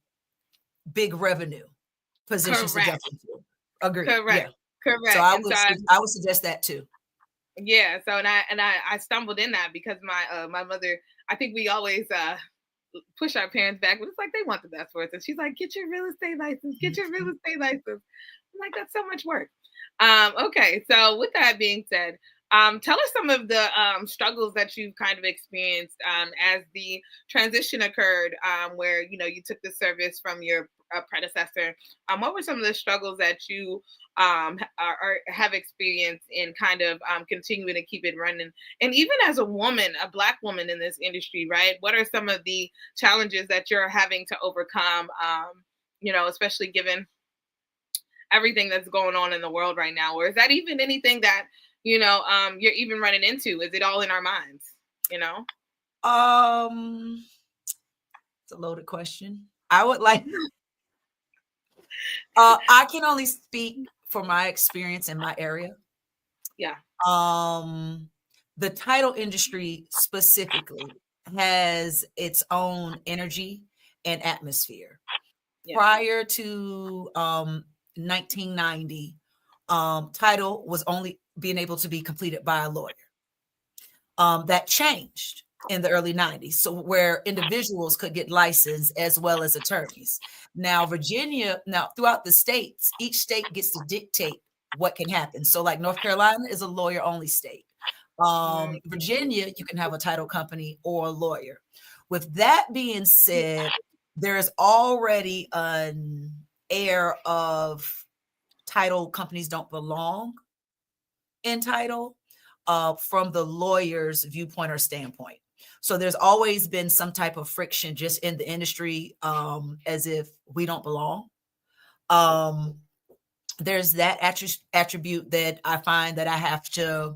big revenue positions to jump into. Agreed. Correct. Yeah. Correct. So I would suggest that too. Yeah. So I stumbled in that because my mother, I think we always push our parents back, but it's like they want the best for us. And she's like, get your real estate license, get your real estate license. I'm like, that's so much work. Okay. So with that being said, tell us some of the struggles that you've kind of experienced as the transition occurred, where you took the service from your predecessor. What were some of the struggles that you have experienced in kind of continuing to keep it running? And even as a woman, a Black woman in this industry, right? What are some of the challenges that you're having to overcome? Especially given everything that's going on in the world right now, or is that even anything that you're even running into? Is it all in our minds? It's a loaded question. I would like I can only speak for my experience in my area. Yeah. The title industry specifically has its own energy and atmosphere. Yeah. Prior to 1990, title was only being able to be completed by a lawyer. That changed in the early 90s, so where individuals could get licensed as well as attorneys. Now throughout the states, each state gets to dictate what can happen. So like North Carolina is a lawyer only state. Virginia, you can have a title company or a lawyer. With that being said, there's already an air of title companies don't belong in title from the lawyer's viewpoint or standpoint. So there's always been some type of friction just in the industry, as if we don't belong. There's that attribute that I find that I have to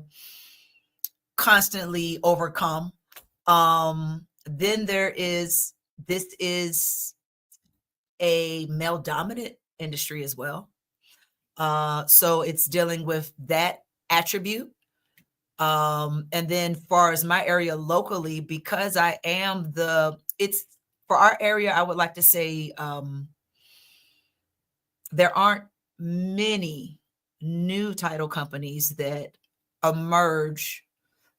constantly overcome. Then this is a male dominant industry as well. So it's dealing with that attribute. And then far as my area locally, because I am for our area, I would like to say there aren't many new title companies that emerge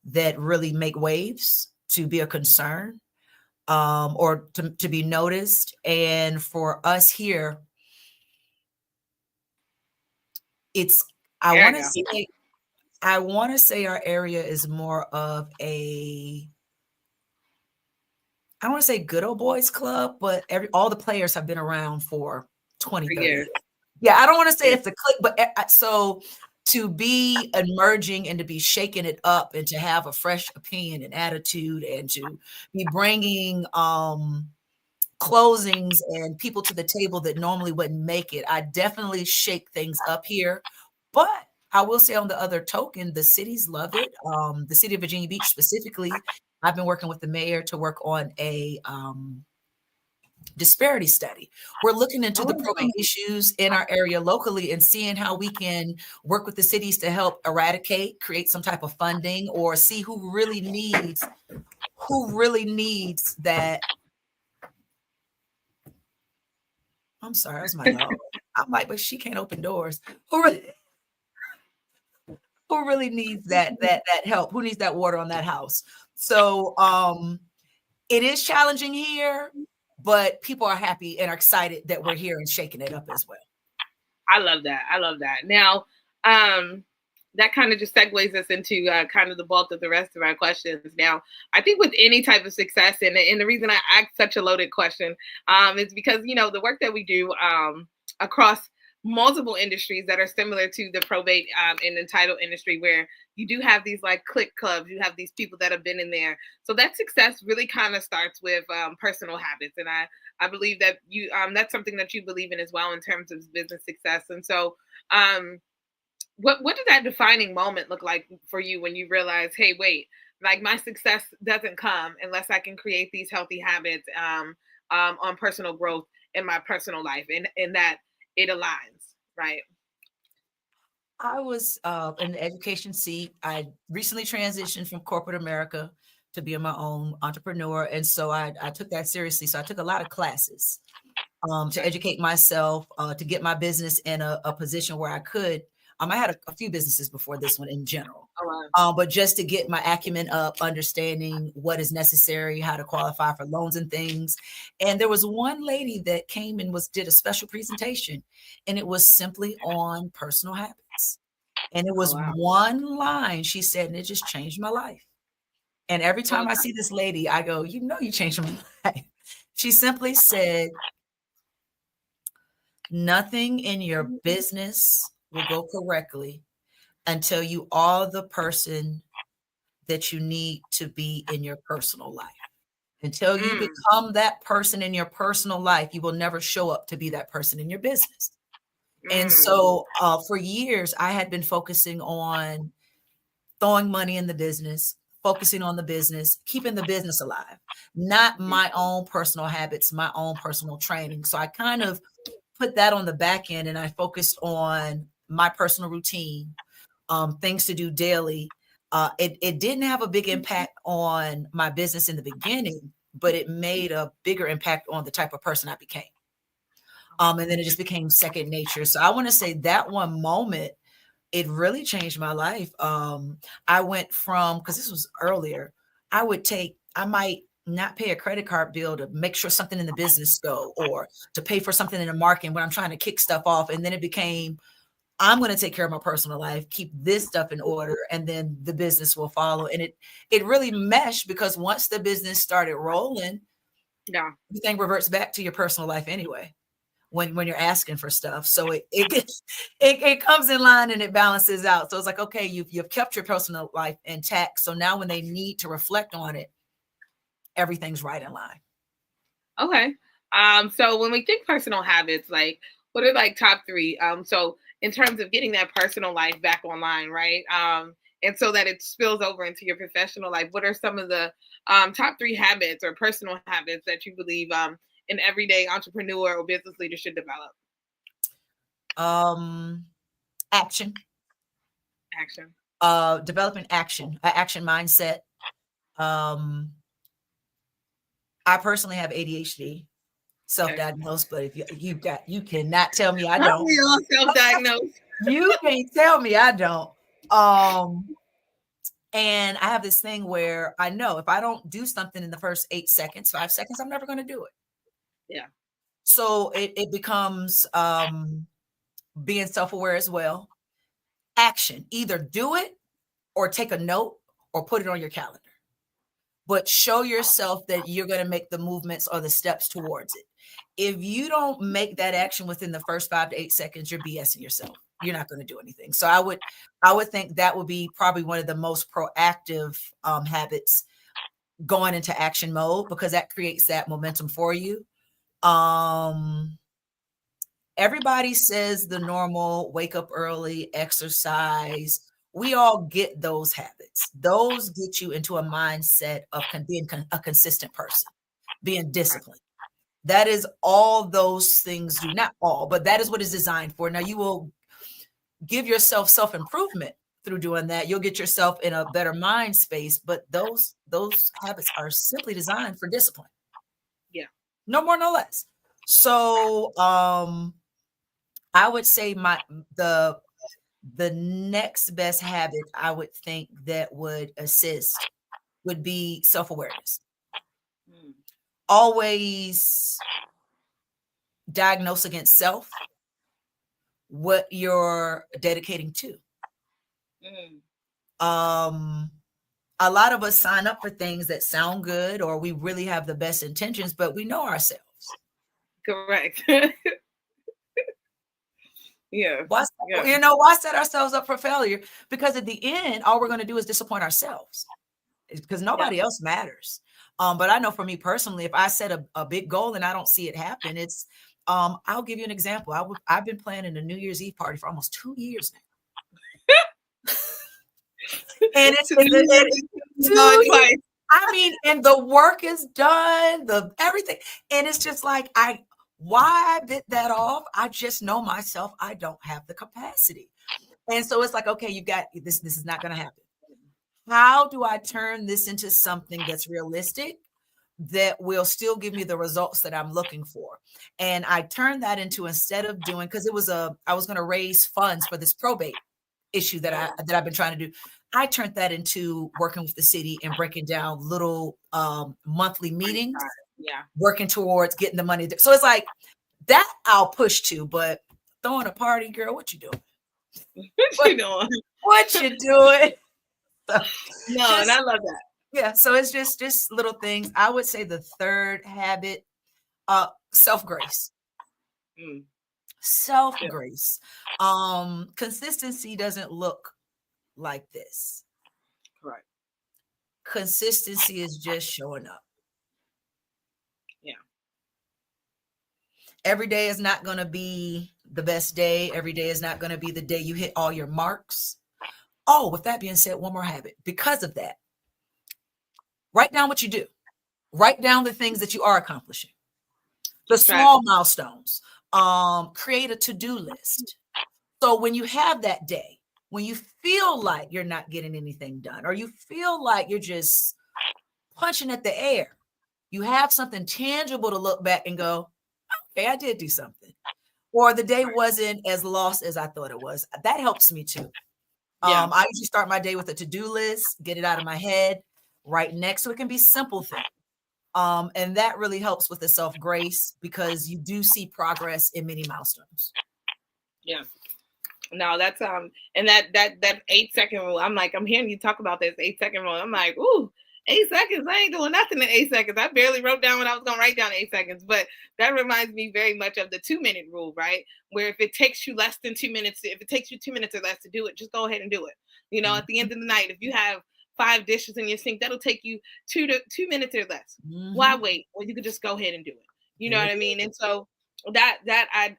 that really make waves to be a concern, or to be noticed. And for us here, I want to say our area is more of I don't want to say good old boys club, but all the players have been around for 20, 30 years. Yeah, I don't want to say it's a clique, but so to be emerging and to be shaking it up and to have a fresh opinion and attitude and to be bringing closings and people to the table that normally wouldn't make it, I definitely shake things up here. But I will say on the other token, the cities love it. The city of Virginia Beach specifically, I've been working with the mayor to work on a disparity study. We're looking into the probate issues in our area locally and seeing how we can work with the cities to help eradicate, create some type of funding, or see who really needs that. I'm sorry, that's my dog. I'm like, but she can't open doors. Who really needs that help? Who needs that water on that house? So it is challenging here, but people are happy and are excited that we're here and shaking it up as well. I love that. Now, that kind of just segues us into kind of the bulk of the rest of our questions. Now, I think with any type of success, and the reason I asked such a loaded question is because, the work that we do across multiple industries that are similar to the probate and the title industry, where you do have these like click clubs, you have these people that have been in there. So that success really kind of starts with personal habits. And I believe that you that's something that you believe in as well in terms of business success. And so what did that defining moment look like for you when you realized, hey, wait, like my success doesn't come unless I can create these healthy habits on personal growth in my personal life, and that it aligns, right? I was in the education seat. I recently transitioned from corporate America to being my own entrepreneur. And so I took that seriously. So I took a lot of classes to educate myself, to get my business in a position where I could. I had a few businesses before this one in general, but just to get my acumen up, understanding what is necessary, how to qualify for loans and things. And there was one lady that came and did a special presentation, and it was simply on personal habits. And it was one line she said, and it just changed my life. And every time I see this lady, I go, you know, you changed my life. She simply said, nothing in your business will go correctly until you are the person that you need to be in your personal life. Until you become that person in your personal life, you will never show up to be that person in your business. And so for years, I had been focusing on throwing money in the business, focusing on the business, keeping the business alive, not my own personal habits, my own personal training. So I kind of put that on the back end, and I focused on my personal routine, things to do daily. It didn't have a big impact on my business in the beginning, but it made a bigger impact on the type of person I became. And then it just became second nature. So I want to say that one moment, it really changed my life. I went from, because this was earlier, I might not pay a credit card bill to make sure something in the business go, or to pay for something in the marketing when I'm trying to kick stuff off. And then it became, I'm going to take care of my personal life, keep this stuff in order, and then the business will follow. And it really meshed, because once the business started rolling, everything reverts back to your personal life anyway, when you're asking for stuff. So it comes in line and it balances out. So it's like, okay, you've kept your personal life intact. So now when they need to reflect on it, everything's right in line. Okay. So when we think personal habits, like what are like top three? So in terms of getting that personal life back online, right? And so that it spills over into your professional life, what are some of the top three habits or personal habits that you believe an everyday entrepreneur or business leader should develop? Action. Developing action, an action mindset. I personally have ADHD, self-diagnosed, but if you cannot tell me I don't. We all self-diagnosed. You can't tell me I don't. And I have this thing where I know if I don't do something in the first 5 seconds, I'm never going to do it. Yeah. So it becomes being self-aware as well. Action, either do it or take a note or put it on your calendar. But show yourself that you're going to make the movements or the steps towards it. If you don't make that action within the first 5 to 8 seconds, you're BSing yourself. You're not going to do anything. So I would think that would be probably one of the most proactive habits, going into action mode, because that creates that momentum for you. Everybody says the normal, wake up early, exercise. We all get those habits. Those get you into a mindset of being a consistent person, being disciplined. That is all those things do. Not all, but that is what it's designed for. Now you will give yourself self-improvement through doing that. You'll get yourself in a better mind space, but those habits are simply designed for discipline. Yeah. No more, no less. So I would say the next best habit I would think that would assist would be self-awareness. Always diagnose against self what you're dedicating to. A lot of us sign up for things that sound good, or we really have the best intentions, but we know ourselves. Correct. Yeah. Why set ourselves up for failure? Because at the end, all we're going to do is disappoint ourselves. It's because nobody else matters. But I know for me personally, if I set a big goal and I don't see it happen, it's I'll give you an example. I've been planning a New Year's Eve party for almost 2 years now. And it's 2 years. I mean, and the work is done, everything. And it's just like, why I bit that off? I just know myself, I don't have the capacity. And so it's like, okay, you got this is not going to happen. How do I turn this into something that's realistic, that will still give me the results that I'm looking for? And I turned that into, instead of doing, because I was going to raise funds for this probate issue that I've been trying to do. I turned that into working with the city and breaking down little monthly meetings, working towards getting the money. So it's like that I'll push to, but throwing a party, girl, what you doing? What you doing? What you doing? So, and I love that. Yeah. So it's just little things. I would say the third habit, self-grace. Self-grace. Consistency doesn't look like this. Right. Consistency is just showing up. Yeah. Every day is not going to be the best day. Every day is not going to be the day you hit all your marks. Oh, with that being said, one more habit. Because of that, write down what you do. Write down the things that you are accomplishing. The small milestones. Create a to-do list. So when you have that day, when you feel like you're not getting anything done, or you feel like you're just punching at the air, you have something tangible to look back and go, okay, I did do something. Or the day wasn't as lost as I thought it was. That helps me too. I usually start my day with a to-do list, get it out of my head, right next. So it can be simple things. And that really helps with the self-grace, because you do see progress in many milestones. Yeah. No, that's and that 8-second rule. I'm hearing you talk about this 8-second rule. I'm like, ooh, 8 seconds. I ain't doing nothing in 8 seconds. I barely wrote down what I was gonna write down in 8 seconds. But that reminds me very much of the 2-minute rule, right? Where if it takes you less than 2 minutes, if it takes you 2 minutes or less to do it, just go ahead and do it. You know, at the end of the night, if you have 5 dishes in your sink, that'll take you 2 minutes or less. Why wait? Well, you could just go ahead and do it. You know what I mean? And so that I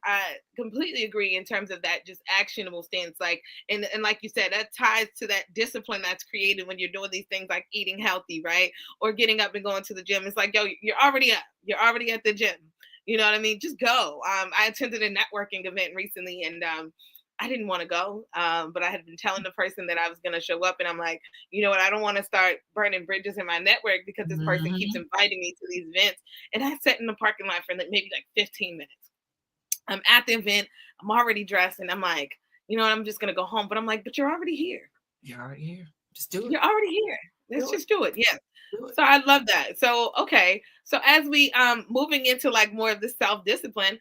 completely agree in terms of that just actionable stance. Like, and like you said, that ties to that discipline that's created when you're doing these things like eating healthy, right? Or getting up and going to the gym. It's like, yo, you're already up. You're already at the gym. You know what I mean? Just go. I attended a networking event recently, and I didn't want to go, but I had been telling the person that I was going to show up, and I'm like, you know what? I don't want to start burning bridges in my network because this person keeps inviting me to these events. And I sat in the parking lot for maybe 15 minutes. I'm at the event. I'm already dressed, and I'm like, you know what? I'm just going to go home. But I'm like, but you're already here. You're already here. Just do it. You're already here. Let's just do it. Yeah. So I love that. So, okay. So as we moving into like more of the self-discipline,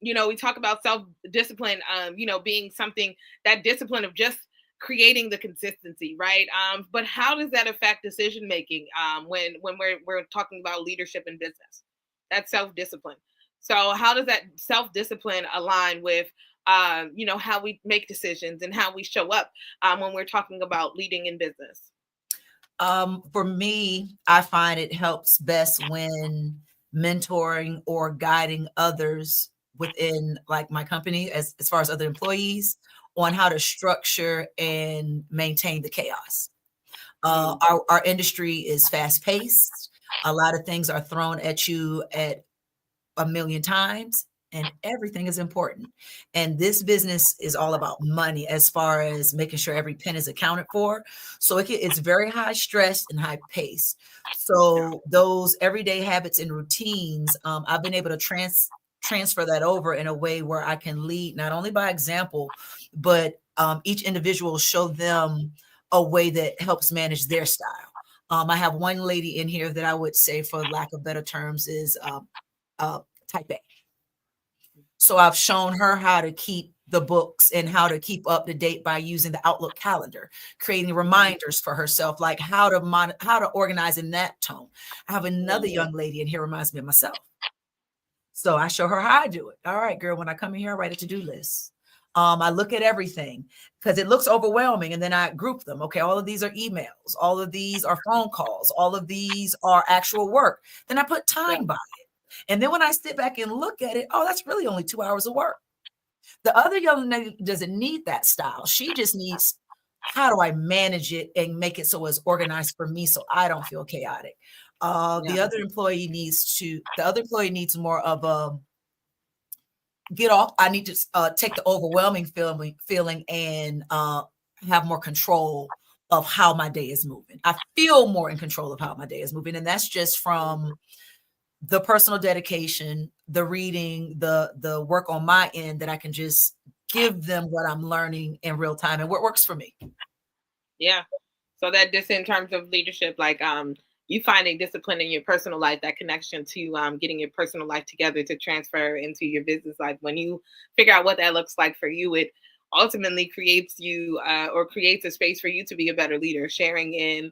you know, we talk about self-discipline, you know, being something, that discipline of just creating the consistency, right? But how does that affect decision-making when we're talking about leadership in business? That's self-discipline. So how does that self-discipline align with, you know, how we make decisions and how we show up when we're talking about leading in business? For me, I find it helps best when mentoring or guiding others within like my company, as far as other employees, on how to structure and maintain the chaos. Our industry is fast paced. A lot of things are thrown at you at a million times, and everything is important. And this business is all about money, as far as making sure every pen is accounted for. So it's very high stress and high paced. So those everyday habits and routines, I've been able to transfer that over in a way where I can lead not only by example, but each individual show them a way that helps manage their style. I have one lady in here that I would say, for lack of better terms, is type A. So I've shown her how to keep the books and how to keep up to date by using the Outlook calendar, creating reminders for herself, like how to organize in that tone. I have another young lady in here, reminds me of myself. So I show her how I do it. All right, girl, when I come in here, I write a to-do list. I look at everything because it looks overwhelming, and then I group them. Okay, all of these are emails. All of these are phone calls. All of these are actual work. Then I put time by it. And then when I sit back and look at it, oh, that's really only 2 hours of work. The other young lady doesn't need that style. She just needs, how do I manage it and make it so it's organized for me so I don't feel chaotic? The other employee needs more of a get off. I need to take the overwhelming feeling and have more control of how my day is moving. I feel more in control of how my day is moving. And that's just from the personal dedication, the reading, the work on my end that I can just give them what I'm learning in real time and what works for me. Yeah. So that just in terms of leadership, like you finding discipline in your personal life, that connection to getting your personal life together to transfer into your business life. When you figure out what that looks like for you, it ultimately creates you or creates a space for you to be a better leader, sharing in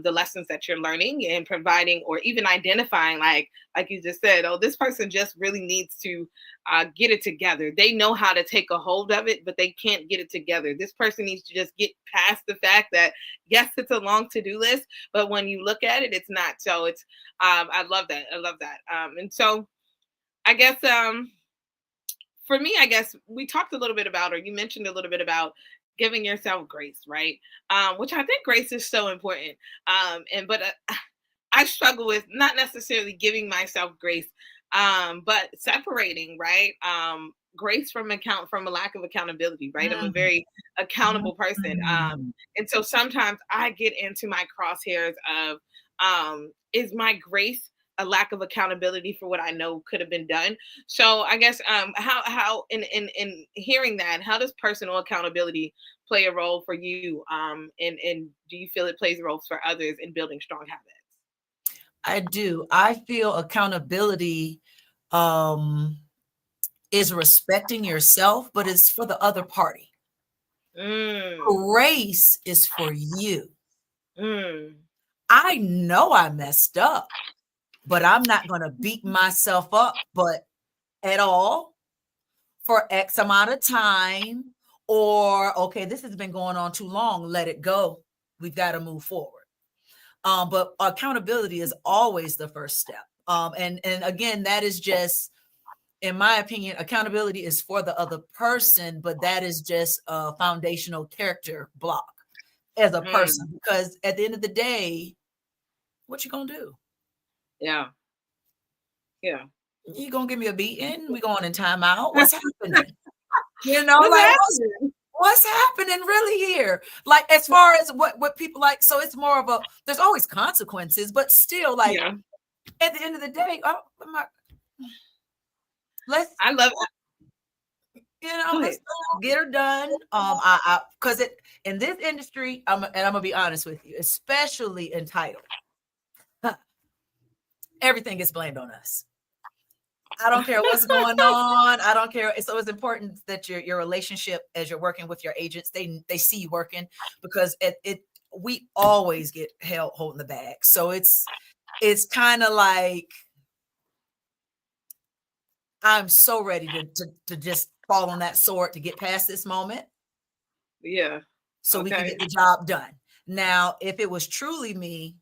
the lessons that you're learning and providing, or even identifying, like you just said, oh, this person just really needs to get it together. They know how to take a hold of it, but they can't get it together. This person needs to just get past the fact that, yes, it's a long to-do list, but when you look at it, it's not. So it's, I love that. I love that. And so I guess, for me, I guess we talked a little bit about, or you mentioned a little bit about giving yourself grace, right? Which I think grace is so important. But I struggle with not necessarily giving myself grace, but separating, right? Grace from a lack of accountability, right? I'm a very accountable person. And so sometimes I get into my crosshairs of, is my grace a lack of accountability for what I know could have been done? So I guess how in hearing that, how does personal accountability play a role for you? And do you feel it plays a role for others in building strong habits? I do. I feel accountability is respecting yourself, but it's for the other party. Grace is for you. I know I messed up, but I'm not going to beat myself up, but at all for X amount of time, or, okay, this has been going on too long. Let it go. We've got to move forward. But accountability is always the first step. And again, that is just, in my opinion, accountability is for the other person, but that is just a foundational character block as a person, because at the end of the day, what you going to do? Yeah. Yeah. You gonna give me a beating? We going in timeout? What's happening? You know, like what's happening really here? Like, as far as what people like, so it's more of a, there's always consequences, but still, like, at the end of the day, I love it. You know, let's get her done. Because it in this industry, I'm gonna be honest with you, especially in title, everything gets blamed on us. I don't care what's going on. I don't care. So it's important that your relationship, as you're working with your agents, they see you working, because we always get held holding the bag. So it's kind of like, I'm so ready to just fall on that sword to get past this moment. Yeah. So we can get the job done. Now, if it was truly me,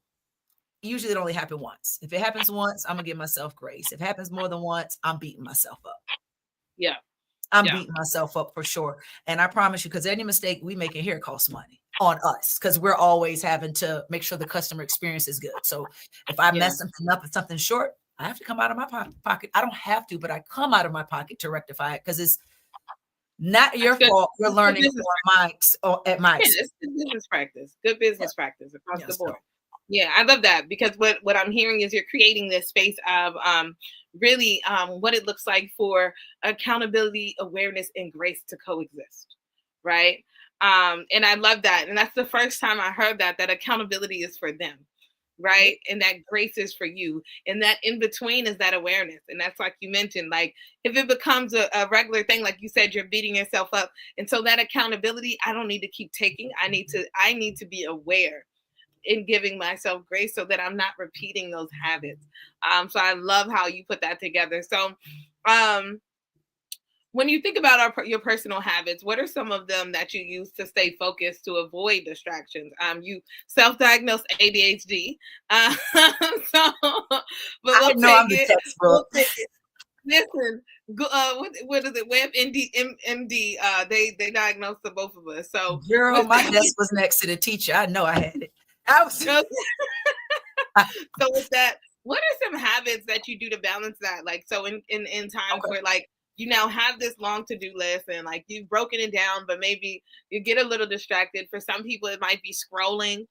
usually it only happened once. If it happens once, I'm gonna give myself grace. If it happens more than once, I'm beating myself up. Yeah. I'm beating myself up for sure. And I promise you, because any mistake we make in here costs money on us, because we're always having to make sure the customer experience is good. So if I mess something up and something short, I have to come out of my pocket. I don't have to, but I come out of my pocket to rectify it, because it's not your fault. You're learning at my it's good business practice. Good business practice across the board. Yeah, I love that, because what I'm hearing is you're creating this space of really what it looks like for accountability, awareness, and grace to coexist, right? And I love that. And that's the first time I heard that accountability is for them, right? And that grace is for you. And that in between is that awareness. And that's, like you mentioned, like if it becomes a regular thing, like you said, you're beating yourself up. And so that accountability, I don't need to keep taking. I need to be aware in giving myself grace so that I'm not repeating those habits. So I love how you put that together. So when you think about your personal habits, what are some of them that you use to stay focused to avoid distractions? You self-diagnosed ADHD. So, but I know I'm the textbook. Listen, what is it? Web MD. They diagnosed the both of us. So, girl, my desk was next to the teacher. I know I had it. I was. So with that, what are some habits that you do to balance that? Like, so in times where like you now have this long to-do list and like you've broken it down, but maybe you get a little distracted. For some people, it might be scrolling,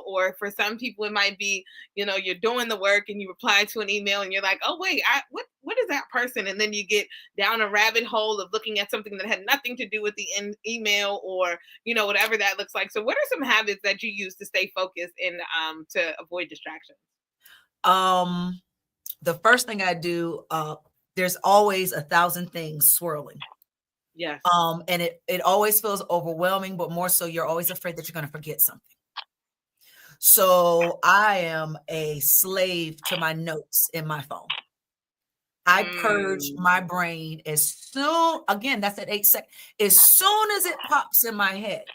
or for some people, it might be, you're doing the work and you reply to an email and you're like, oh, wait, what is that person? And then you get down a rabbit hole of looking at something that had nothing to do with the email or, whatever that looks like. So what are some habits that you use to stay focused and to avoid distractions? The first thing I do, there's always 1,000 things swirling. Yes. And it always feels overwhelming, but more so you're always afraid that you're going to forget something. So I am a slave to my notes in my phone. I purge my brain as soon, again, that's at 8 seconds, as soon as it pops in my head,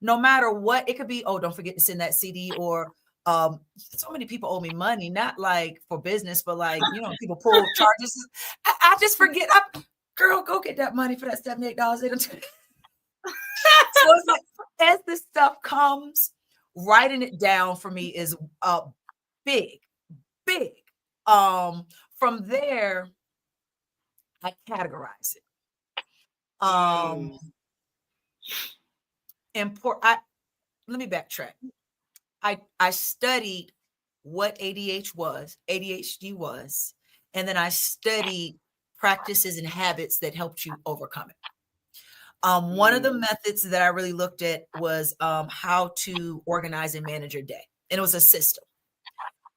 no matter what, it could be, oh, don't forget to send that CD, or so many people owe me money, not like for business, but like, people pull charges. I just forget. Girl, go get that money for that $78. They don't do it. So it's like, as this stuff comes, writing it down for me is big. From there, I categorize it. Let me backtrack. I studied what ADHD was, and then I studied practices and habits that helped you overcome it. One of the methods that I really looked at was how to organize and manage your day. And it was a system.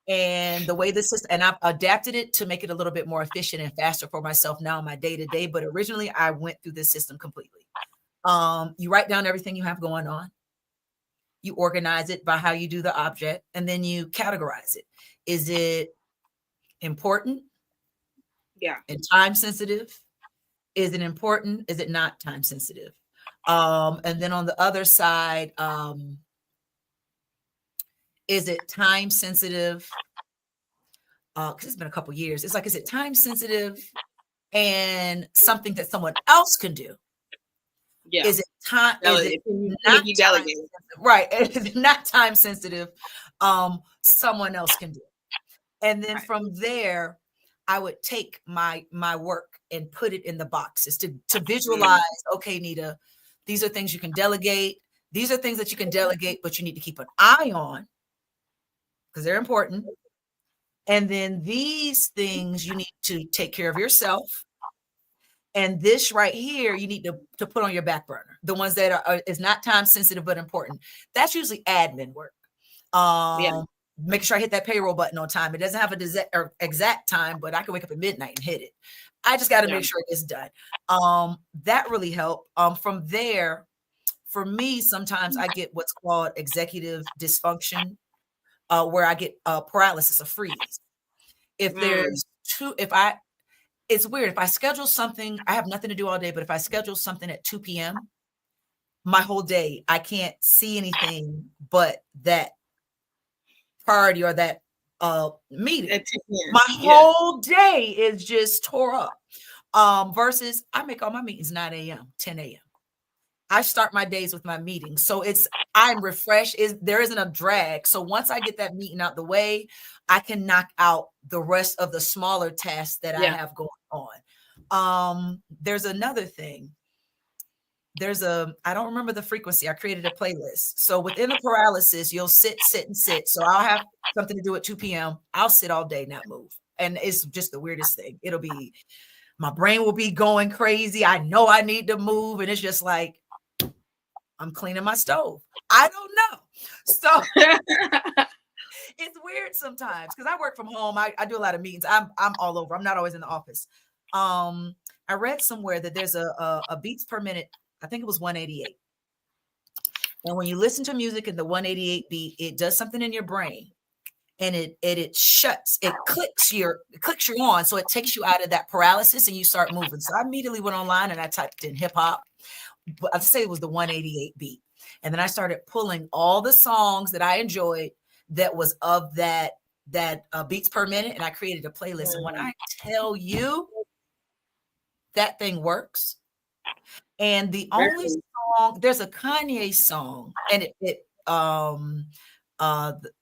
And the way the system, and I've adapted it to make it a little bit more efficient and faster for myself now in my day-to-day. But originally I went through this system completely. You write down everything you have going on. You organize it by how you do the object, and then you categorize it. Is it important? Yeah. And time sensitive? Is it important? Is it not time sensitive? And then on the other side, is it time sensitive? Because it's been a couple years. It's like, is it time sensitive and something that someone else can do? Yeah. Is it time? Is it not you delegate? Right. Is it not time sensitive? Someone else can do it. And then from there, I would take my work and put it in the boxes to visualize, okay, Nita, these are things you can delegate. These are things that you can delegate, but you need to keep an eye on because they're important. And then these things you need to take care of yourself. And this right here, you need to put on your back burner. The ones that is not time sensitive, but important. That's usually admin work. Making sure I hit that payroll button on time. It doesn't have a exact time, but I can wake up at midnight and hit it. I just got to make sure it's done. That really helped. From there, for me, sometimes I get what's called executive dysfunction, where I get paralysis, a freeze. If there's it's weird. If I schedule something, I have nothing to do all day, but if I schedule something at 2 p.m., my whole day, I can't see anything but that priority or that meeting. My whole day is just tore up. Versus I make all my meetings 9 a.m., 10 a.m. I start my days with my meetings. So I'm refreshed. There isn't a drag. So once I get that meeting out the way, I can knock out the rest of the smaller tasks that I have going on. There's another thing. I don't remember the frequency. I created a playlist. So within the paralysis, you'll sit. So I'll have something to do at 2 p.m. I'll sit all day, not move. And it's just the weirdest thing. My brain will be going crazy. I know I need to move. And it's just like, I'm cleaning my stove. I don't know. So it's weird sometimes because I work from home. I do a lot of meetings. I'm all over. I'm not always in the office. I read somewhere that there's a beats per minute. I think it was 188. And when you listen to music in the 188 beat, it does something in your brain, and it clicks you on, so it takes you out of that paralysis and you start moving. So I immediately went online and I typed in hip hop, but I'd say it was the 188 beat, and then I started pulling all the songs that I enjoyed that was of that beats per minute, and I created a playlist. And when I tell you that thing works, and the only song, there's a Kanye song, and it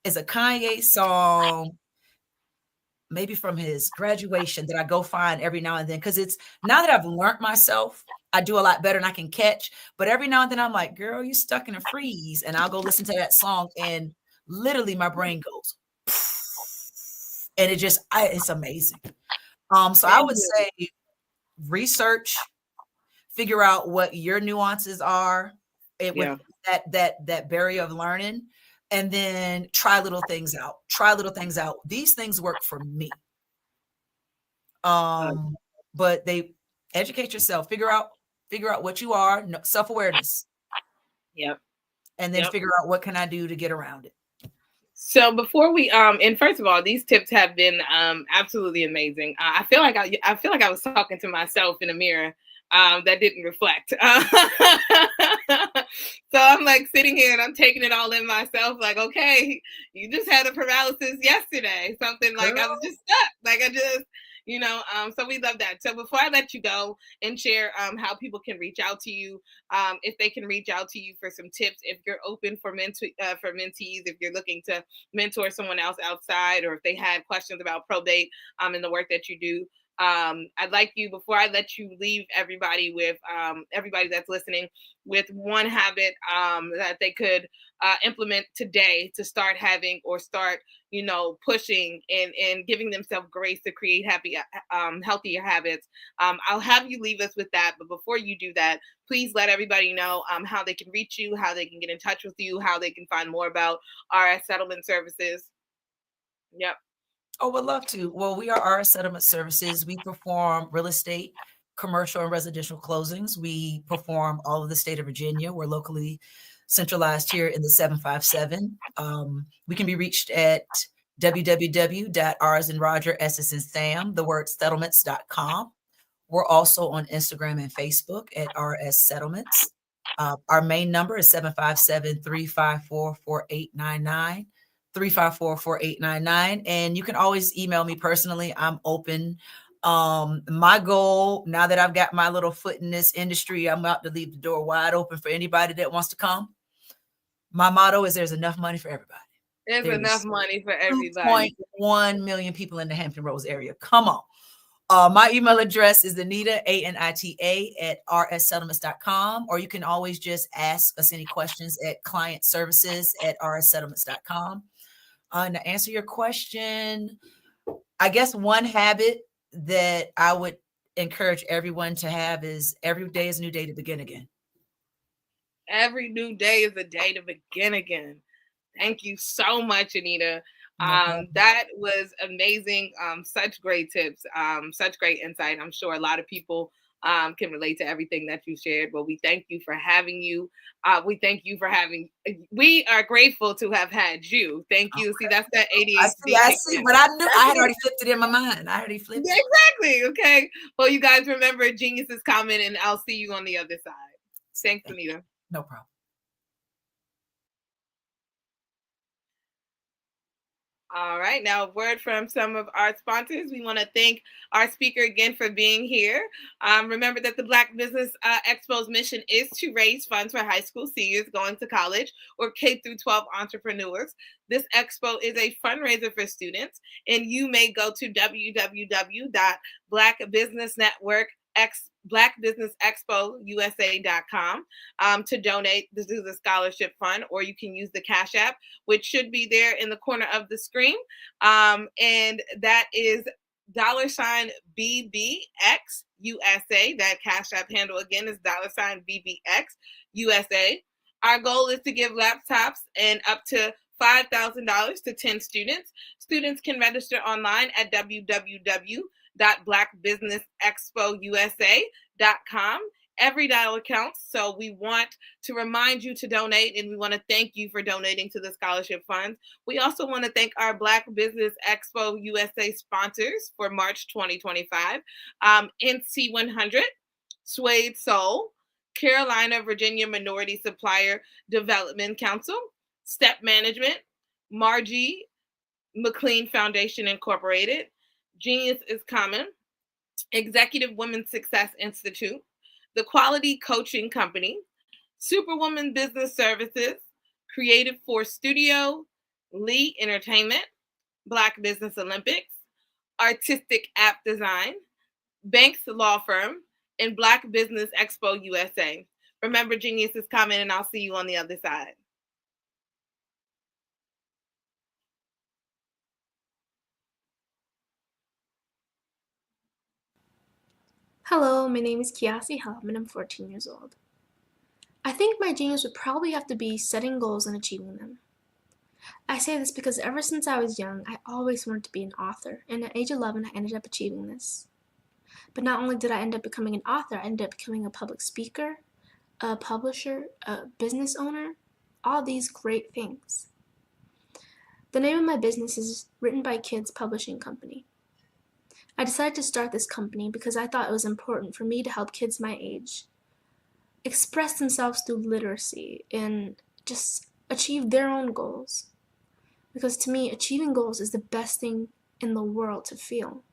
is a Kanye song, maybe from his graduation, that I go find every now and then, because it's, now that I've learned myself, I do a lot better and I can catch. But every now and then I'm like, girl, you stuck in a freeze, and I'll go listen to that song, and literally my brain goes, and it's amazing. So I would say research, figure out what your nuances are with that barrier of learning, and then try little things out. These things work for me. But they educate yourself, figure out what you are, self-awareness. Yep. And then figure out, what can I do to get around it? So before we and first of all, these tips have been absolutely amazing. I feel like I was talking to myself in a mirror that didn't reflect. So I'm like sitting here and I'm taking it all in myself. Like, okay, you just had a paralysis yesterday. Something like I was just stuck. Like so we love that. So before I let you go and share how people can reach out to you, if they can reach out to you for some tips, if you're open for mentees, if you're looking to mentor someone else outside, or if they have questions about probate and the work that you do, I'd like you, before I let you leave everybody with everybody that's listening, with one habit that they could implement today to start having, or start pushing and giving themselves grace to create healthier habits. I'll have you leave us with that, but before you do that, please let everybody know how they can reach you, how they can get in touch with you, how they can find more about RS Settlement Services. Yep. Oh, would love to. Well, we are RS Settlement Services. We perform real estate, commercial, and residential closings. We perform all of the state of Virginia. We're locally centralized here in the 757. We can be reached at www.rs and Roger, S and Sam, the word settlements.com. We're also on Instagram and Facebook at RS Settlements. Our main number is 757-354-4899. 354-4899. And you can always email me personally. I'm open. My goal, now that I've got my little foot in this industry, I'm about to leave the door wide open for anybody that wants to come. My motto is there's enough money for everybody. There's enough money for everybody. 2.1 million people in the Hampton Roads area. Come on. My email address is Anita, ANITA, at rssettlements.com, or you can always just ask us any questions at clientservices@rssettlements.com. And to answer your question, I guess one habit that I would encourage everyone to have is every day is a new day to begin again. Every new day is a day to begin again. Thank you so much, Anita. That was amazing. Such great tips, such great insight. I'm sure a lot of people can relate to everything that you shared. But we thank you for having you. We are grateful to have had you. Thank you. See, that's that ADHD. I see, but I knew I had already flipped it in my mind. Exactly. Okay. Well, you guys remember, genius is coming, and I'll see you on the other side. Thanks, Anita. No problem. All right, now a word from some of our sponsors. We want to thank our speaker again for being here. Remember that the Black Business Expo's mission is to raise funds for high school seniors going to college or K-12 entrepreneurs. This expo is a fundraiser for students, and you may go to blackbusinessexpousa.com to donate to the scholarship fund, or you can use the Cash App, which should be there in the corner of the screen. And that is $BBX USA. That Cash App handle again is $BBX USA. Our goal is to give laptops and up to $5,000 to 10 students. Students can register online at www.blackbusinessexpousa.com, Every dollar counts, so we want to remind you to donate, and we want to thank you for donating to the scholarship funds. We also want to thank our Black Business Expo USA sponsors for March 2025, NC100, Suede Soul, Carolina, Virginia Minority Supplier Development Council, Step Management, Margie McLean Foundation Incorporated, Genius is Common, Executive Women's Success Institute, The Quality Coaching Company, Superwoman Business Services, Creative Force Studio, Lee Entertainment, Black Business Olympics, Artistic App Design, Banks Law Firm, and Black Business Expo USA. Remember, Genius is coming, and I'll see you on the other side. Hello, my name is Kiasi Helm and I'm 14 years old. I think my genius would probably have to be setting goals and achieving them. I say this because ever since I was young, I always wanted to be an author, and at age 11, I ended up achieving this. But not only did I end up becoming an author, I ended up becoming a public speaker, a publisher, a business owner, all these great things. The name of my business is Written by Kids Publishing Company. I decided to start this company because I thought it was important for me to help kids my age express themselves through literacy and just achieve their own goals. Because to me, achieving goals is the best thing in the world to feel.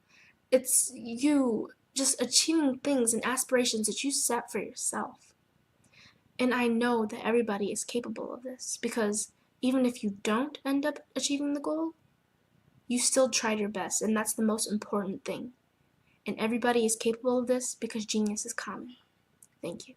It's you just achieving things and aspirations that you set for yourself. And I know that everybody is capable of this because even if you don't end up achieving the goal, you still tried your best, and that's the most important thing. And everybody is capable of this because genius is common. Thank you.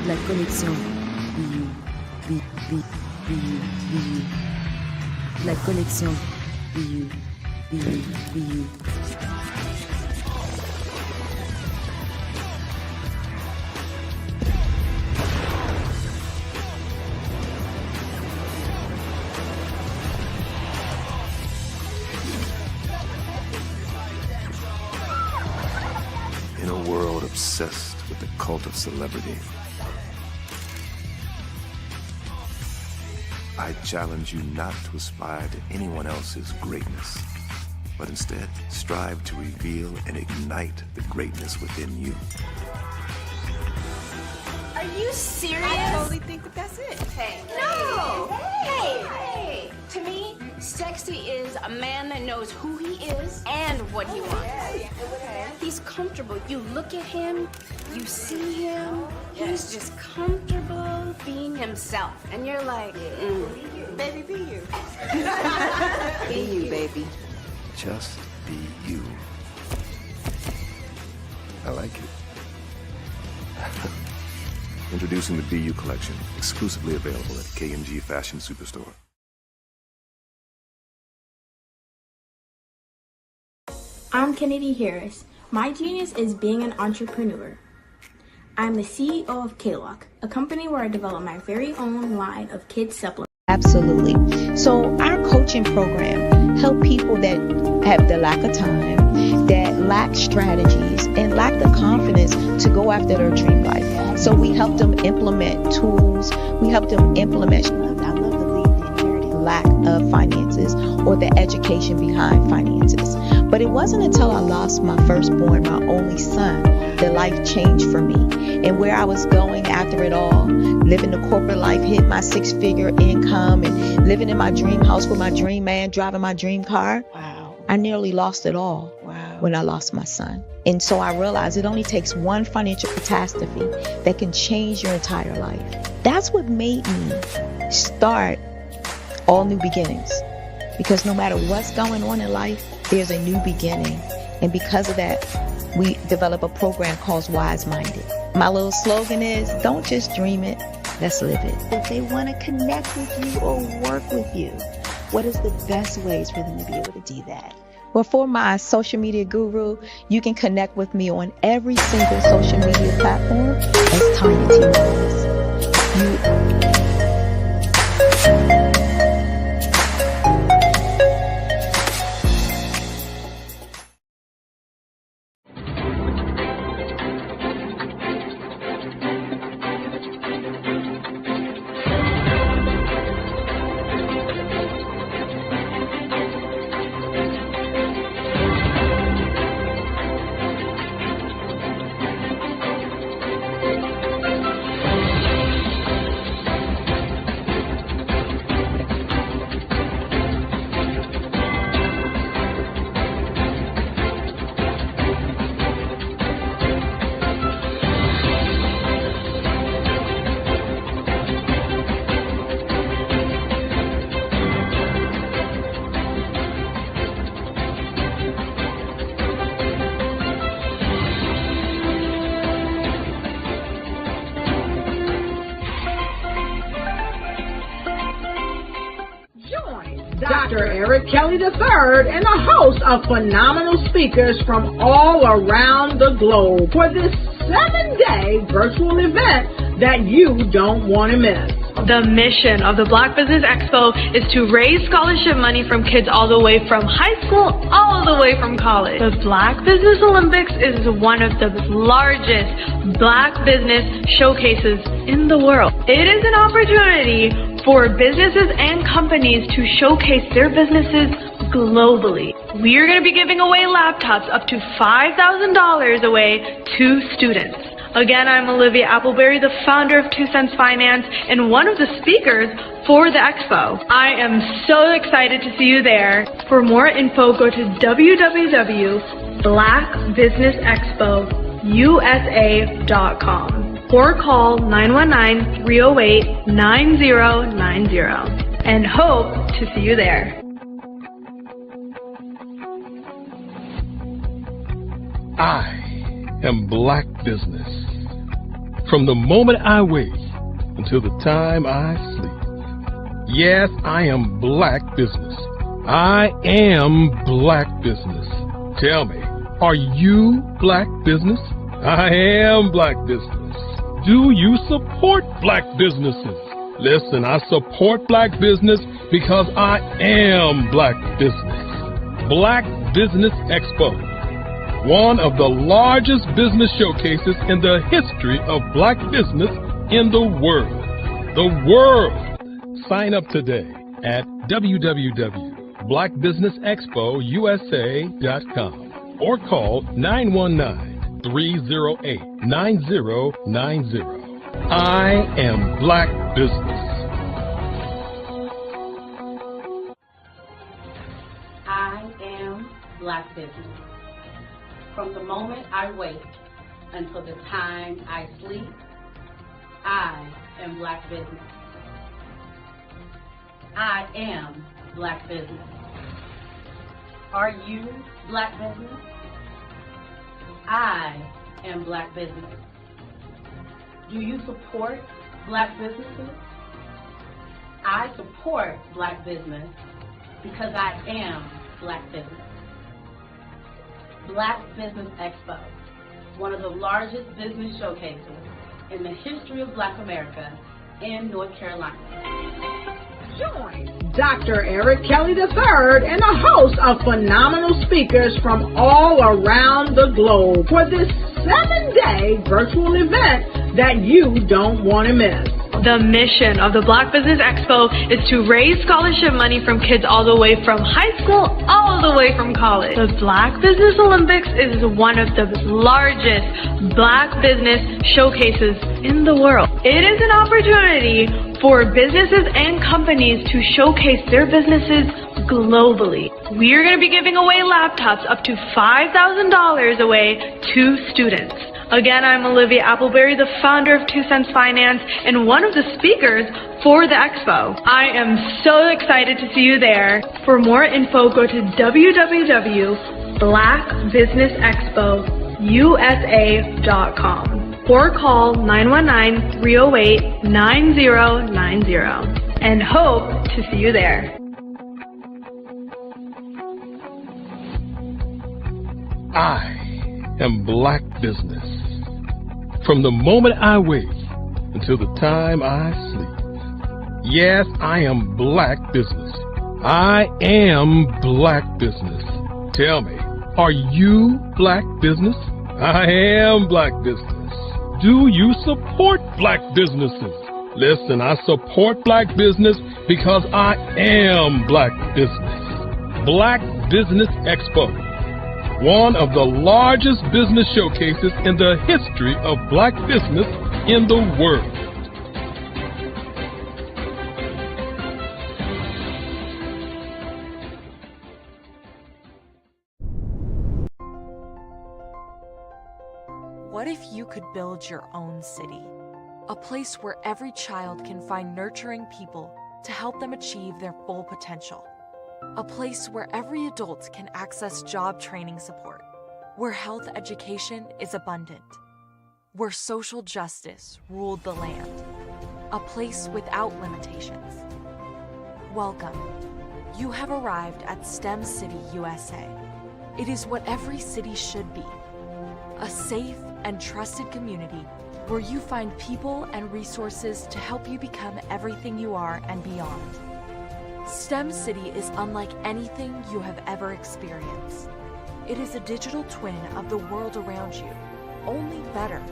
La connexion. La connexion. In a world obsessed with the cult of celebrity, I challenge you not to aspire to anyone else's greatness, but instead strive to reveal and ignite the greatness within you. Are you serious? I totally think that that's it. Hey. No! Hey! To me, sexy is a man that knows who he is and what he wants. He's comfortable. You look at him, you see him, he's just comfortable being himself. And you're like, Baby, be you. Be you, baby. Just be you. I like it. Introducing the Be You collection, exclusively available at K&G Fashion Superstore. I'm Kennedy Harris. My genius is being an entrepreneur. I'm the CEO of K-Lock, a company where I develop my very own line of kids supplements. Absolutely. So our coaching program help people that have the lack of time, that lack strategies, and lack the confidence to go after their dream life. So we help them implement tools. We help them implement, I love to leave the inherited lack of finances or the education behind finances. But it wasn't until I lost my firstborn, my only son, that life changed for me. And where I was going after it all, living the corporate life, hit my 6-figure income, and living in my dream house with my dream man, driving my dream car. Wow. I nearly lost it all when I lost my son. And so I realized it only takes one financial catastrophe that can change your entire life. That's what made me start All New Beginnings. Because no matter what's going on in life, there's a new beginning. And because of that, we develop a program called Wise Minded. My little slogan is, don't just dream it, let's live it. If they want to connect with you or work with you, what is the best ways for them to be able to do that? Well, for my social media guru, you can connect with me on every single social media platform as Tanya T. Rose. Dr. Eric Kelly III and a host of phenomenal speakers from all around the globe for this 7-day virtual event that you don't want to miss. The mission of the Black Business Expo is to raise scholarship money from kids all the way from high school, all the way from college. The Black Business Olympics is one of the largest Black business showcases in the world. It is an opportunity for businesses and companies to showcase their businesses globally. We are going to be giving away laptops up to $5,000 away to students. Again, I'm Olivia Appleberry, the founder of 2 Cents Finance and one of the speakers for the expo. I am so excited to see you there. For more info, go to www.blackbusinessexpousa.com or call 919-308-9090 and hope to see you there. I am Black Business. From the moment I wake until the time I sleep. Yes, I am Black Business. I am Black Business. Tell me, are you Black Business? I am Black Business. Do you support Black businesses? Listen, I support Black business because I am Black Business. Black Business Expo, one of the largest business showcases in the history of Black business in the world. The world! Sign up today at www.blackbusinessexpousa.com or call 919-308-9090. I am Black Business. I am Black Business. From the moment I wake until the time I sleep, I am Black Business. I am Black Business. Are you Black Business? I am Black Business. Do you support Black businesses? I support Black business because I am Black business. Black Business Expo, one of the largest business showcases in the history of Black America in North Carolina. Join Dr. Eric Kelly III and a host of phenomenal speakers from all around the globe for this 7-day virtual event that you don't want to miss. The mission of the Black Business Expo is to raise scholarship money from kids all the way from high school, all the way from college. The Black Business Olympics is one of the largest Black business showcases in the world. It is an opportunity for businesses and companies to showcase their businesses globally. We are going to be giving away laptops up to $5,000 away to students. Again, I'm Olivia Appleberry, the founder of 2 Cents Finance and one of the speakers for the expo. I am so excited to see you there. For more info, go to www.blackbusinessexpousa.com or call 919-308-9090 and hope to see you there. I am Black Business. From the moment I wake until the time I sleep. Yes, I am Black Business. I am Black Business. Tell me, are you Black Business? I am Black Business. Do you support Black businesses? Listen, I support Black business because I am Black Business. Black Business Expo, one of the largest business showcases in the history of Black business in the world. What if you could build your own city? A place where every child can find nurturing people to help them achieve their full potential. A place where every adult can access job training support, where health education is abundant, where social justice ruled the land. A place without limitations. Welcome. You have arrived at STEM City USA. It is what every city should be. A safe and trusted community where you find people and resources to help you become everything you are and beyond. STEM City is unlike anything you have ever experienced. It is a digital twin of the world around you, only better.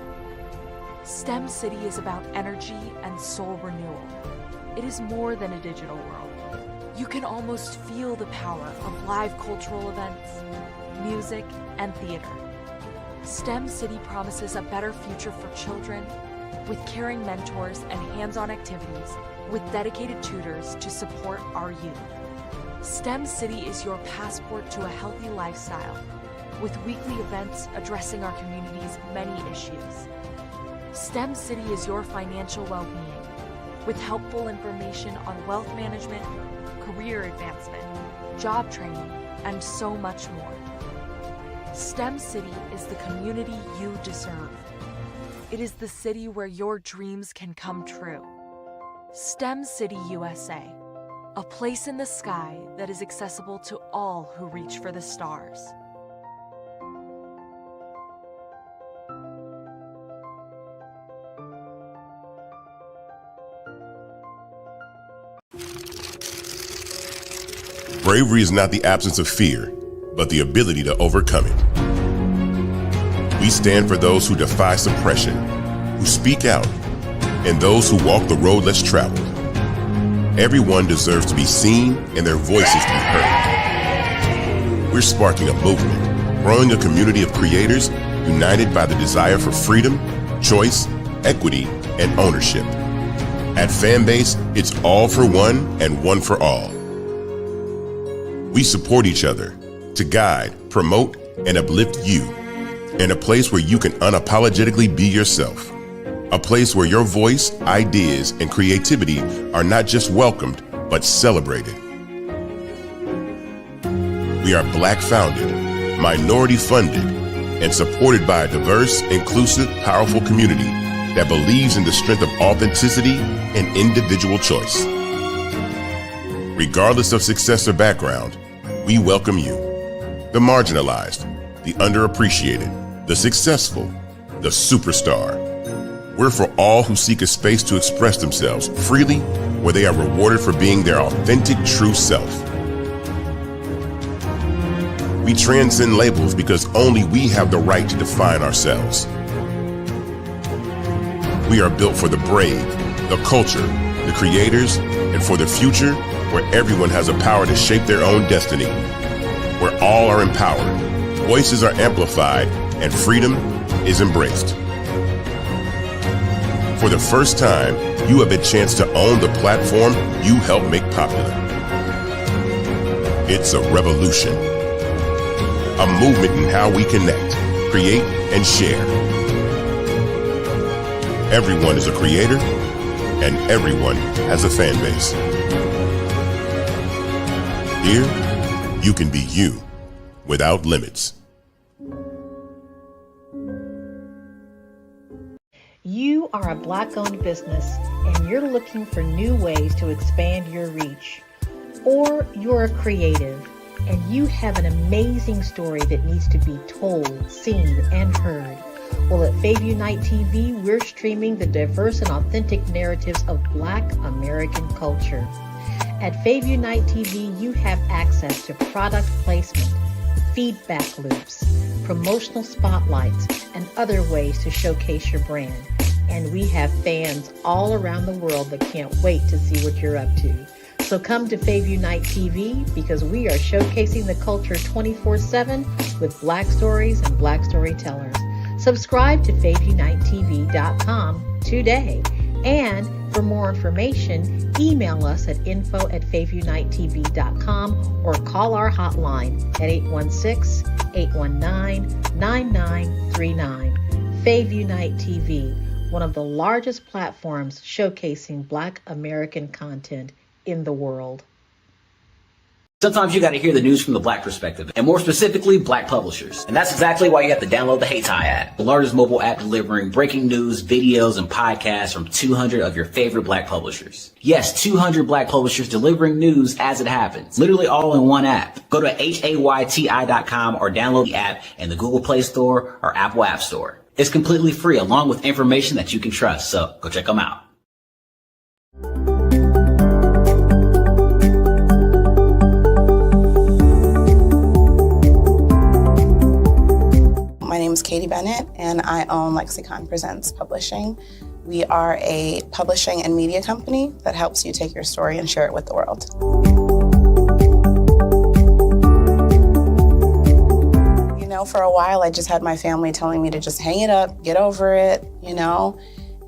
STEM City is about energy and soul renewal. It is more than a digital world. You can almost feel the power of live cultural events, music, and theater. STEM City promises a better future for children with caring mentors and hands-on activities with dedicated tutors to support our youth. STEM City is your passport to a healthy lifestyle with weekly events addressing our community's many issues. STEM City is your financial well-being with helpful information on wealth management, career advancement, job training, and so much more. STEM City is the community you deserve. It is the city where your dreams can come true. STEM City USA, a place in the sky that is accessible to all who reach for the stars. Bravery is not the absence of fear, but the ability to overcome it. We stand for those who defy suppression, who speak out, and those who walk the road less traveled. Everyone deserves to be seen and their voices to be heard. We're sparking a movement, growing a community of creators united by the desire for freedom, choice, equity, and ownership. At Fanbase, it's all for one and one for all. We support each other to guide, promote, and uplift you in a place where you can unapologetically be yourself. A place where your voice, ideas, and creativity are not just welcomed, but celebrated. We are Black founded, minority funded, and supported by a diverse, inclusive, powerful community that believes in the strength of authenticity and individual choice. Regardless of success or background, we welcome you. The marginalized, the underappreciated, the successful, the superstar. We're for all who seek a space to express themselves freely, where they are rewarded for being their authentic, true self. We transcend labels because only we have the right to define ourselves. We are built for the brave, the culture, the creators, and for the future where everyone has the power to shape their own destiny, where all are empowered, voices are amplified, and freedom is embraced. For the first time, you have a chance to own the platform you helped make popular. It's a revolution, a movement in how we connect, create, and share. Everyone is a creator, and everyone has a fan base. Here, you can be you without limits. You are a Black-owned business and you're looking for new ways to expand your reach. Or you're a creative and you have an amazing story that needs to be told, seen, and heard. Well, at Fave Unite TV, we're streaming the diverse and authentic narratives of Black American culture. At Fave Unite TV, you have access to product placement, feedback loops, promotional spotlights, and other ways to showcase your brand. And we have fans all around the world that can't wait to see what you're up to. So come to Fave Unite TV because we are showcasing the culture 24/7 with Black stories and Black storytellers. Subscribe to FaveUniteTV.com today. And for more information, email us at info@FaveUniteTV.com or call our hotline at 816-819-9939. Fave Unite TV, one of the largest platforms showcasing Black American content in the world. Sometimes you got to hear the news from the Black perspective, and more specifically, Black publishers. And that's exactly why you have to download the HeyTie app, the largest mobile app delivering breaking news, videos, and podcasts from 200 of your favorite Black publishers. Yes, 200 Black publishers delivering news as it happens, literally all in one app. Go to HAYTI.com or download the app in the Google Play Store or Apple App Store. It's completely free, along with information that you can trust, so go check them out. My name is Katie Bennett, and I own Lexicon Presents Publishing. We are a publishing and media company that helps you take your story and share it with the world. You know, for a while, I just had my family telling me to just hang it up, get over it, you know,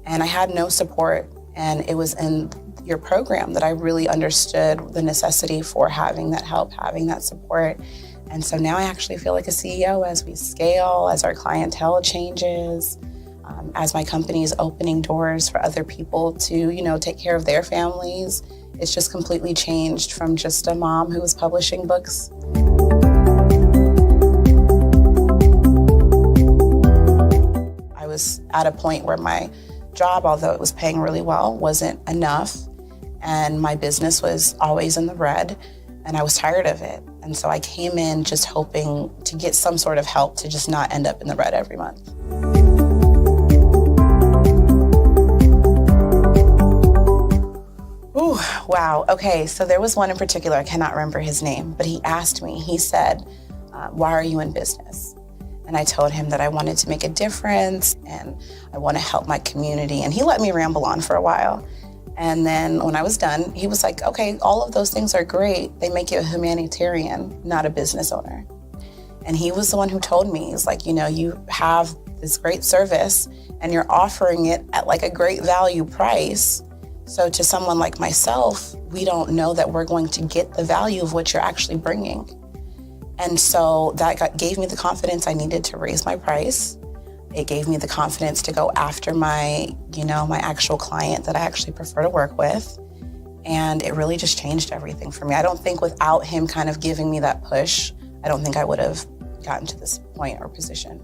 and I had no support. And it was in your program that I really understood the necessity for having that help, having that support. And so now I actually feel like a CEO as we scale, as our clientele changes, as my company is opening doors for other people to, you know, take care of their families. It's just completely changed from just a mom who was publishing books. I was at a point where my job, although it was paying really well, wasn't enough. And my business was always in the red. And I was tired of it. And so I came in just hoping to get some sort of help to just not end up in the red every month. Ooh, wow. Okay, so there was one in particular, I cannot remember his name, but he asked me, he said, why are you in business? And I told him that I wanted to make a difference and I want to help my community. And he let me ramble on for a while. And then when I was done, he was like, okay, all of those things are great. They make you a humanitarian, not a business owner. And he was the one who told me, he's like, you know, you have this great service and you're offering it at like a great value price. So to someone like myself, we don't know that we're going to get the value of what you're actually bringing. And so that gave me the confidence I needed to raise my price. It gave me the confidence to go after my actual client that I actually prefer to work with. And it really just changed everything for me. I don't think without him kind of giving me that push, I don't think I would have gotten to this point or position.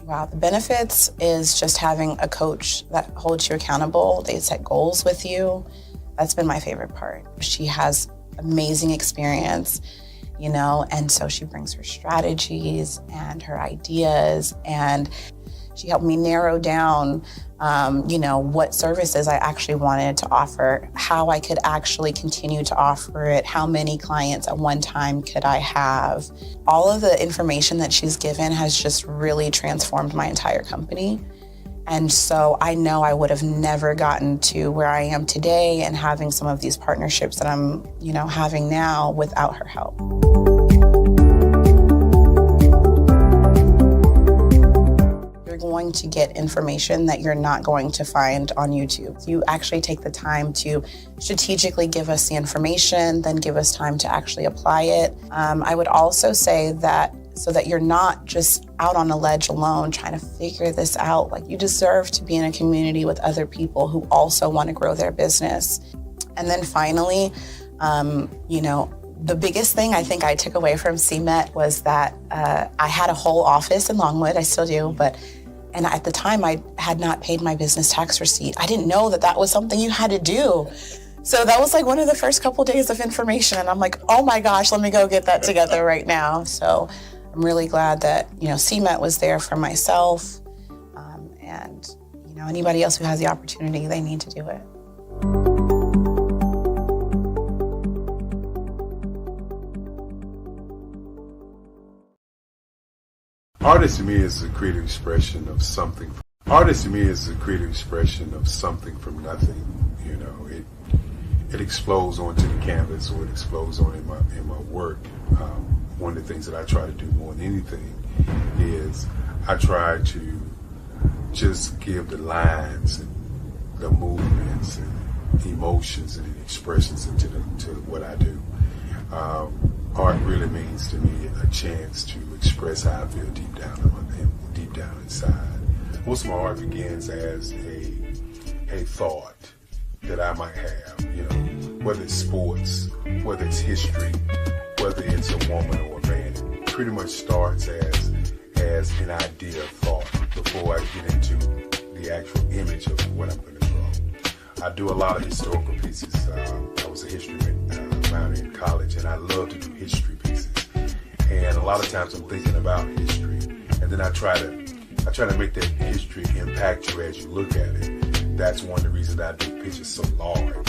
Wow, the benefits is just having a coach that holds you accountable. They set goals with you. That's been my favorite part. She has amazing experience, you know, and so she brings her strategies and her ideas, and she helped me narrow down, what services I actually wanted to offer, how I could actually continue to offer it, how many clients at one time could I have. All of the information that she's given has just really transformed my entire company. And so I know I would have never gotten to where I am today and having some of these partnerships that I'm, having now without her help. You're going to get information that you're not going to find on YouTube. You actually take the time to strategically give us the information, then give us time to actually apply it. I would also say that so that you're not just out on a ledge alone trying to figure this out. Like, you deserve to be in a community with other people who also want to grow their business. And then finally, the biggest thing I think I took away from CMET was that I had a whole office in Longwood, I still do, but And at the time, I had not paid my business tax receipt. I didn't know that that was something you had to do. So that was like one of the first couple days of information. And I'm like, oh my gosh, let me go get that together right now. So I'm really glad that, CMET was there for myself. And, anybody else who has the opportunity, they need to do it. Artist to me is a creative expression of something. Artist to me is a creative expression of something from nothing. It explodes onto the canvas, or it explodes on in my work. One of the things that I try to do more than anything is I try to just give the lines and the movements and emotions and expressions into what I do. Art really means to me a chance to express how I feel deep down inside. Most of my art begins as a thought that I might have, whether it's sports, whether it's history, whether it's a woman or a man. It pretty much starts as an idea of thought before I get into the actual image of what I'm going to draw. I do a lot of historical pieces. I was a history minor in college, and I love to do history pieces. And a lot of times I'm thinking about history, and then I try to make that history impact you as you look at it. That's one of the reasons I do pictures so large.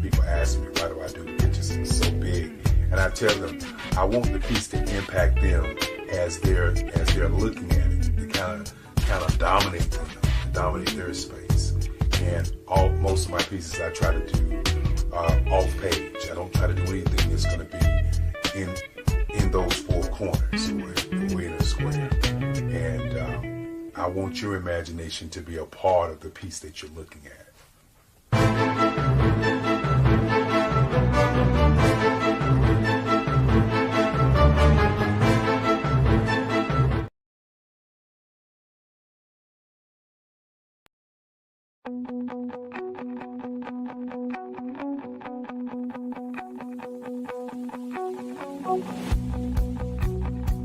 People ask me, why do I do pictures so big? And I tell them, I want the piece to impact them as they're looking at it, to kind of dominate them, dominate their space. And most of my pieces I try to do off page. I don't try to do anything that's going to be in those four corners or in a square. And I want your imagination to be a part of the piece that you're looking at.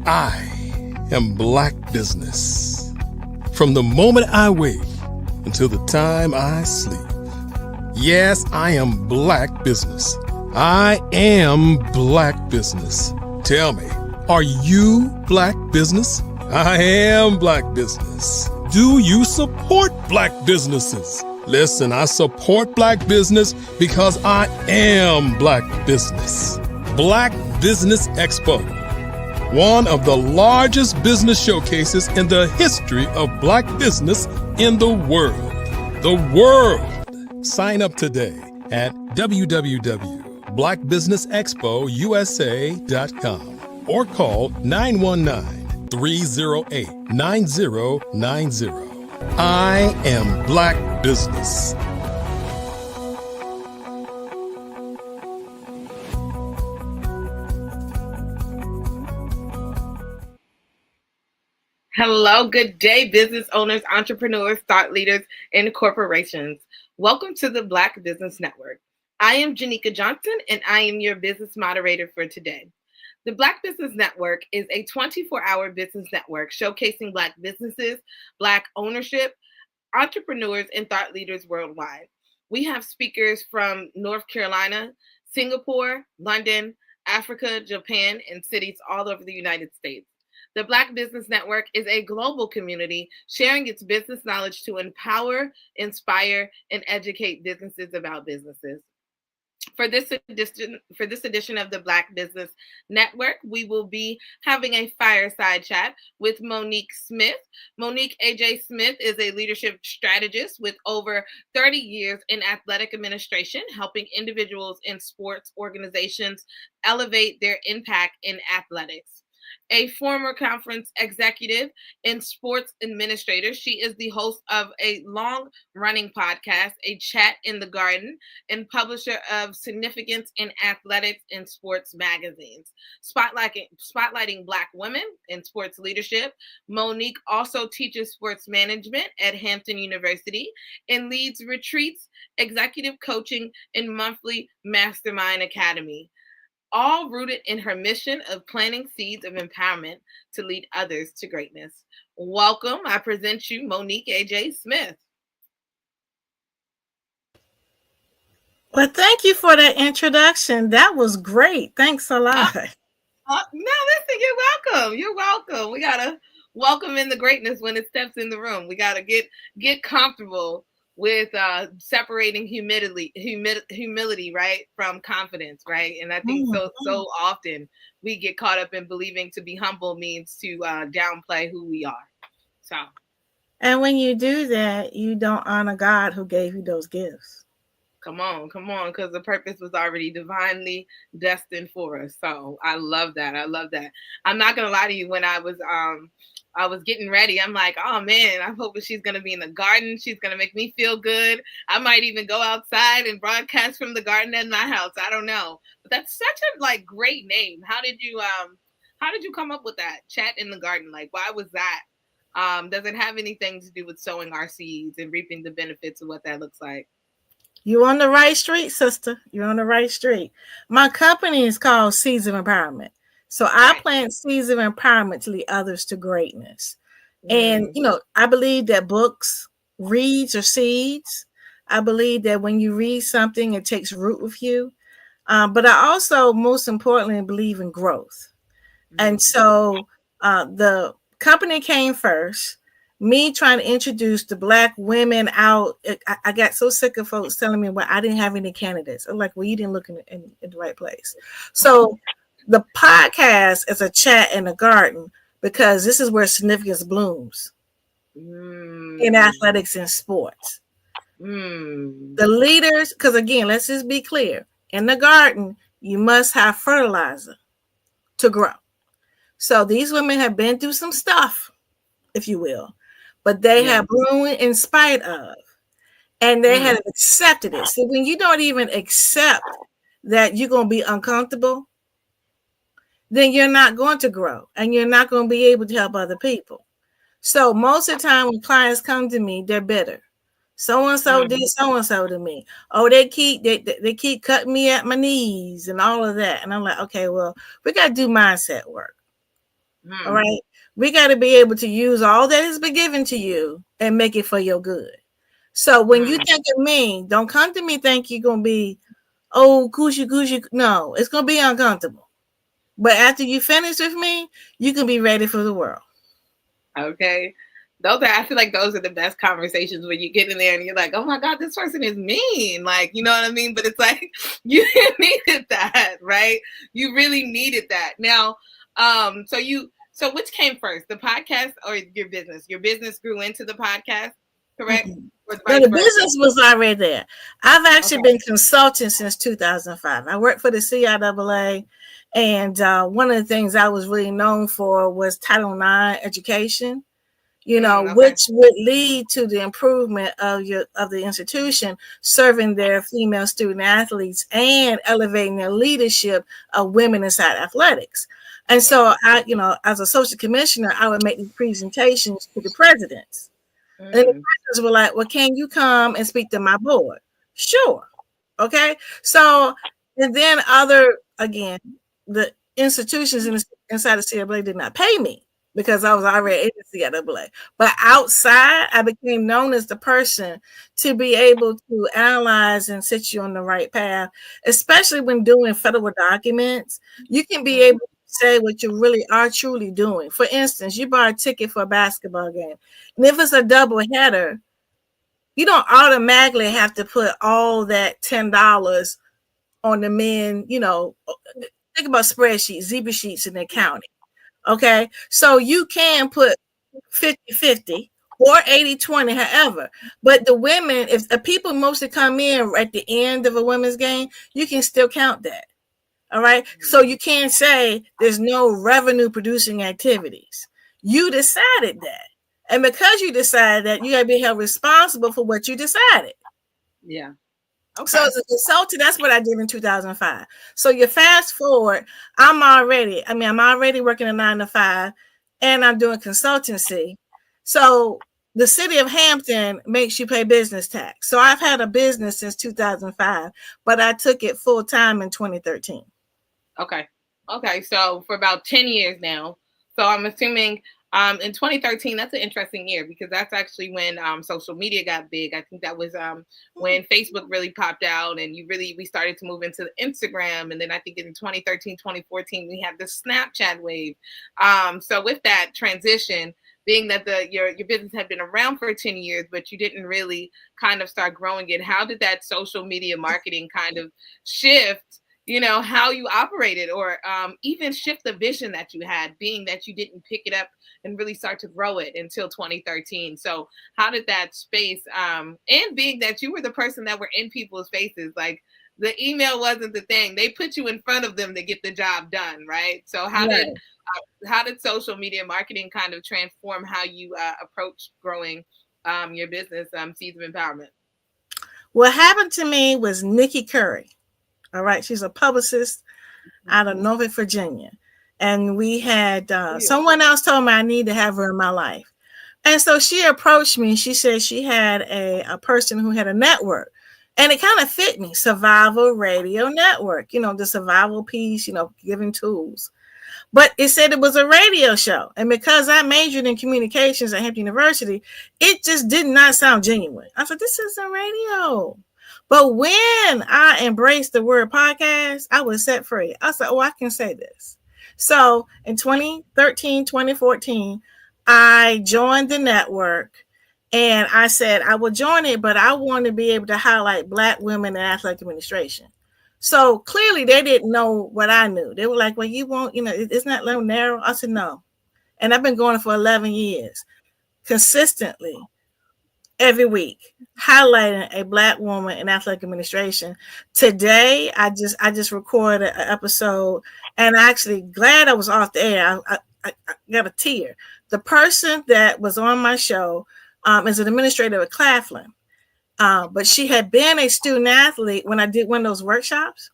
I am Black Business. From the moment I wake until the time I sleep. Yes, I am Black Business. I am Black Business. Tell me, are you Black Business? I am Black Business. Do you support Black businesses? Listen, I support Black business because I am Black Business. Black Business Expo, one of the largest business showcases in the history of Black business in the world. The world! Sign up today at www.blackbusinessexpousa.com or call 919-308-9090. I am Black Business. Hello, good day, business owners, entrepreneurs, thought leaders, and corporations. Welcome to the Black Business Network. I am Janika Johnson, and I am your business moderator for today. The Black Business Network is a 24-hour business network showcasing Black businesses, Black ownership, entrepreneurs, and thought leaders worldwide. We have speakers from North Carolina, Singapore, London, Africa, Japan, and cities all over the United States. The Black Business Network is a global community sharing its business knowledge to empower, inspire, and educate businesses about businesses. For this edition of the Black Business Network, we will be having a fireside chat with Monique Smith. Monique A.J. Smith is a leadership strategist with over 30 years in athletic administration, helping individuals in sports organizations elevate their impact in athletics. A former conference executive and sports administrator, she is the host of a long-running podcast, A Chat in the Garden, and publisher of Significance in Athletics and Sports magazines. Spotlighting Black women in sports leadership, Monique also teaches sports management at Hampton University and leads retreats, executive coaching, and monthly mastermind academy. all rooted in her mission of planting seeds of empowerment to lead others to greatness. Welcome. I present you Monique A.J. Smith. Well, thank you for that introduction. That was great. Thanks a lot. No, listen, you're welcome. You're welcome. We gotta welcome in the greatness when it steps in the room. We gotta get comfortable with separating humility, right, from confidence, right? And I think so often we get caught up in believing to be humble means to downplay who we are. So, and when you do that, you don't honor God who gave you those gifts. Come on, because the purpose was already divinely destined for us. So I love that. I'm not gonna lie to you. When I was getting ready, I'm like, oh man, I'm hoping she's gonna be in the garden. She's gonna make me feel good. I might even go outside and broadcast from the garden at my house. I don't know, but that's such a great name. How did you come up with that? Chat in the garden. Like, why was that? Does it have anything to do with sowing our seeds and reaping the benefits of what that looks like? You're on the right street, sister. You're on the right street. My company is called Seeds of Empowerment. So I plant seeds of empowerment to lead others to greatness. And, I believe that books, reads, are seeds. I believe that when you read something, it takes root with you. But I also, most importantly, believe in growth. And so the company came first. Me trying to introduce the Black women out. I got so sick of folks telling me, well, I didn't have any candidates. I'm like, well, you didn't look in the right place. So the podcast is a chat in the garden because this is where significance blooms in athletics and sports. The leaders, because again, let's just be clear. In the garden, you must have fertilizer to grow. So these women have been through some stuff, if you will. But they have grown in spite of, and they have accepted it. So when you don't even accept that you're going to be uncomfortable, then you're not going to grow, and you're not going to be able to help other people. So most of the time when clients come to me, they're bitter. So-and-so did so-and-so to me. Oh, they keep cutting me at my knees and all of that. And I'm like, okay, well, we got to do mindset work. All right. We got to be able to use all that has been given to you and make it for your good. So when you think of me, don't come to me think you're going to be, oh, cushy. No, it's going to be uncomfortable. But after you finish with me, you can be ready for the world. Okay. I feel like those are the best conversations when you get in there and you're like, oh my God, this person is mean. Like, you know what I mean? But it's like, you needed that, right? You really needed that. Now, so which came first, the podcast or your business? Your business grew into the podcast, correct? No, the business was already there. I've actually been consulting since 2005. I worked for the CIAA, and one of the things I was really known for was Title IX education, which would lead to the improvement of the institution, serving their female student athletes and elevating their leadership of women inside athletics. And so I, as a social commissioner, I would make these presentations to the presidents. And the presidents were like, well, can you come and speak to my board? Sure. Okay. So, and then the institutions inside the CIAA did not pay me because I was already in the CIAA. But outside, I became known as the person to be able to analyze and set you on the right path, especially when doing federal documents. You can be able to say what you really are truly doing. For instance, you buy a ticket for a basketball game. And if it's a double header, you don't automatically have to put all that $10 on the men, think about spreadsheets, zebra sheets in accounting. Okay. So you can put 50-50 or 80-20, however. But the women, if the people mostly come in at the end of a women's game, you can still count that. All right. So you can't say there's no revenue producing activities. You decided that. And because you decided that, you got to be held responsible for what you decided. Yeah. Okay. So as a consultant, that's what I did in 2005. So you fast forward, I'm already working a 9-to-5 and I'm doing consultancy. So the city of Hampton makes you pay business tax. So I've had a business since 2005, but I took it full time in 2013. Okay. Okay. So for about 10 years now. So I'm assuming in 2013, that's an interesting year because that's actually when social media got big. I think that was when Facebook really popped out and we started to move into the Instagram. And then I think in 2013, 2014, we had the Snapchat wave. So with that transition, being that your business had been around for 10 years, but you didn't really kind of start growing it, how did that social media marketing kind of shift, how you operated or even shift the vision that you had, being that you didn't pick it up and really start to grow it until 2013. So how did that space, and being that you were the person that were in people's faces, like the email wasn't the thing. They put you in front of them to get the job done, right? So how did social media marketing kind of transform how you approach growing your business, Seeds of Empowerment? What happened to me was Nikki Curry. All right. She's a publicist out of Norfolk, Virginia. And we had someone else told me I need to have her in my life. And so she approached me. She said she had a person who had a network. And it kind of fit me, Survival Radio Network, the survival piece, giving tools. But it said it was a radio show. And because I majored in communications at Hampton University, it just did not sound genuine. I said, this is a radio. But when I embraced the word podcast, I was set free. I said, I can say this. So in 2013, 2014, I joined the network and I said I would join it, but I want to be able to highlight Black women in athletic administration. So clearly they didn't know what I knew. They were like, well, you won't, it's not a little narrow. I said, no. And I've been going for 11 years consistently. Every week, highlighting a Black woman in athletic administration. Today, I just recorded an episode, and actually glad I was off the air. I got a tear. The person that was on my show is an administrator at Claflin, but she had been a student athlete when I did one of those workshops,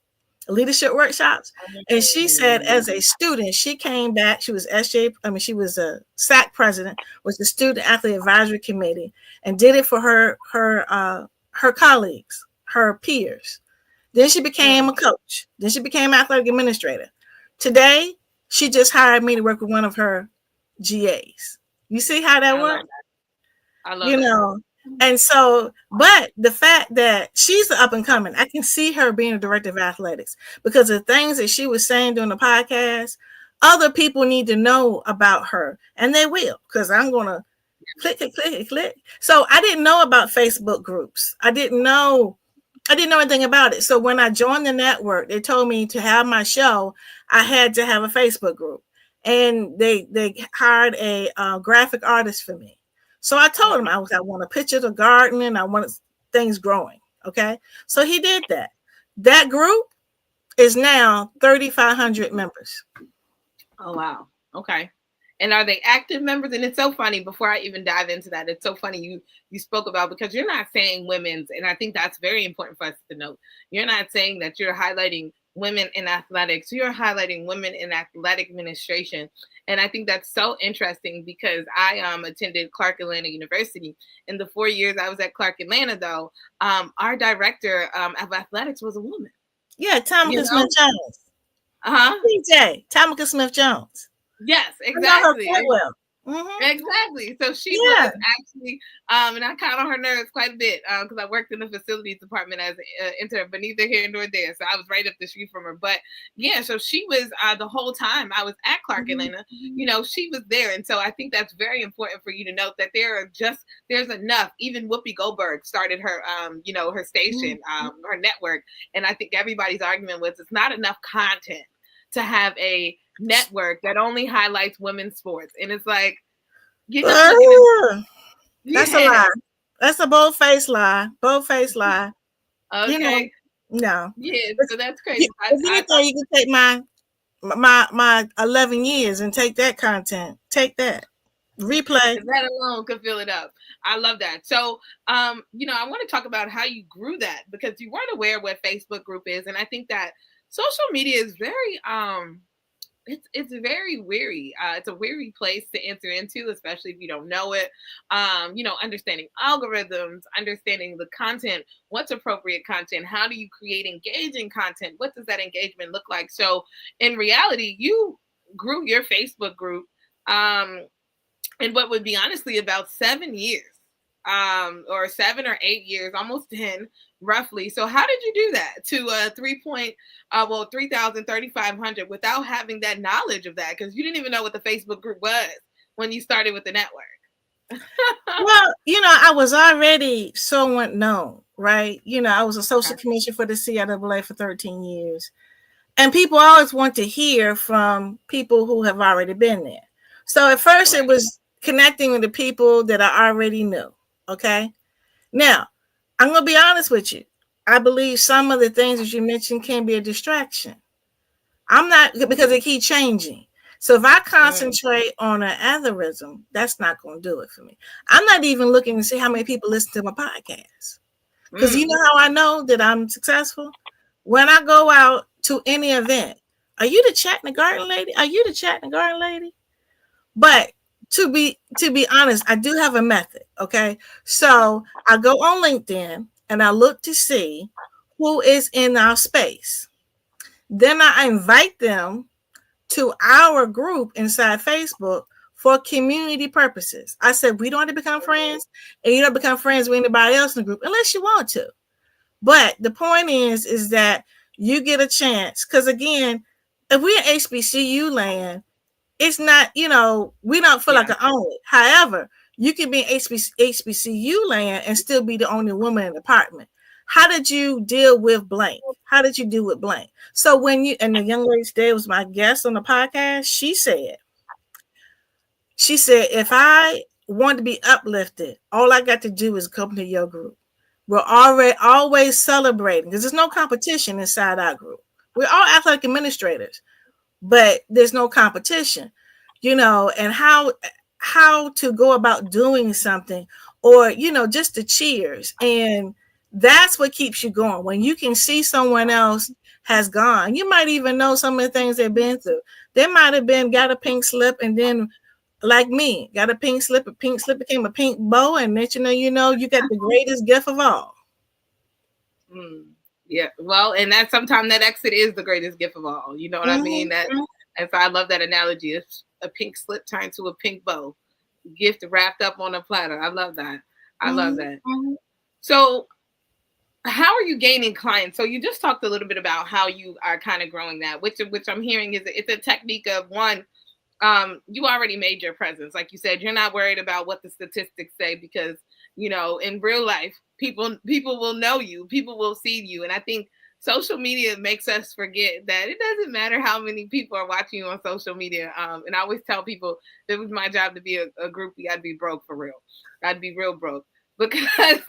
leadership workshops, and she said as a student she came back. She was she was a SAC president, was the Student Athlete Advisory Committee, and did it for her colleagues, her peers. Then she became a coach. Then she became athletic administrator. Today she just hired me to work with one of her GAs. You see how that works? I love that. And so, but the fact that she's up and coming, I can see her being a director of athletics because the things that she was saying during the podcast, other people need to know about her, and they will, because I'm going to click. So I didn't know about Facebook groups. I didn't know anything about it. So when I joined the network, they told me to have my show, I had to have a Facebook group, and they hired a graphic artist for me. So I told him I want a picture of the garden and I wanted things growing. Okay. So he did that. That group is now 3,500 members. Oh, wow. Okay. And are they active members? And it's so funny, before I even dive into that, it's so funny you spoke about, because you're not saying women's, and I think that's very important for us to note. You're not saying that you're highlighting women in athletics. You're highlighting women in athletic administration. And I think that's so interesting because I attended Clark Atlanta University. In the 4 years I was at Clark Atlanta, though, our director of athletics was a woman. Yeah, Tamika Smith-Jones. TJ, Tamika Smith-Jones. Yes, exactly. Mm-hmm. Exactly. So she was actually, and I count on her nerves quite a bit because I worked in the facilities department as an intern, but neither here nor there. So I was right up the street from her. But yeah, so she was the whole time I was at Clark Atlanta, she was there. And so I think that's very important for you to note that there's enough. Even Whoopi Goldberg started her, her station, her network. And I think everybody's argument was it's not enough content to have a network that only highlights women's sports. And it's like, that's a lie. That's a bold-faced lie. Okay. No. Yeah, so that's crazy. If anything, you can take my 11 years and take that content. Take that. Replay. That alone could fill it up. I love that. So, I want to talk about how you grew that, because you weren't aware what Facebook group is. And I think that social media is very, it's very weary. It's a weary place to enter into, especially if you don't know it. Understanding algorithms, understanding the content, what's appropriate content, how do you create engaging content, what does that engagement look like? So in reality, you grew your Facebook group in what would be honestly about 7 years, or 7 or 8 years, almost 10 roughly. So how did you do that to 3,500 without having that knowledge of that? Because you didn't even know what the Facebook group was when you started with the network. Well, I was already somewhat known, right? I was a social commissioner for the CIAA for 13 years. And people always want to hear from people who have already been there. So at first it was connecting with the people that I already knew. Okay. Now, I'm going to be honest with you. I believe some of the things that you mentioned can be a distraction. I'm not, because they keep changing. So if I concentrate on an algorithm, that's not going to do it for me. I'm not even looking to see how many people listen to my podcast. Because you know how I know that I'm successful? When I go out to any event, are you the chat in the garden lady? Are you the chat in the garden lady? But to be honest, I do have a method. Okay. So I go on LinkedIn and I look to see who is in our space. Then I invite them to our group inside Facebook for community purposes. I said, we don't have to become friends, and you don't become friends with anybody else in the group unless you want to. But the point is that you get a chance. Because again, if we're in HBCU land, it's not, we don't feel like I own it. However, you can be in HBCU land and still be the only woman in the department. How did you deal with blank? How did you deal with blank? So and the young lady today was my guest on the podcast, she said, if I want to be uplifted, all I got to do is come to your group. We're always celebrating because there's no competition inside our group. We're all athletic administrators, but there's no competition, and how to go about doing something, or, just the cheers. And that's what keeps you going. When you can see someone else has gone, you might even know some of the things they've been through. They might have got a pink slip, and then like me, got a pink slip became a pink bow, and then you got the greatest gift of all. Yeah, well, and that sometimes that exit is the greatest gift of all. You know what I mean? And so I love that analogy. It's a pink slip turned to a pink bow, gift wrapped up on a platter. I love that. I love that. So how are you gaining clients? So you just talked a little bit about how you are kind of growing that, which I'm hearing is it's a technique of one, you already made your presence. Like you said, you're not worried about what the statistics say because, in real life, people will know you, people will see you. And I think social media makes us forget that it doesn't matter how many people are watching you on social media. And I always tell people if it was my job to be a groupie, I'd be broke for real. I'd be real broke because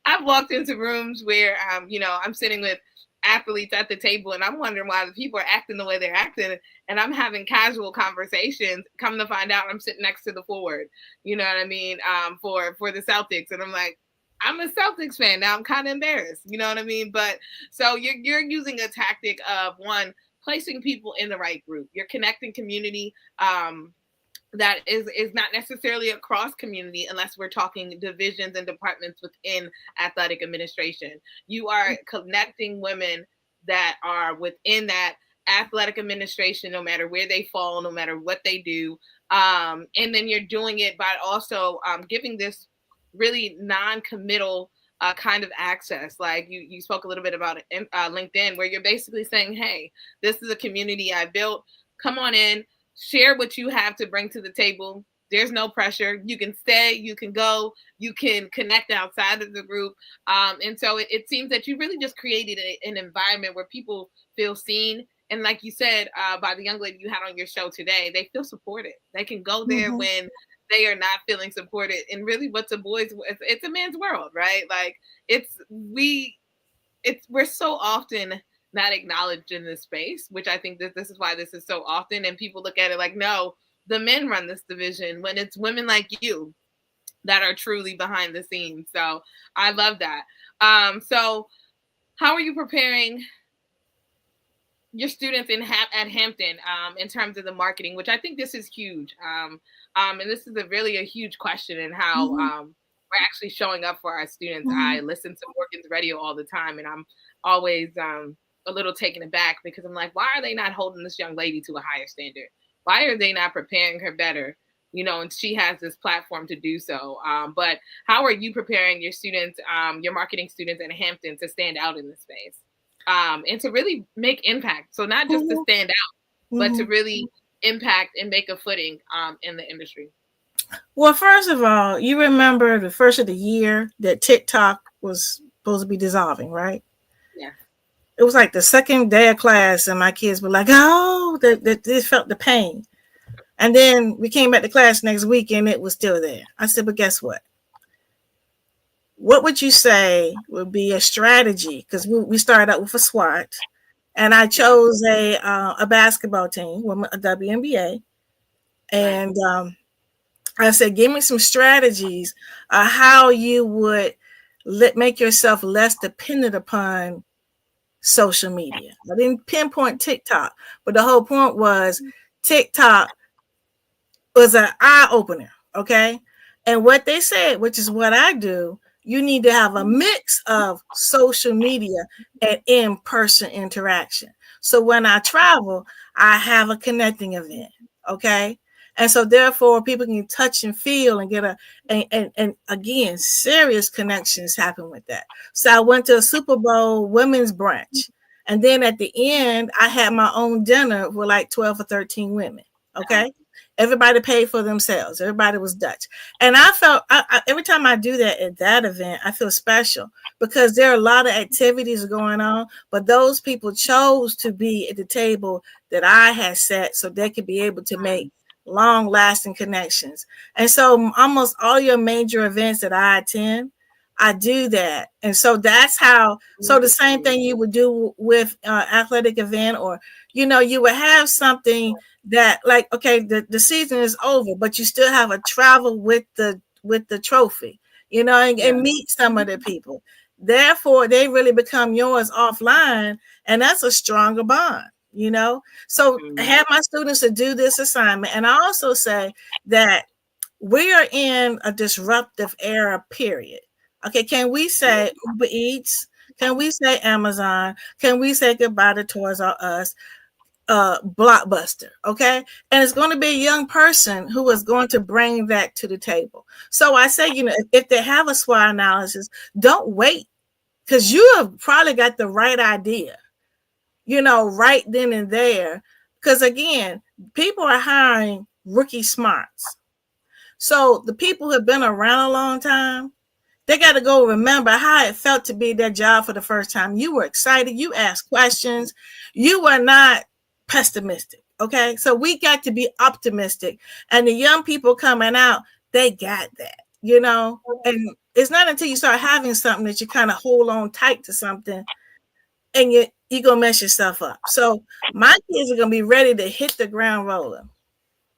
I've walked into rooms where, I'm sitting with athletes at the table and I'm wondering why the people are acting the way they're acting. And I'm having casual conversations. Come to find out I'm sitting next to the forward, you know what I mean? For the Celtics. And I'm like, I'm a Celtics fan. Now I'm kind of embarrassed. You know what I mean? But so you're using a tactic of one, placing people in the right group. You're connecting community that is not necessarily a cross community unless we're talking divisions and departments within athletic administration. You are connecting women that are within that athletic administration, no matter where they fall, no matter what they do. And then you're doing it by also giving this really non-committal kind of access. Like you spoke a little bit about LinkedIn, where you're basically saying, hey, this is a community I built. Come on in, share what you have to bring to the table. There's no pressure. You can stay, you can go, you can connect outside of the group. And so it seems that you really just created an environment where people feel seen. And like you said, by the young lady you had on your show today, they feel supported. They can go there when they are not feeling supported. And really what's it's a man's world, right? Like we're so often not acknowledged in this space, which I think that this is why this is so often. And people look at it like, no, the men run this division, when it's women like you that are truly behind the scenes. So I love that. So how are you preparing your students at Hampton in terms of the marketing, which I think this is huge. And this is really a huge question in how we're actually showing up for our students. I listen to Morgan's radio all the time, and I'm always a little taken aback because I'm like, why are they not holding this young lady to a higher standard? Why are they not preparing her better? You know, and she has this platform to do so. But how are you preparing your students, your marketing students at Hampton to stand out in this space? And to really make impact. So not just to stand out, but to really impact and make a footing in the industry. Well, first of all, you remember the first of the year that TikTok was supposed to be dissolving, right? Yeah. It was like the second day of class, and my kids were like, "Oh, they felt the pain." And then we came back to class next week, and it was still there. I said, "But guess what? What would you say would be a strategy?" Because we started out with a SWAT, and I chose a basketball team, a WNBA, and I said, "Give me some strategies how you would make yourself less dependent upon social media." I didn't pinpoint TikTok, but the whole point was TikTok was an eye opener, okay? And what they said, which is what I do, you need to have a mix of social media and in-person interaction. So when I travel, I have a connecting event, okay? And so therefore people can touch and feel and get and again, serious connections happen with that. So I went to a Super Bowl women's brunch. And then at the end, I had my own dinner with like 12 or 13 women, okay? Everybody paid for themselves. Everybody was Dutch. And I felt, every time I do that at that event, I feel special because there are a lot of activities going on, but those people chose to be at the table that I had set so they could be able to make long-lasting connections. And so almost all your major events that I attend, I do that. And so that's how, so the same thing you would do with athletic event, or, you know, you would have something that like, okay, the season is over, but you still have a travel with the trophy, you know, and meet some of the people. Therefore, they really become yours offline, and that's a stronger bond, you know? So I have my students to do this assignment. And I also say that we are in a disruptive era, period. Okay, can we say Uber Eats? Can we say Amazon? Can we say goodbye to Toys R Us? Blockbuster, okay? And it's going to be a young person who is going to bring that to the table. So I say, you know, if they have a SWOT analysis, don't wait, because you have probably got the right idea, you know, right then and there. Because again, people are hiring rookie smarts. So the people who have been around a long time, they got to go remember how it felt to be their job for the first time. You were excited. You asked questions. You were not pessimistic. Okay. So we got to be optimistic. And the young people coming out, they got that, you know, and it's not until you start having something that you kind of hold on tight to something and you're going to mess yourself up. So my kids are going to be ready to hit the ground rolling.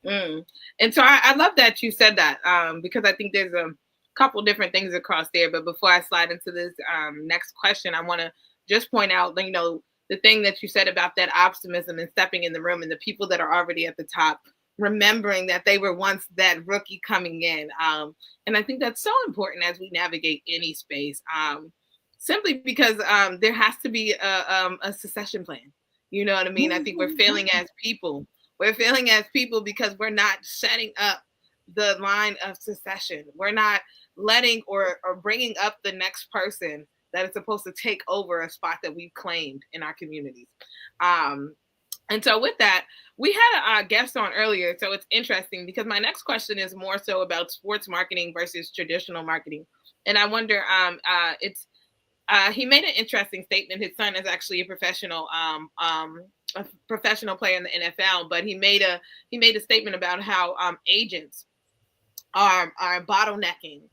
And so I love that you said that because I think there's a couple different things across there. But before I slide into this next question, I want to just point out, you know, the thing that you said about that optimism and stepping in the room and the people that are already at the top, remembering that they were once that rookie coming in. And I think that's so important as we navigate any space, simply because there has to be a succession plan. You know what I mean? I think we're failing as people. We're failing as people because we're not setting up the line of succession. We're not letting or bringing up the next person that is supposed to take over a spot that we've claimed in our communities. And so with that, we had a guest on earlier. So it's interesting because my next question is more so about sports marketing versus traditional marketing. And I wonder, he made an interesting statement. His son is actually a professional player in the NFL, but he made a statement about how agents are bottlenecking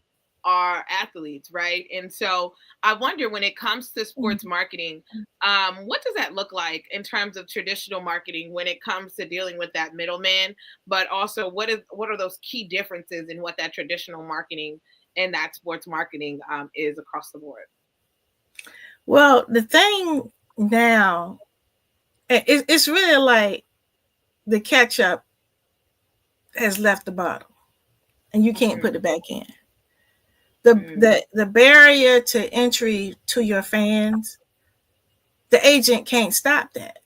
our athletes, right? And so I wonder, when it comes to sports marketing, what does that look like in terms of traditional marketing when it comes to dealing with that middleman? But also, what are those key differences in what that traditional marketing and that sports marketing is across the board? Well, the thing now, It's really like the ketchup has left the bottle and you can't put it back in. The barrier to entry to your fans, the agent can't stop that.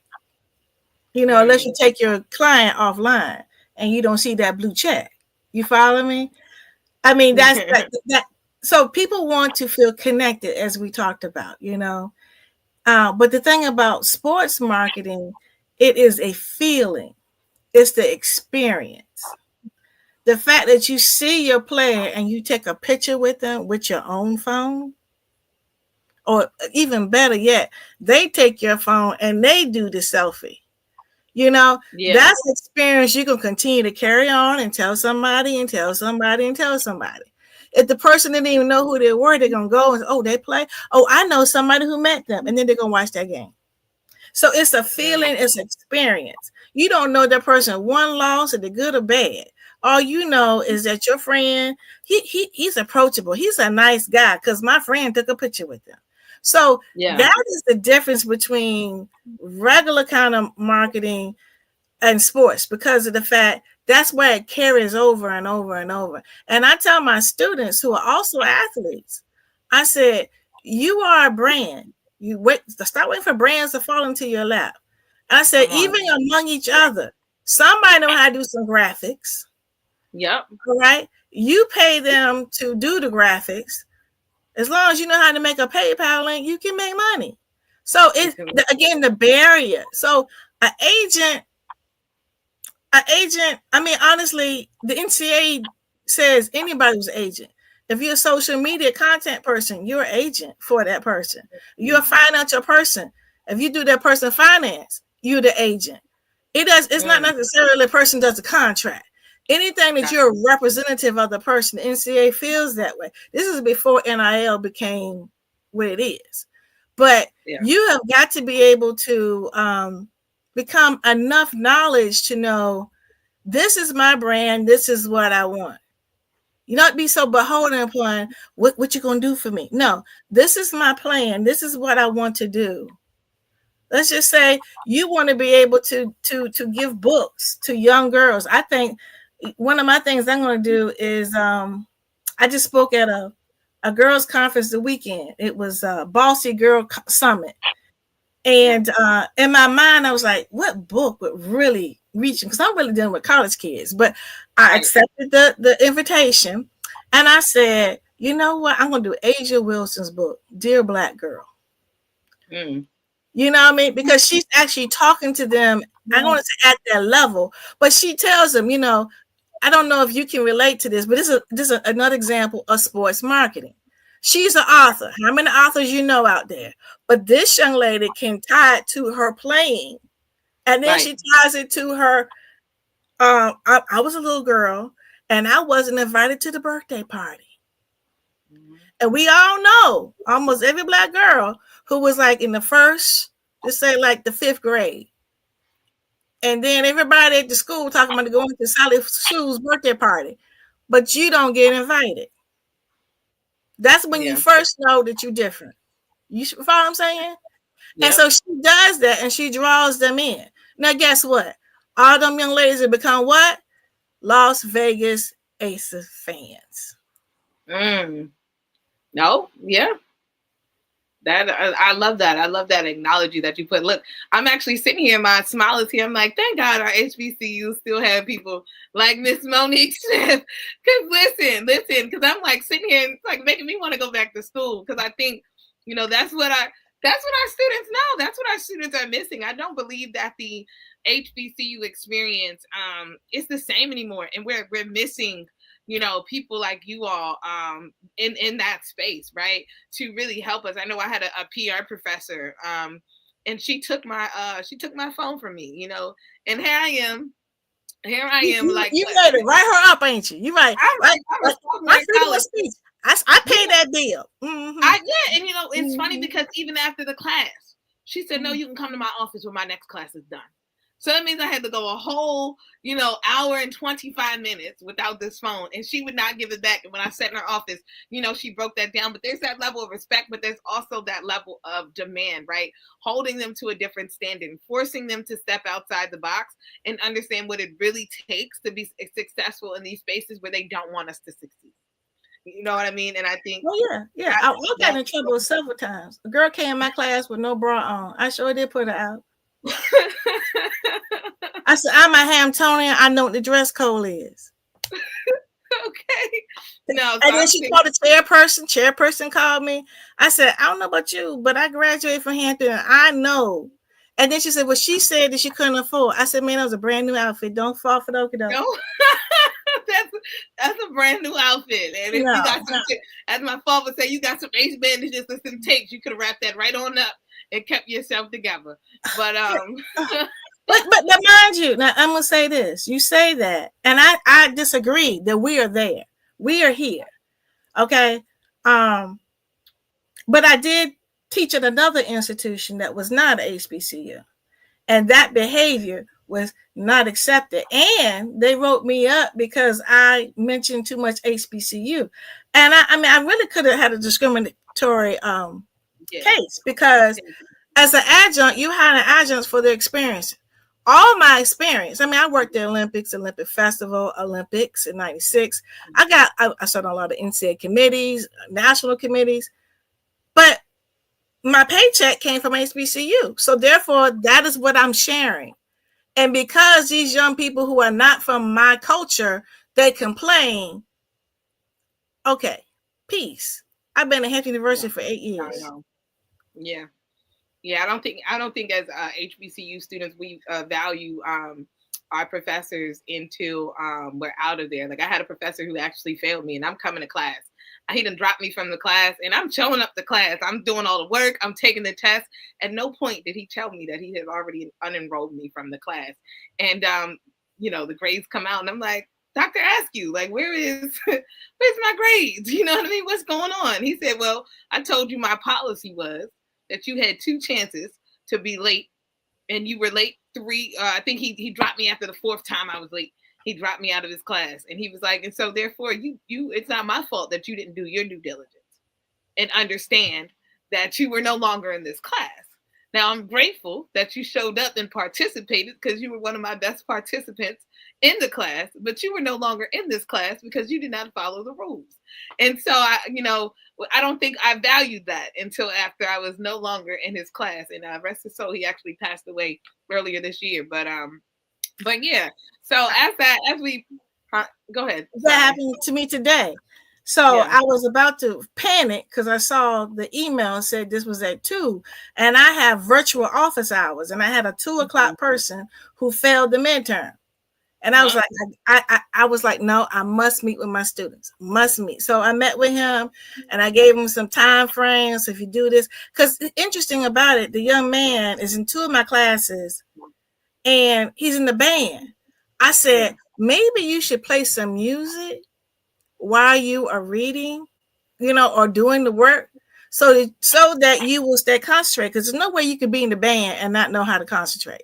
Unless you take your client offline and you don't see that blue check. You follow me? I mean, that's that. So people want to feel connected, as we talked about, but the thing about sports marketing, it is a feeling. It's the experience. The fact that you see your player and you take a picture with them with your own phone, or even better yet, they take your phone and they do the selfie. That's an experience you can continue to carry on and tell somebody and tell somebody and tell somebody. If the person didn't even know who they were, they're going to go and, oh, they play. Oh, I know somebody who met them. And then they're going to watch that game. So it's a feeling, it's an experience. You don't know that person one loss, or the good or bad. All you know is that your friend, he's approachable. He's a nice guy because my friend took a picture with him. So that is the difference between regular kind of marketing and sports, because of the fact that's where it carries over and over and over. And I tell my students who are also athletes, I said, you are a brand. You start waiting for brands to fall into your lap. I said, even among each other, somebody know how to do some graphics. Yep. All right. You pay them to do the graphics. As long as you know how to make a PayPal link, you can make money. So it's again the barrier. So an agent, I mean, honestly, the NCAA says anybody's agent. If you're a social media content person, you're an agent for that person. You're a financial person. If you do that person finance, you're the agent. It's not necessarily the person does the contract. Anything that you're a representative of the person, the NCAA feels that way. This is before NIL became what it is. But you have got to be able to become enough knowledge to know this is my brand, this is what I want. You not be so beholden upon what you're going to do for me. No, this is my plan. This is what I want to do. Let's just say you want to be able to give books to young girls. I think one of my things I'm going to do is I just spoke at a girls conference the weekend. It was a Bossy Girl Summit. And in my mind, I was like, what book would really reach? Because I'm really dealing with college kids. But I accepted the invitation. And I said, you know what? I'm going to do Asia Wilson's book, Dear Black Girl. You know what I mean? Because she's actually talking to them, I don't want to say at their level, but she tells them, I don't know if you can relate to this, but this is another example of sports marketing. She's an author. How many authors you know out there? But this young lady can tie it to her playing. And then she ties it to her. I was a little girl and I wasn't invited to the birthday party. And we all know almost every Black girl who was like in the first, just say like the 5th grade. And then everybody at the school talking about going to Sally Sue's birthday party. But you don't get invited. That's when you first know that you're different. You follow what I'm saying? Yep. And so she does that and she draws them in. Now, guess what? All them young ladies have become what? Las Vegas Aces fans. No, yeah. That I love that. I love that analogy that you put. Look, I'm actually sitting here, my smile is here. I'm like, thank God our HBCU still have people like Miss Monique Smith. Because listen, because I'm like sitting here and it's like making me want to go back to school. Because I think, that's what our students know. That's what our students are missing. I don't believe that the HBCU experience is the same anymore. And we're missing people like you all in that space, right? To really help us. I know I had a PR professor and she took my phone from me, and here I am. Like you made it write her up, ain't you? You might I paid that bill. Mm-hmm. And it's funny because even after the class, she said, no, you can come to my office when my next class is done. So that means I had to go a whole, hour and 25 minutes without this phone. And she would not give it back. And when I sat in her office, she broke that down. But there's that level of respect, but there's also that level of demand, right? Holding them to a different standard, forcing them to step outside the box and understand what it really takes to be successful in these spaces where they don't want us to succeed. You know what I mean? And I think, yeah. I got in trouble several times. A girl came in my class with no bra on. I sure did put her out. I said, I'm a Hamptonian. I know what the dress code is. Okay. No. And then she called the chairperson. Chairperson called me. I said, I don't know about you, but I graduated from Hampton. I know. And then she said, well, she said that she couldn't afford. I said, man, that was a brand new outfit. Don't fall for the okie doke. No. That's a brand new outfit. And if you got some, as my father would say, you got some ace bandages and some tapes, you could have wrapped that right on up and kept yourself together. But but mind you, now I'm gonna say this. You say that, and I disagree that we are there. We are here. Okay. But I did teach at another institution that was not an HBCU, and that behavior was not accepted. And they wrote me up because I mentioned too much HBCU. And I really could have had a discriminatory case, because as an adjunct, you hire adjuncts for their experience. All my experience. I worked at Olympic Festival, Olympics in '96. I started on a lot of NCAA committees, national committees, but my paycheck came from HBCU. So therefore, that is what I'm sharing. And because these young people who are not from my culture, they complain. Okay, peace. I've been at Hampton University for 8 years. Yeah. I don't think as HBCU students we value our professors until we're out of there. Like, I had a professor who actually failed me, and I'm coming to class. He done dropped me from the class, and I'm showing up to class. I'm doing all the work. I'm taking the test. At no point did he tell me that he had already unenrolled me from the class. And the grades come out, and I'm like, Dr. Askew, like, where's my grades? You know what I mean? What's going on? He said, well, I told you my policy was that you had 2 chances to be late, and you were late 3. I think he dropped me after the 4th time I was late. He dropped me out of his class, and he was like, and so therefore you it's not my fault that you didn't do your due diligence and understand that you were no longer in this class. Now, I'm grateful that you showed up and participated, because you were one of my best participants in the class, but you were no longer in this class because you did not follow the rules. And so I don't think I valued that until after I was no longer in his class. And rest his soul, he actually passed away earlier this year. But yeah. So as we go ahead. That happened to me today. So I was about to panic because I saw the email said this was at 2, and I have virtual office hours, and I had a 2 o'clock person who failed the midterm. And I was I was like, no, I must meet with my students. Must meet. So I met with him, and I gave him some time frames. If you do this, because interesting about it, the young man is in 2 of my classes, and he's in the band. I said, maybe you should play some music while you are reading, or doing the work, so that you will stay concentrated. Because there's no way you could be in the band and not know how to concentrate.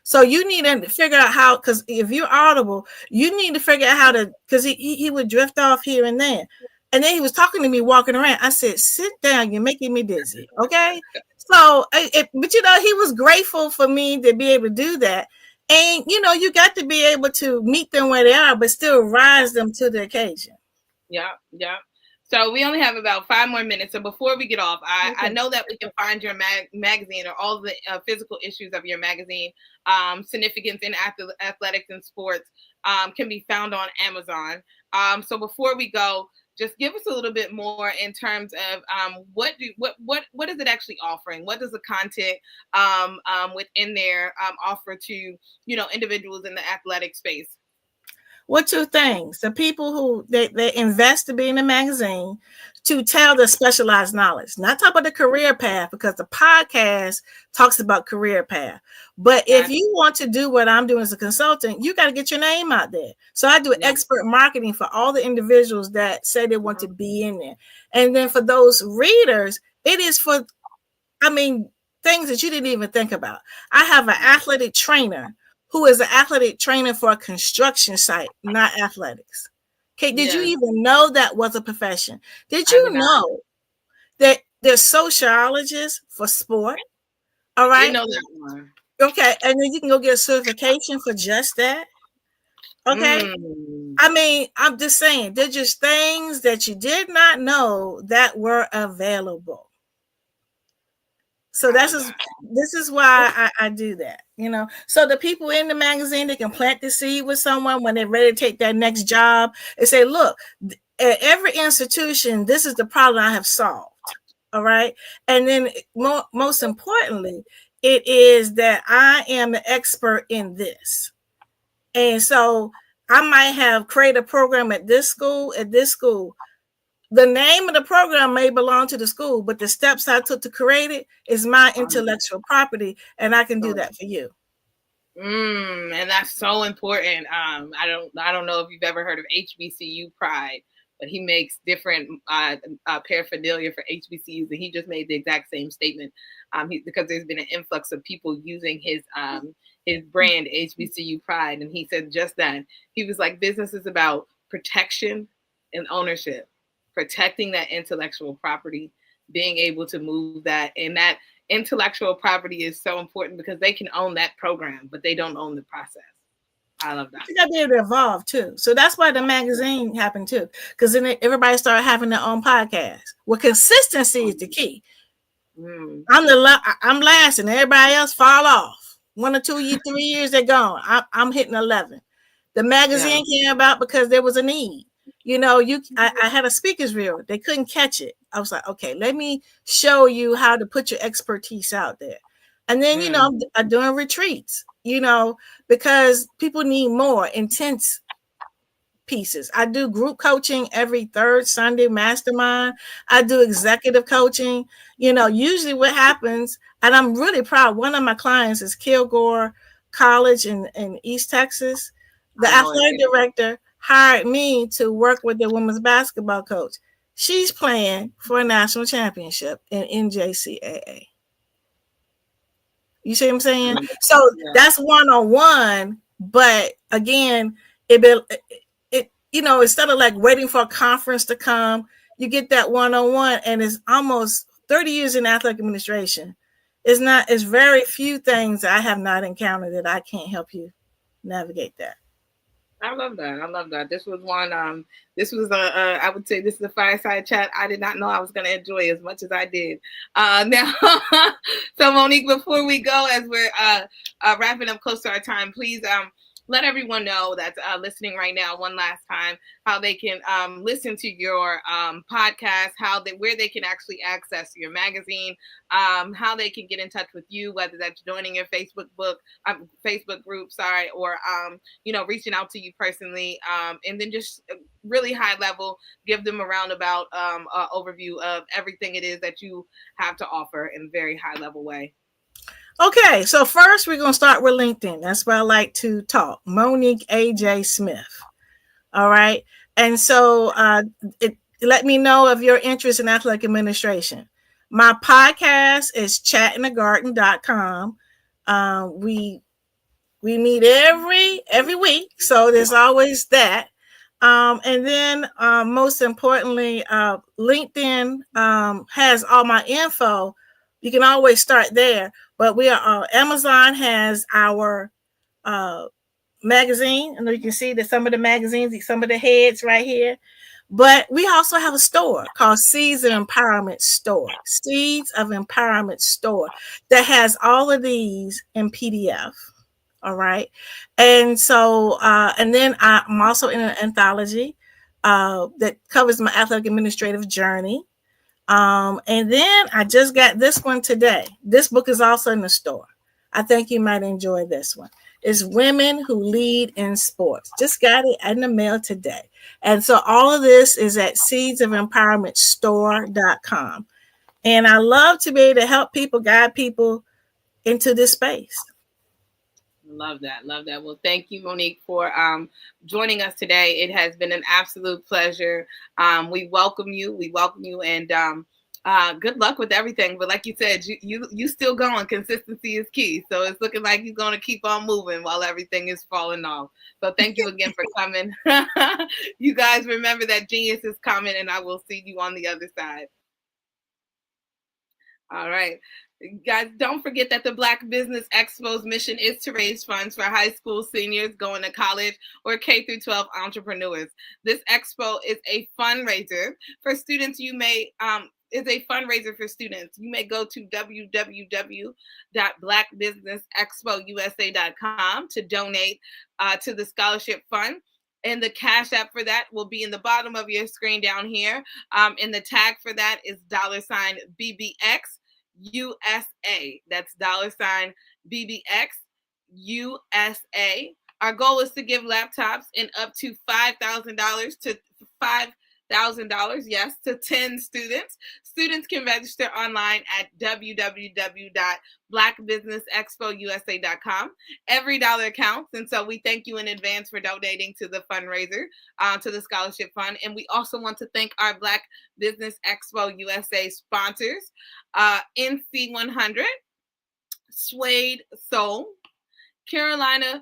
So you need to figure out how, because if you're audible, you need to figure out how to, because he would drift off here and there. And then he was talking to me walking around. I said, sit down, you're making me dizzy. Okay. So, but he was grateful for me to be able to do that. And, you got to be able to meet them where they are, but still rise them to the occasion. Yeah. So we only have about 5 more minutes. So before we get off, I know that we can find your magazine, or all the physical issues of your magazine, Significance in Athletics and Sports, can be found on Amazon. So before we go, just give us a little bit more in terms of what is it actually offering? What does the content within there offer to individuals in the athletic space? Well, 2 things. The people who they invest to be in the magazine to tell the specialized knowledge, not talk about the career path, because the podcast talks about career path. But if you want to do what I'm doing as a consultant, you got to get your name out there. So I do expert marketing for all the individuals that say they want to be in there. And then for those readers, it is for, things that you didn't even think about. I have an athletic trainer who is an athletic trainer for a construction site, not athletics. Okay, did you even know that was a profession? Did you know that there's sociologists for sport? All right. Didn't know that one. Okay, and then you can go get a certification for just that. Okay. I mean, I'm just saying, they're just things that you did not know that were available. So this is why I do that, you know. So the people in the magazine, they can plant the seed with someone when they're ready to take that next job and say, look, at every institution, this is the problem I have solved. All right. And then most importantly, it is that I am the expert in this. And so I might have created a program at this school. The name of the program may belong to the school, but the steps I took to create it is my intellectual property, and I can do that for you. And that's so important. I don't know if you've ever heard of HBCU Pride, but he makes different paraphernalia for HBCUs, and he just made the exact same statement. Because there's been an influx of people using his brand HBCU Pride, and he said just that. He was like, business is about protection and ownership, protecting that intellectual property, being able to move that, and that intellectual property is so important because they can own that program, but they don't own the process. I love that. You got to be able to evolve too. So that's why the magazine happened too, because then everybody started having their own podcast. Well, consistency is the key. I'm last, and everybody else fall off. 1 or 2 years, 3 years, they're gone. I'm hitting 11. The magazine came about because there was a need. You know, I had a speaker's reel. They couldn't catch it. I was like, okay, let me show you how to put your expertise out there. And then, you know, I'm doing retreats, you know, because people need more intense pieces. I do group coaching every third Sunday, mastermind. I do executive coaching. You know, usually what happens, and I'm really proud, one of my clients is Kilgore College in East Texas. The athletic director hired me to work with the women's basketball coach. She's playing for a national championship in NJCAA. You see what I'm saying? So that's one-on-one, but again, it you know, instead of like waiting for a conference to come, you get that one-on-one, and it's almost 30 years in athletic administration. It's very few things I have not encountered that I can't help you navigate that. I love that. I love that. This was one. This was I would say this is a fireside chat I did not know I was going to enjoy as much as I did. Now, so Monique, before we go, as we're wrapping up close to our time, please let everyone know that's listening right now one last time how they can listen to your podcast, where they can actually access your magazine, how they can get in touch with you, whether that's joining your Facebook group, or you know, reaching out to you personally, and then just really high level, give them a roundabout overview of everything it is that you have to offer in a very high level way. Okay, so first we're going to start with LinkedIn. That's where I like to talk. Monique A.J. Smith. All right. And so let me know of your interest in athletic administration. My podcast is chatinagarden.com. We meet every week, so there's always that. And then most importantly, LinkedIn has all my info. You can always start there. But we are Amazon has our magazine, and you can see that some of the magazines, some of the heads right here. But we also have a store called Seeds of Empowerment Store. Seeds of Empowerment Store that has all of these in PDF. All right, and so and then I'm also in an anthology that covers my athletic administrative journey. And then I just got this one today. This book is also in the store. I think you might enjoy this one. It's Women Who Lead in Sports. Just got it in the mail today. And so all of this is at seedsofempowermentstore.com. And I love to be able to help people, guide people into this space. Love that. Love that. Well, thank you, Monique, for joining us today. It has been an absolute pleasure. We welcome you. And Good luck with everything. But like you said, you still going. Consistency is key. So it's looking like you're going to keep on moving while everything is falling off. So thank you again for coming. You guys remember that genius is coming, and I will see you on the other side. All right. Guys, don't forget that the Black Business Expo's mission is to raise funds for high school seniors going to college or K through 12 entrepreneurs. This expo is a fundraiser for students. You may go to www.blackbusinessexpousa.com to donate to the scholarship fund. And the cash app for that will be in the bottom of your screen down here. And the tag for that is $BBX USA. That's $BBX USA. Our goal is to give laptops and up to $5,000 to $5,000, to 10 students. Students can register online at www.blackbusinessexpousa.com. Every dollar counts, and so we thank you in advance for donating to the fundraiser, to the scholarship fund. And we also want to thank our Black Business Expo USA sponsors, NC100, Suede Soul, Carolina,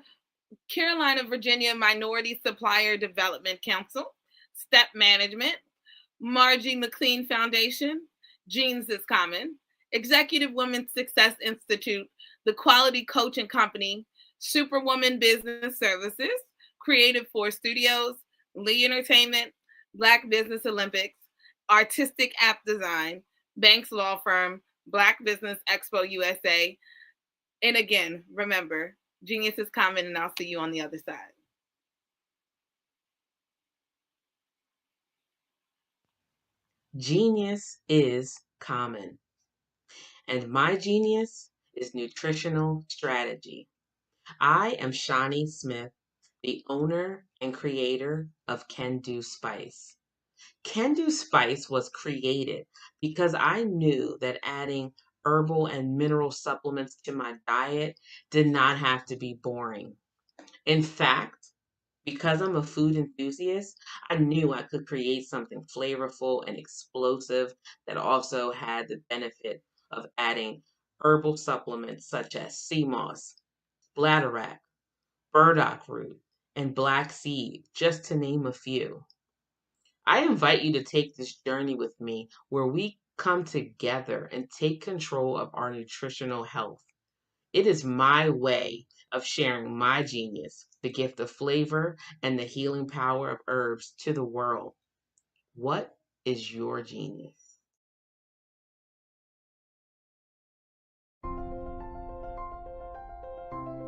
Virginia Minority Supplier Development Council, Step Management, Margie McLean Foundation, Jeans is Common, Executive Women's Success Institute, The Quality Coaching Company, Superwoman Business Services, Creative Force Studios, Lee Entertainment, Black Business Olympics, Artistic App Design, Banks Law Firm, Black Business Expo USA. And again, remember, genius is common, and I'll see you on the other side. Genius is common. And my genius is nutritional strategy. I am Shawnee Smith, the owner and creator of Can Do Spice. Can Do Spice was created because I knew that adding herbal and mineral supplements to my diet did not have to be boring. In fact, because I'm a food enthusiast, I knew I could create something flavorful and explosive that also had the benefit of adding herbal supplements such as sea moss, bladderwrack, burdock root, and black seed, just to name a few. I invite you to take this journey with me where we come together and take control of our nutritional health. It is my way of sharing my genius, the gift of flavor and the healing power of herbs to the world. What is your genius?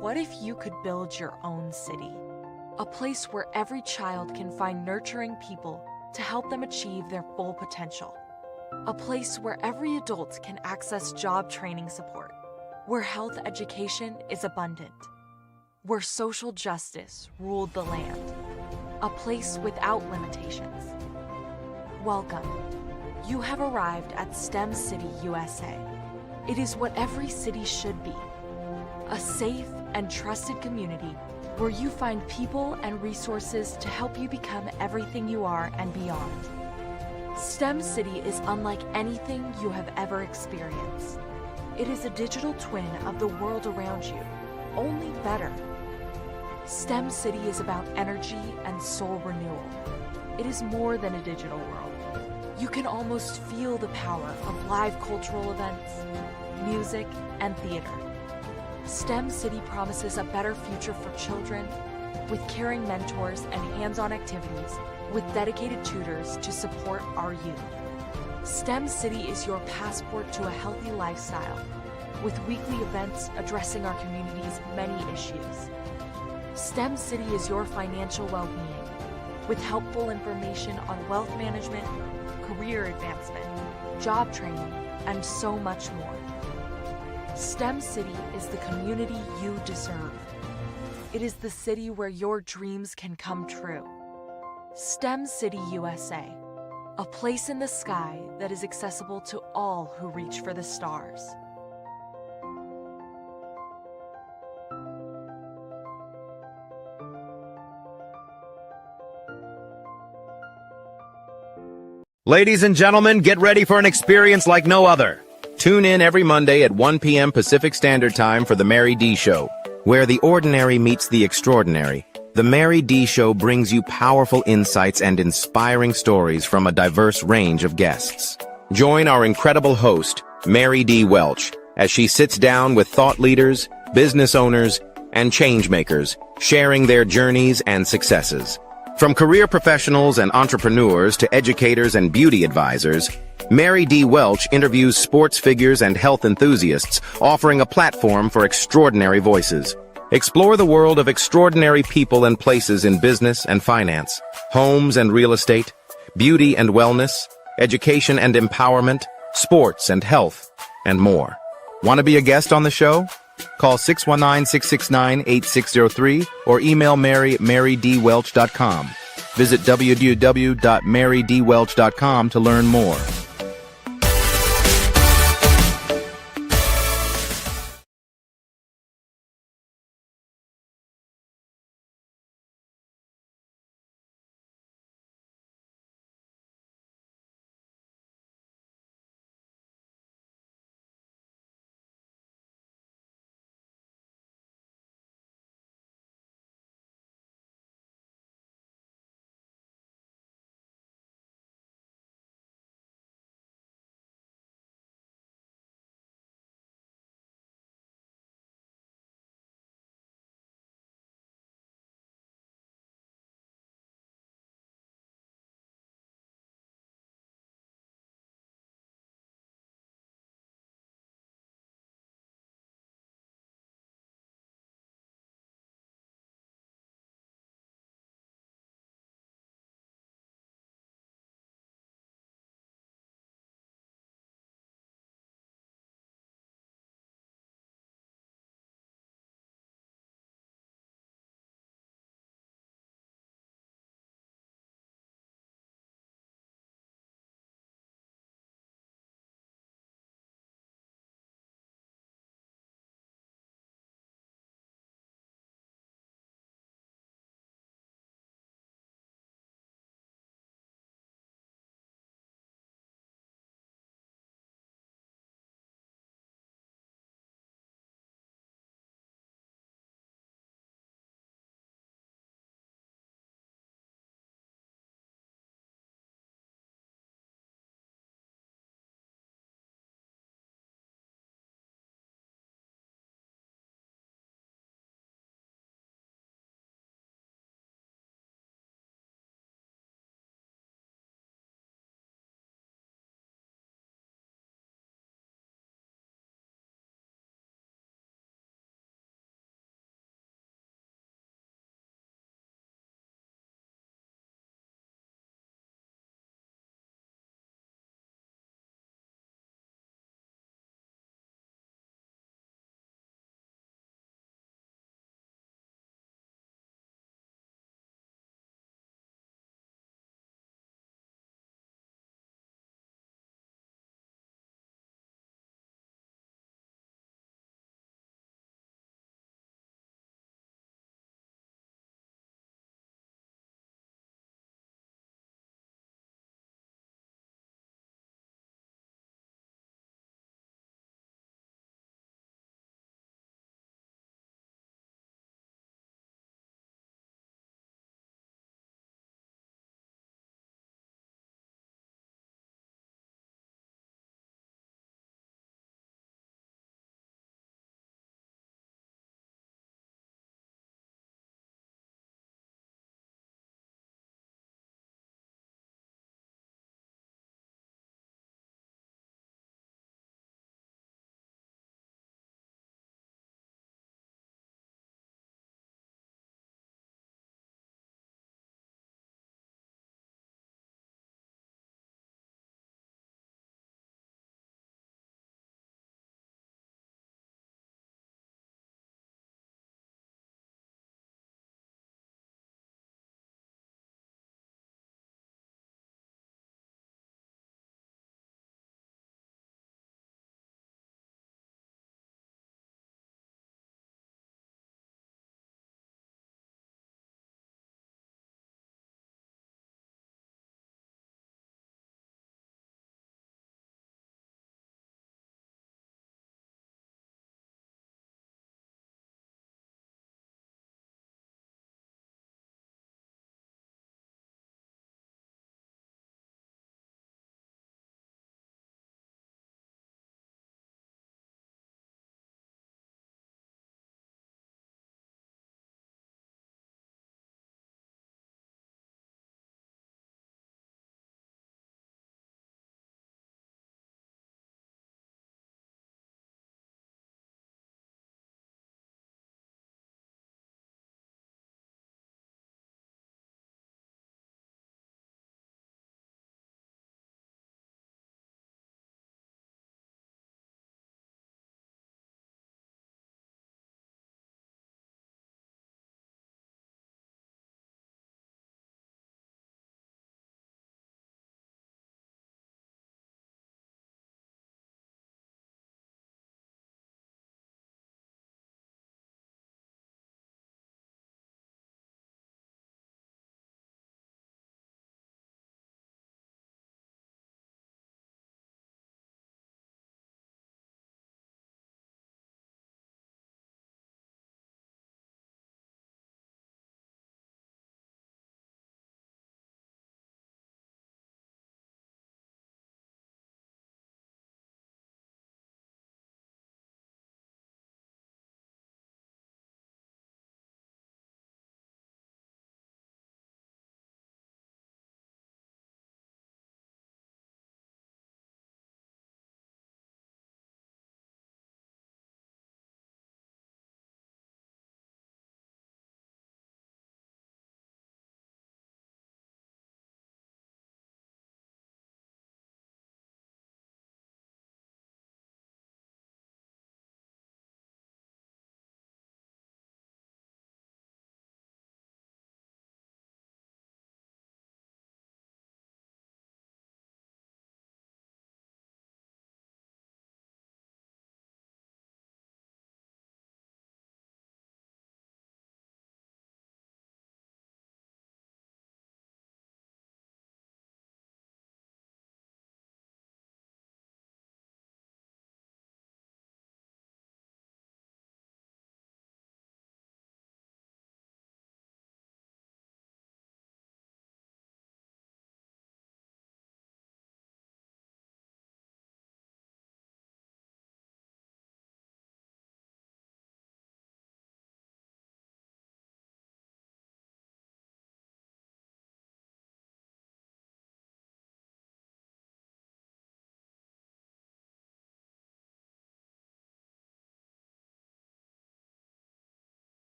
What if you could build your own city? A place where every child can find nurturing people to help them achieve their full potential. A place where every adult can access job training support. Where health education is abundant. Where social justice ruled the land. A place without limitations. Welcome. You have arrived at STEM City USA. It is what every city should be. A safe and trusted community where you find people and resources to help you become everything you are and beyond. STEM City is unlike anything you have ever experienced. It is a digital twin of the world around you, only better. STEM City is about energy and soul renewal. It is more than a digital world. You can almost feel the power of live cultural events, music, and theater. STEM City promises a better future for children with caring mentors and hands-on activities with dedicated tutors to support our youth. STEM City is your passport to a healthy lifestyle with weekly events addressing our community's many issues. STEM City is your financial well-being with helpful information on wealth management, career advancement, job training, and so much more. STEM City is the community you deserve. It is the city where your dreams can come true. STEM City USA, a place in the sky that is accessible to all who reach for the stars. Ladies and gentlemen, get ready for an experience like no other. Tune in every Monday at 1 p.m. Pacific Standard Time for The Mary D. Show, where the ordinary meets the extraordinary. The Mary D. Show brings you powerful insights and inspiring stories from a diverse range of guests. Join our incredible host, Mary D. Welch, as she sits down with thought leaders, business owners, and changemakers, sharing their journeys and successes. From career professionals and entrepreneurs to educators and beauty advisors, Mary D. Welch interviews sports figures and health enthusiasts, offering a platform for extraordinary voices. Explore the world of extraordinary people and places in business and finance, homes and real estate, beauty and wellness, education and empowerment, sports and health, and more. Want to be a guest on the show? Call 619-669-8603 or email Mary at marydwelch.com. Visit www.marydwelch.com to learn more.